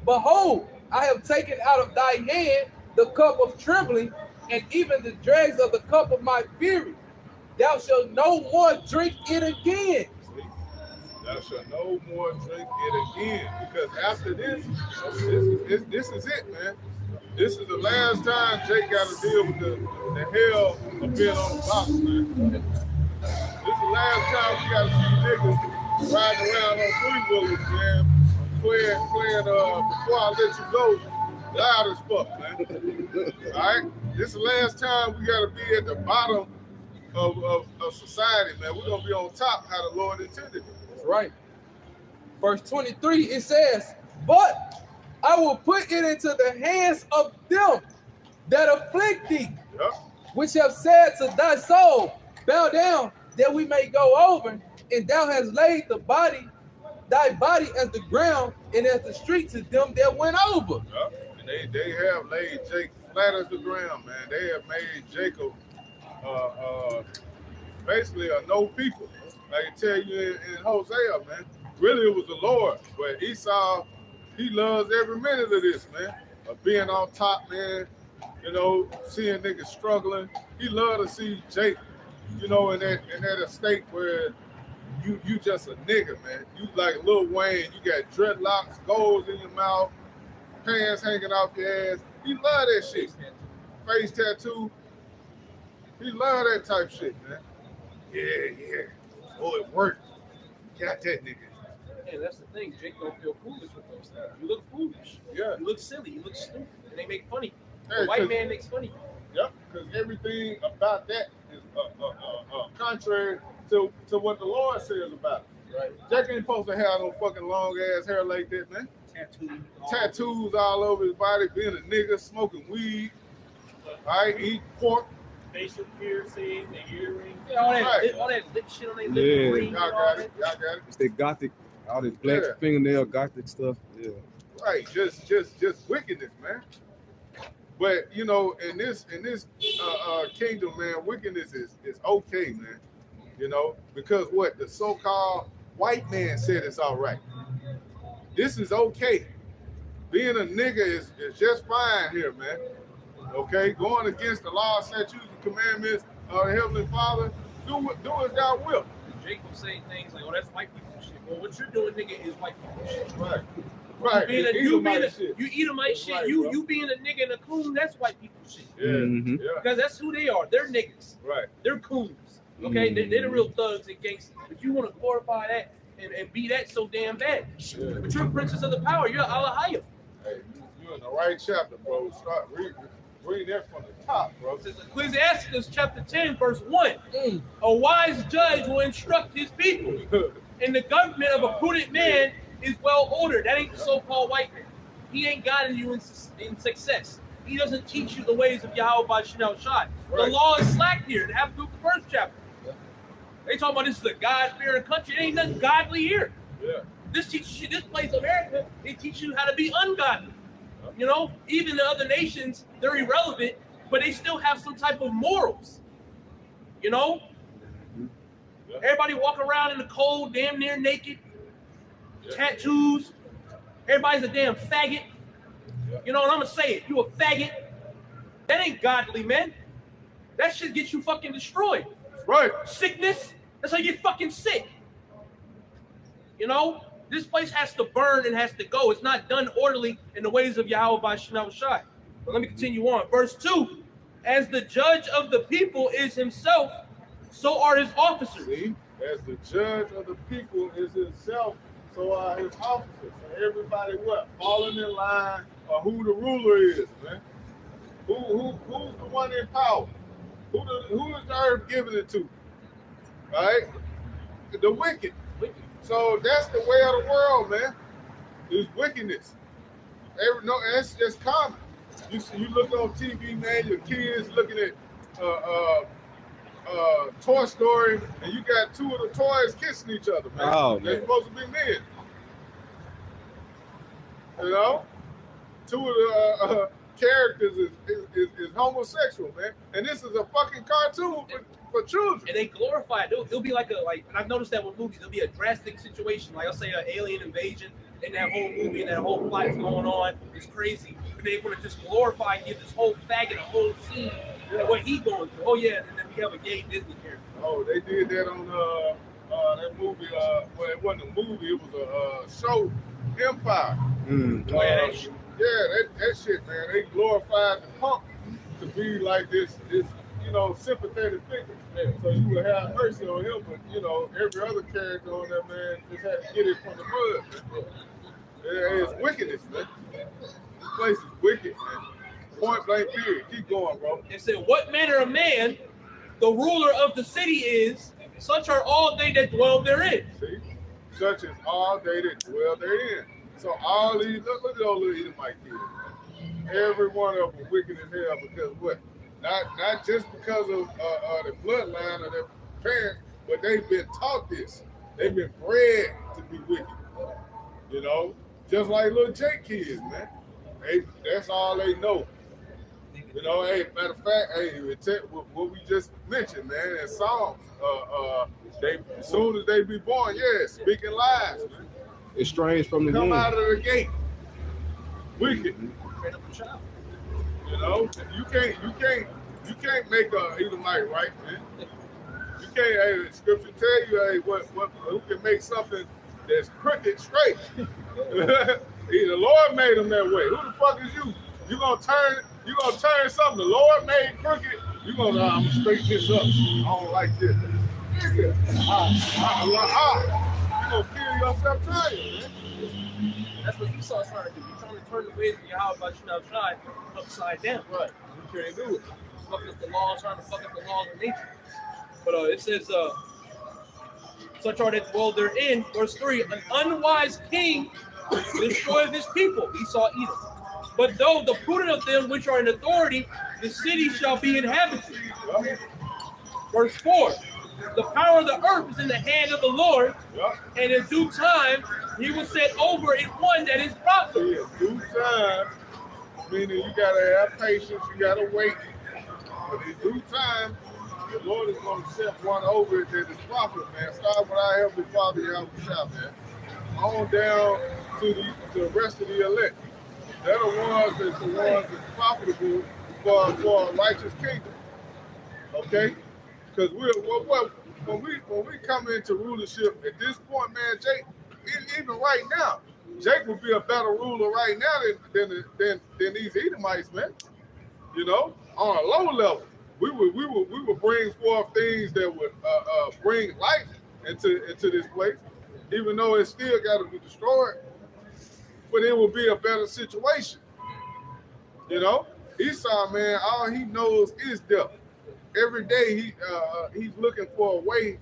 Behold, I have taken out of thy hand the cup of trembling, and even the dregs of the cup of my fury. Thou shalt no more drink it again. Thou shalt no more drink it again. Because after this is it, man. This is the last time Jake got to deal with the hell of being on the box, man. This is the last time we got to see niggas riding around on three-wheelers, man. Playing Before I Let You Go, loud as fuck, man. All right? This is the last time we got to be at the bottom of society, man. We're going to be on top how the Lord intended it. That's right. Verse 23, it says, but I will put it into the hands of them that afflict thee, which have said to thy soul, bow down that we may go over, and thou hast laid thy body as the ground and as the street to them that went over. And they have laid Jake flat as the ground, man. They have made Jacob basically a no people. Like I tell you in Hosea, man. Really, it was the Lord, but Esau, he loves every minute of this, man. Of being on top, man. Seeing niggas struggling. He loved to see Jake, in that estate where you just a nigga, man. You like Lil Wayne. You got dreadlocks, golds in your mouth, pants hanging off your ass. He love that shit. Face tattoo. He love that type shit, man. Yeah. Oh, it worked. Got that nigga. Yeah, that's the thing. Jake don't feel foolish with those things. You look foolish. Yeah. You look silly. You look stupid. And they make funny. The white man makes funny. Yep, because everything about that is contrary to what the Lord says about it. Right. Jack ain't supposed to have no fucking long ass hair like that, man. Tattoos all over his body, being a nigga, smoking weed, eating pork. Facial piercing, the earring, all that lip shit on their lip. Yeah. Y'all got it. It's that gothic, all this black fingernail gothic stuff. Yeah. Right, just wickedness, man. But in this kingdom, man, wickedness is okay, man. Because what the so-called white man said it's all right. This is okay. Being a nigga is just fine here, man. Okay, going against the law, statutes, and commandments of the Heavenly Father, do as thou wilt. Jake will say things like, "Oh, that's white people shit." Well, what you're doing, nigga, is white people shit. Right. You Edomite shit. Right, you being a nigga and a coon, that's white people shit. Yeah. Mm-hmm. Because that's who they are. They're niggas. Right. They're coons. Okay, they're the real thugs and gangsters. But you want to glorify that and be that so damn bad. Yeah. But you're a princess of the power. You're Alahaya. Hey, you're in the right chapter, bro. Start read that from the top, bro. It says Ecclesiastes chapter 10, verse 1. A wise judge will instruct his people, and the government of a prudent man is well ordered. That ain't the so-called white man. He ain't guiding you in success. He doesn't teach you the ways of Yahweh by Shinel Shai. The law is slack here. They have to do with the first chapter. They talk about this is a God-fearing country. It ain't nothing godly here. Yeah. This teaches you, this place, America, it teaches you how to be ungodly. You know, even the other nations, they're irrelevant, but they still have some type of morals. You know? Everybody walking around in the cold, damn near naked, tattoos. Everybody's a damn faggot. You know, and I'm gonna say it, you a faggot. That ain't godly, man. That shit gets you fucking destroyed. Right. Sickness, that's how you get fucking sick. You know? This place has to burn and has to go. It's not done orderly in the ways of Yahweh by Shinel Shai. But let me continue on. Verse 2. As the judge of the people is himself, so are his officers. See? As the judge of the people is himself, so are his officers. So everybody what? Falling in line of who the ruler is, man. Who's the one in power? Who is the earth giving it to? Right? The wicked. So that's the way of the world, man. It's wickedness. That's just common. You look on TV, man, your kids looking at Toy Story, and you got two of the toys kissing each other, man. Oh, They're man. supposed to be men. You know? Two of the characters is homosexual, man. And this is a fucking cartoon for children. And they glorify it. It'll be like and I've noticed that with movies, it'll be a drastic situation. Like I'll say an alien invasion, and that whole movie and that whole plot is going on. It's crazy. But they want to just glorify and give this whole faggot a whole scene and what he going through. Oh yeah, and then we have a gay Disney character. Oh, they did that on that movie. Well, it wasn't a movie. It was a show, Empire. That shit, man. They glorified the punk to be like this, sympathetic figure. Yeah. So you would have mercy on him, but every other character on that, man, just had to get it from the mud, man. Yeah, it's wickedness, man. This place is wicked, man. Point blank period. Keep going, bro. It said, what manner of man the ruler of the city is, such are all they that dwell therein. See? Such as all they that dwell therein. So all these, look at those little Edomite kids. Every one of them wicked as hell because what? Not just because of the bloodline of their parents, but they've been taught this. They've been bred to be wicked. Just like little Jake kids, man. That's all they know. Hey, matter of fact, what we just mentioned, man, in Psalms, as soon as they be born, speaking lies, man. It's strange from the Come womb. out of the gate. Wicked. You can't make a Edomite right, man. You can't. Scripture tell you, who can make something that's crooked straight. The Lord made them that way. Who the fuck is you? You gonna turn something the Lord made crooked. You gonna I'm gonna straighten this up. I don't like this. You gonna kill yourself trying, man. That's what Esau's trying to do. He's trying to turn the ways of Yahweh by Shinel Shai upside down. Right. You can't do it. Fucking up the laws, trying to fuck up the laws of nature. But it says, such are that dwell therein. Verse 3, an unwise king destroyeth his people. Esau Edom. But though the prudent of them which are in authority, the city shall be inhabited. Verse 4, the power of the earth is in the hand of the Lord, and in due time he will set over it one that is profitable. In due time, meaning you gotta have patience, you gotta wait. But in due time, the Lord is gonna set one over it that is profitable, man. Start with our Heavenly Father, Yahweh, man. On down to the rest of the elect. They're the ones that's profitable for a righteous kingdom. Okay? Because when we come into rulership at this point, man, Jake, even right now, Jake would be a better ruler right now than these Edomites, man. On a low level, we would bring forth things that would bring life into this place, even though it still got to be destroyed. But it will be a better situation. Esau, man, all he knows is death. Every day he's looking for a way,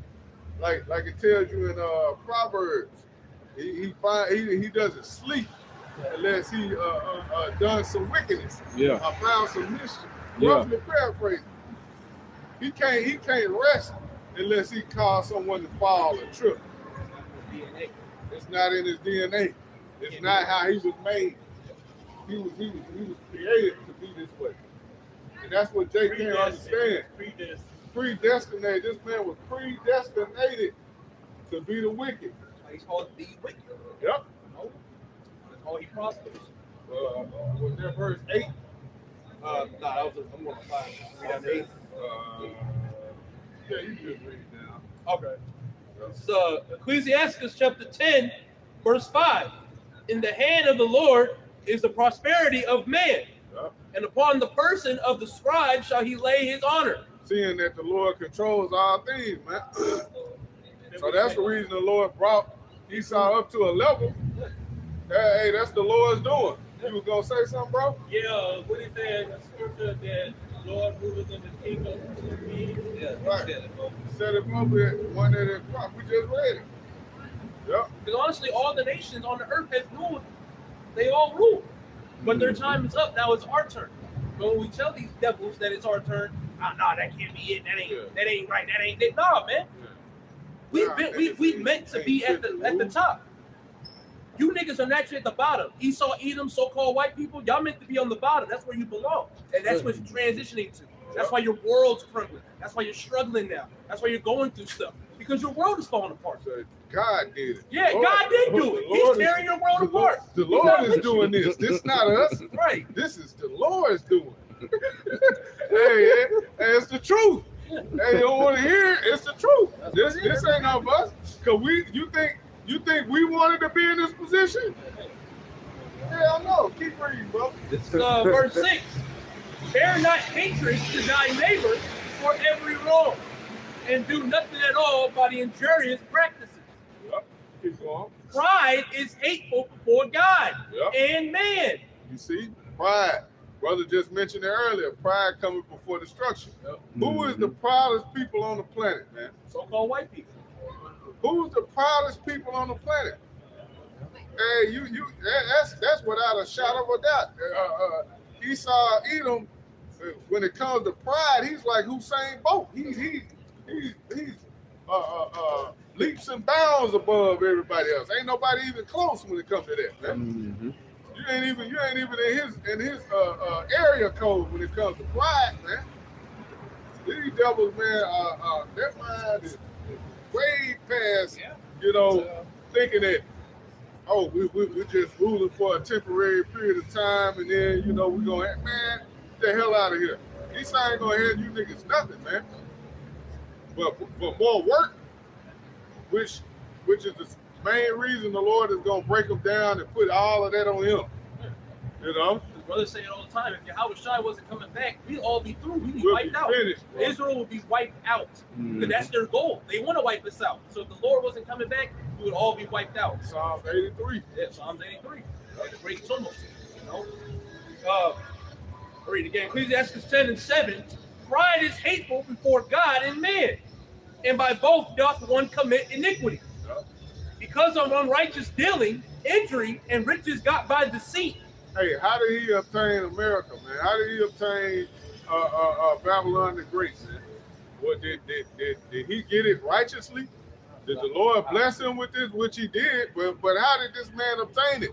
like it tells you in Proverbs, He doesn't sleep unless he done some wickedness. Yeah. Found some mischief. Yeah. Roughly paraphrasing. He can't rest unless he caused someone to fall or trip. It's not in his DNA. It's not how he was made. He was created to be this way. And that's what Jay can't understand. Predestinated. This man was predestinated to be the wicked. He's called to be wicked. Yep. That's all he prospers. Was there verse 8? No, that was I'm going to 5. Read out 8. Yeah, you just read it down. Okay. So Ecclesiastes chapter 10, verse 5. In the hand of the Lord is the prosperity of man, and upon the person of the scribe shall he lay his honor. Seeing that the Lord controls all things, man. So that's the reason the Lord brought Esau up to a level. Hey, that's the Lord's doing. You was gonna say something, bro? Yeah, what he said in the scripture that the Lord ruleth in the kingdom. Yeah, right. Set it up with one that is we just read it. Yep. Because honestly, all the nations on the earth has ruled. They all rule. But their time is up. Now it's our turn. But when we tell these devils that it's our turn, nah, that can't be it. That ain't right. That ain't it. Nah, man. We meant to be at the top. You niggas are naturally at the bottom. Esau, Edom, so-called white people, y'all meant to be on the bottom. That's where you belong. And that's what you're transitioning to. That's why your world's crumbling. That's why you're struggling now. That's why you're going through stuff. Because your world is falling apart. So God did it. Yeah, God did do it. He's tearing your world apart. The Lord is doing this. This is not us. Right. This is the Lord's doing. Hey, it's the truth. Hey, you don't want to hear it? It's the truth. This ain't no us. Cause you think we wanted to be in this position? Hell no. Keep reading, bro. Verse 6. Bear not hatred to thy neighbor for every wrong, and do nothing at all by the injurious practices. Yep. Keep going. Pride is hateful before God and man. You see? Pride. Brother just mentioned it earlier. Pride coming before destruction. Yep. Who is the proudest people on the planet, man? So-called white people. Who's the proudest people on the planet? Hey, that's without a shadow of a doubt. Esau, Edom, when it comes to pride, he's like Usain Bolt. He's leaps and bounds above everybody else. Ain't nobody even close when it comes to that, man. Mm-hmm. You ain't even in his area code when it comes to pride, man. These devils, man, their mind is way past, thinking that, we're just ruling for a temporary period of time, and then, we're going to, man, get the hell out of here. Esau ain't going to hand you niggas nothing, man. But more work, which is the main reason the Lord is going to break them down and put all of that on him. His brothers say it all the time. If Yahweh Shai wasn't coming back, we'd all be through. We'd be wiped out. Finished, Israel would be wiped out. Because that's their goal. They want to wipe us out. So if the Lord wasn't coming back, we would all be wiped out. Psalms 83. Yeah, Psalms 83. The great tumult. Read again. Ecclesiastes 10 and 7. Pride is hateful before God and man, and by both doth one commit iniquity. Because of unrighteous dealing, injury, and riches got by deceit. Hey, how did he obtain America, man? How did he obtain Babylon the Great, man? What did he get it righteously? Did the Lord bless him with this, which he did? But how did this man obtain it?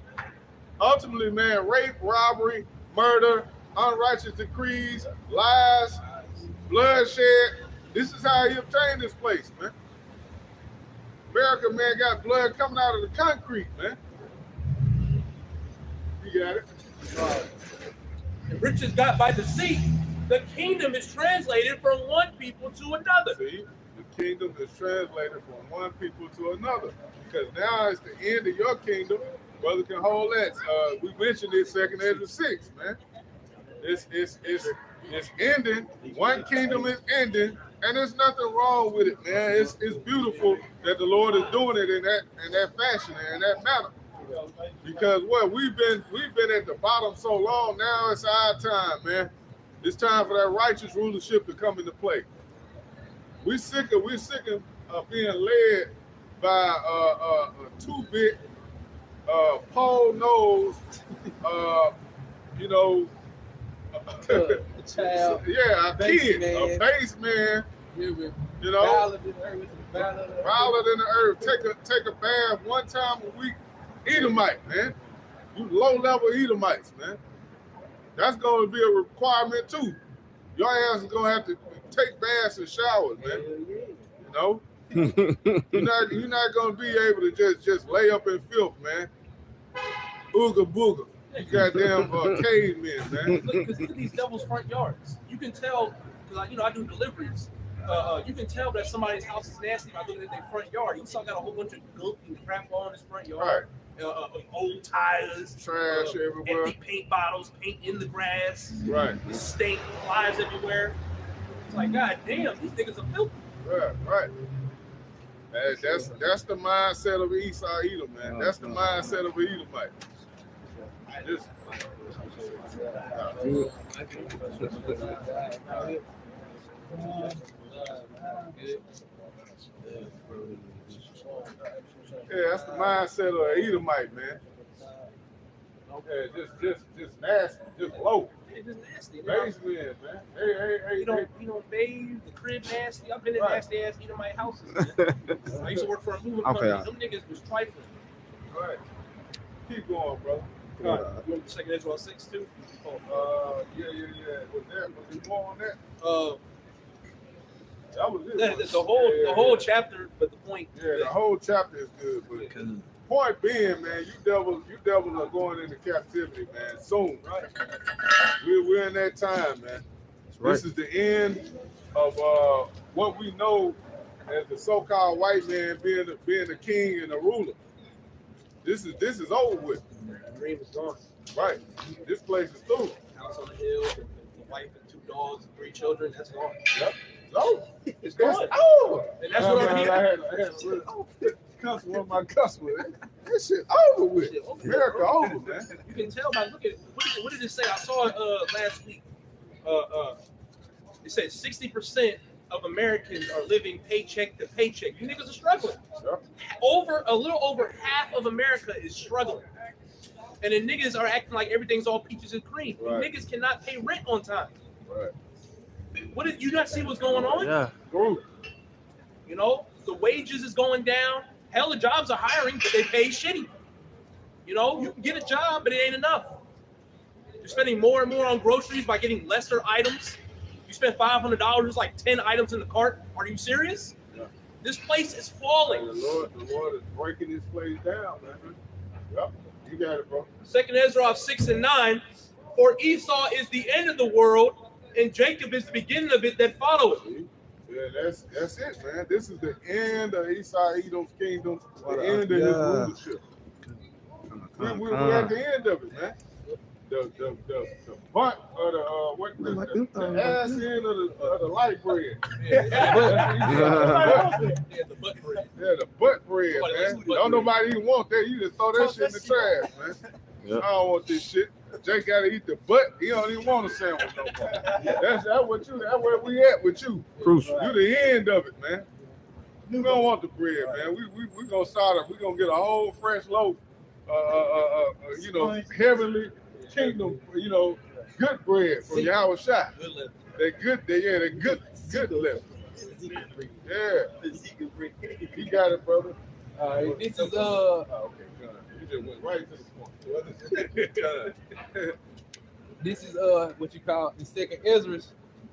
Ultimately, man, rape, robbery, murder, unrighteous decrees, lies, bloodshed. This is how he obtained this place, man. America, man, got blood coming out of the concrete, man. You got it. And riches got by deceit. The kingdom is translated from one people to another. See, the kingdom is translated from one people to another. Because now it's the end of your kingdom. Brother can hold that. We mentioned it, 2nd Ezra 6, man. It's ending. One kingdom is ending, and there's nothing wrong with it, man. It's beautiful that the Lord is doing it in that fashion and in that manner. Because we've been at the bottom so long. Now it's our time, man. It's time for that righteous rulership to come into play. We're sick of being led by a 2-bit pole nose, you know, A child. yeah, a kid, man. a base man, You know, violent in the earth, violent in the earth. Take a bath one time a week. Edomite, man. You low-level Edomites, man. That's going to be a requirement too. Your ass is going to have to take baths and showers, man. You know, you're not going to be able to just lay up in filth, man. Ooga booga. You goddamn cavemen, man. Look at these devil's front yards. You can tell, because I do deliveries. You can tell that somebody's house is nasty by looking at their front yard. You saw got a whole bunch of gunk and crap on his front yard. Right. Old tires, trash everywhere, empty paint bottles, paint in the grass, right? The stink, flies everywhere. It's like, god damn, these niggas are filthy. Right. That's the mindset of Esau Edom, man. That's the mindset of an Edomite. Yeah, that's the mindset of an Edomite, man. Okay, just nasty, just low. Yeah, just nasty. Basement, man. Hey. You don't bathe, the crib nasty. I've been in nasty ass Edomite houses. I used to work for a moving company. Them niggas was trifling. Right. Keep going, bro. You want the second Ezra 6 too? Yeah. Was you more on that? That was it. The whole chapter, but the point. Yeah, the whole chapter is good. But point being, man, you devils are going into captivity, man. Soon. Right. We're in that time, man. Right. This is the end of what we know as the so-called white man being the king and the ruler. This is over with. The dream is gone. Right. This place is through. House on the hill, the wife and 2 dogs and 3 children. That's gone. Yep. No, it's gone. Oh, and that's what I'm hearing. I had cuss one of my customers. That shit over with. America over, man. You can tell by looking. What did it say? I saw it last week. It said 60% of Americans are living paycheck to paycheck. You niggas are struggling. Yep. A little over half of America is struggling. And then niggas are acting like everything's all peaches and cream. Right. Niggas cannot pay rent on time. Right. What did you not see what's going on? Yeah. You know, the wages is going down. Hell, the jobs are hiring, but they pay shitty. You know, you can get a job, but it ain't enough. You're spending more and more on groceries by getting lesser items. You spend $500, there's like 10 items in the cart. Are you serious? Yeah. This place is falling. The Lord is breaking this place down, man. Yep. You got it, bro. Second Ezra 6 and 9. For Esau is the end of the world, and Jacob is the beginning of it that followeth. Yeah, that's it, man. This is the end of Esau Edom's kingdom, the end of his rulership. We're at the end of it, man. The butt of the ass end of the light bread. The butt bread. Yeah, the butt bread, man. Don't nobody even want that. You just throw that shit in the trash, man. Yep. I don't want this shit. Jay gotta eat the butt. He don't even want a sandwich no more. That's where we at with you. Crucial. You the end of it, man. You don't want the bread, man. We gonna start up. We gonna get a whole fresh loaf. You know, heavenly kingdom. You know, good bread from Yahweh Shai. They're good. They're good level. Yeah. You got it, brother. This is okay, good. You just went right to the point. This is what you call in Second Ezra,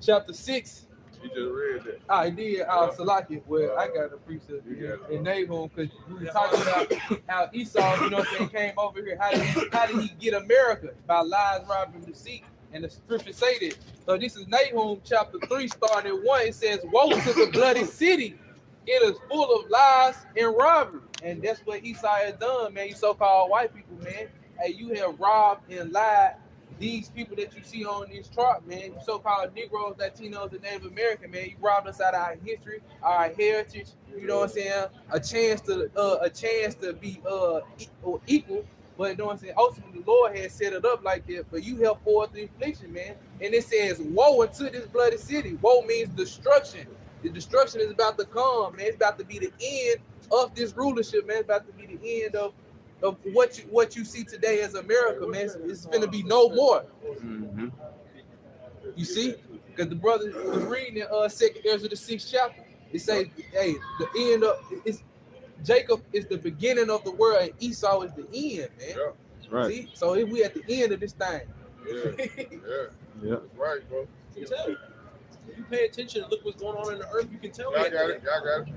chapter 6. You just read that. I did. Salaki. Well, I got a precept in Nahum because we were talking about how Esau, you know what I'm saying, came over here. How did he get America? By lies, robbery, and deceit. And the scriptures say that. So this is Nahum chapter 3, starting at 1. It says, "Woe to the bloody city! It is full of lies and robbery." And that's what Esau has done, man. You so-called white people, man. Hey, you have robbed and lied these people that you see on this chart, man. You so-called Negroes, Latinos, and Native American, man. You robbed us out of our history, our heritage. You know what I'm saying? A chance to be equal. But you know what I'm saying? Ultimately, the Lord has set it up like that. But you help forward the affliction, man. And it says, "Woe unto this bloody city." Woe means destruction. The destruction is about to come, man. It's about to be the end of this rulership, man. It's about to be the end of what you see today as America, man. It's gonna be no more. Mm-hmm. You see, because the brother was reading in 2nd Ezra the 6th chapter. It says, hey, the end of it's Jacob is the beginning of the world, and Esau is the end, man. Yeah. Right. See, so if we at the end of this thing. Yeah. Yeah. That's right, bro. You can tell. If you pay attention and look what's going on in the earth, you can tell. Y'all got it.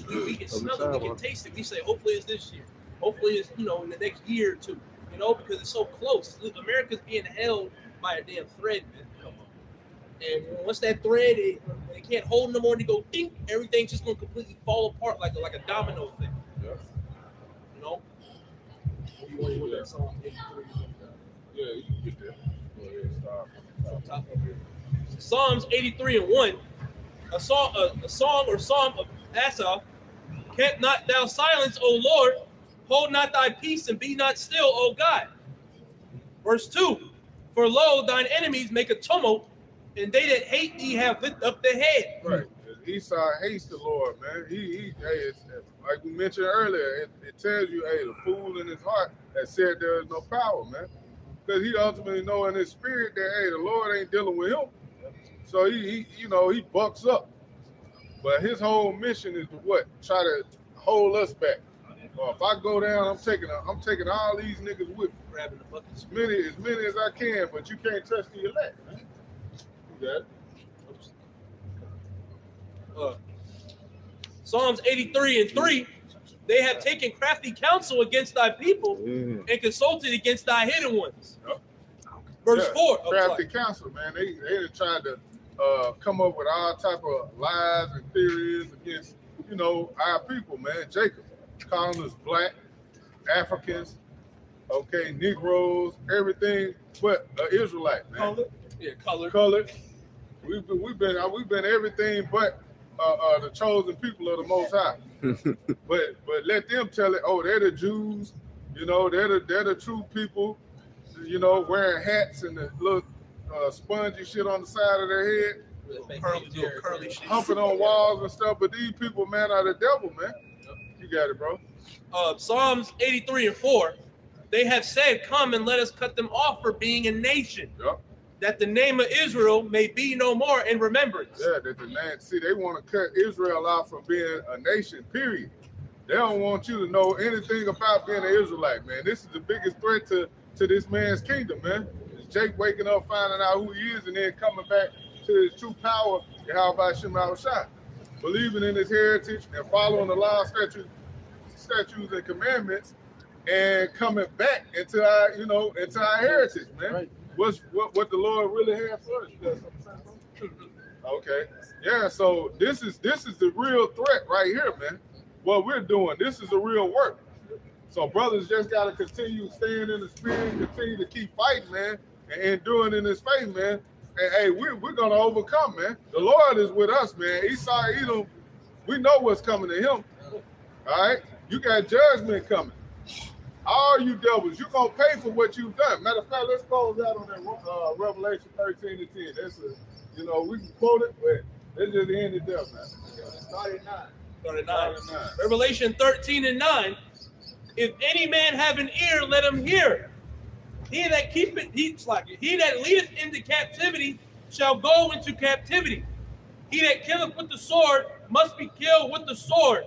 We can smell it. We can taste it. We say, hopefully it's this year. Hopefully it's, in the next year or two. Because it's so close. America's being held by a damn thread, man. Come on. And once that thread, they can't hold no more, and they go ding, everything's just going to completely fall apart like a domino thing. Yeah. You want that Psalm 83? Yeah, you can get there. Go ahead, start from the top. Psalms 83:1, a song or psalm of Asaph. Can't not thou silence, O Lord? Hold not thy peace and be not still, O God. Verse 2, for lo, thine enemies make a tumult, and they that hate thee have lift up their head. Right. Esau hates the Lord, man. Hey, it's, like we mentioned earlier, it tells you, hey, the fool in his heart that said there is no power, man. Because he ultimately know in his spirit that, hey, the Lord ain't dealing with him. So he bucks up. But his whole mission is to what? Try to hold us back. Or if I go down, I'm taking all these niggas with me. Grabbing the buckets. As many as I can, but you can't touch the elect, man. You got it. Psalms 83:3, they have taken crafty counsel against thy people and consulted against thy hidden ones. Yep. Verse 4. Crafty counsel, man. They tried to come up with all type of lies and theories against, our people, man. Jacob, calling us black, Africans, okay, Negroes, everything but an Israelite, man. Colored. We've been everything but the chosen people of the Most High. but let them tell it. Oh, they're the Jews. They're the true people. Wearing hats and the little spongy shit on the side of their head, curly shit, humping on walls and stuff. But these people, man, are the devil, man. You got it, bro. Psalms 83:4, they have said, "Come and let us cut them off for being a nation." Yep. That the name of Israel may be no more in remembrance. Yeah, that the land. See, they want to cut Israel out from being a nation, period. They don't want you to know anything about being an Israelite, man. This is the biggest threat to this man's kingdom, man. It's Jake waking up, finding out who he is, and then coming back to his true power, and how about Shema Shai, believing in his heritage and following the law, statutes and commandments, and coming back into our, into our heritage, man. Right. What the Lord really has for us. You got something to say, bro? Okay. Yeah, so this is the real threat right here, man. What we're doing, this is the real work. So brothers just gotta continue staying in the spirit, continue to keep fighting, man, and enduring in this faith, man. And hey, we're gonna overcome, man. The Lord is with us, man. Esau, Edom, we know what's coming to him. All right? You got judgment coming. All you devils, you're going to pay for what you've done. Matter of fact, let's close out on that Revelation 13:10. That's we can quote it, but let's just end it there, man. Start at 9. Revelation 13:9. If any man have an ear, let him hear. He that leadeth into captivity shall go into captivity. He that killeth with the sword must be killed with the sword.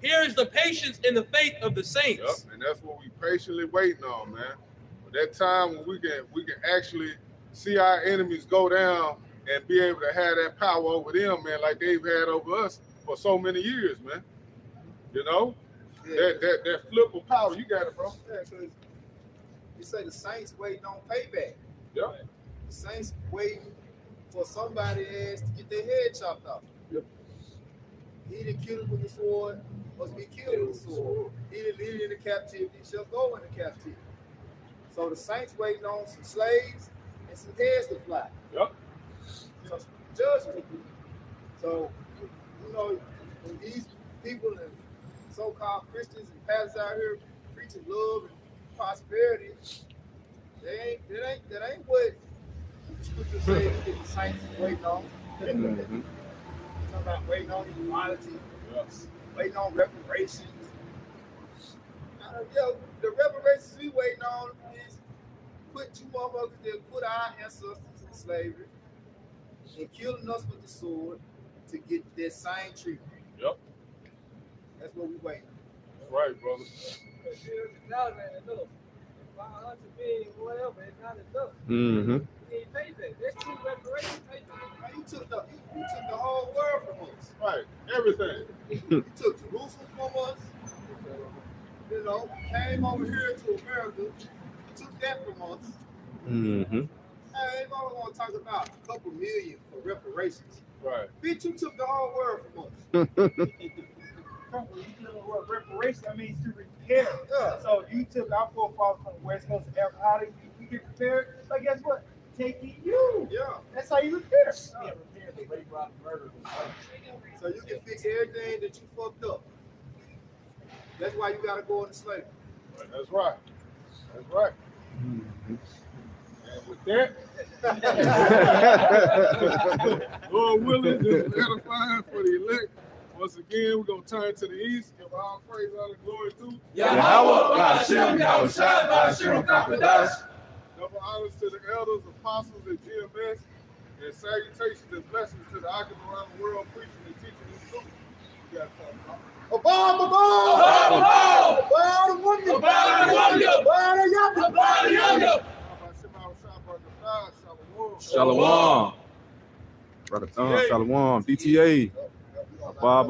Here is the patience and the faith of the saints. Yep, and that's what we patiently waiting on, man. For that time when we can actually see our enemies go down and be able to have that power over them, man, like they've had over us for so many years, man. Yeah. That flip of power, you got it, bro. Yeah, because you say the saints waiting on payback. Yep. The saints waiting for somebody else to get their head chopped off. Yep. He that killed with the sword must be killed with the sword. He that leadeth into captivity shall go into captivity. So the saints waiting on some slaves and some heads to fly. Yep. So judgment. So, when these people and so-called Christians and pastors out here preaching love and prosperity, that ain't what the scripture says that the saints is waiting on. Talking about waiting on equality. Yes. waiting on reparations. Yo, the reparations we waiting on is put you motherfuckers that put our ancestors in slavery and killing us with the sword to get that same treatment. Yep. That's what we waiting. That's right, brother. $1 ain't enough. 500 million, whatever, it's not enough. Mm-hmm. You ain't pay that. That's true reparation payment. Man, you took the whole world from us. Right. Everything. You took Jerusalem from us. You know, came over here to America, took that from us. Mm-hmm. Hey, I'm only gonna talk about a couple million for reparations. Right. Bitch, you took the whole world from us. What reparation means to repair. Yeah. So you took our forefathers from the West Coast of Africa. How did we get prepared? So guess what? Taking you. Yeah. That's how you repair. So you can fix everything that you fucked up. That's why you gotta go into slavery. That's right. That's right. Mm-hmm. And with that, Lord willing, this is edifying for the elect. Once again, we're going to turn to the east, give all praise, all the glory to Yahweh, Ba'ashem, Yahushua, Ba'ashem, Kakadash. Double honors to the elders, apostles, and GMS, and salutations and blessings to the occupants around the world preaching and teaching this truth. You got to talk about it. Shalom. Brother Tom, Shalom. DTA. Bob.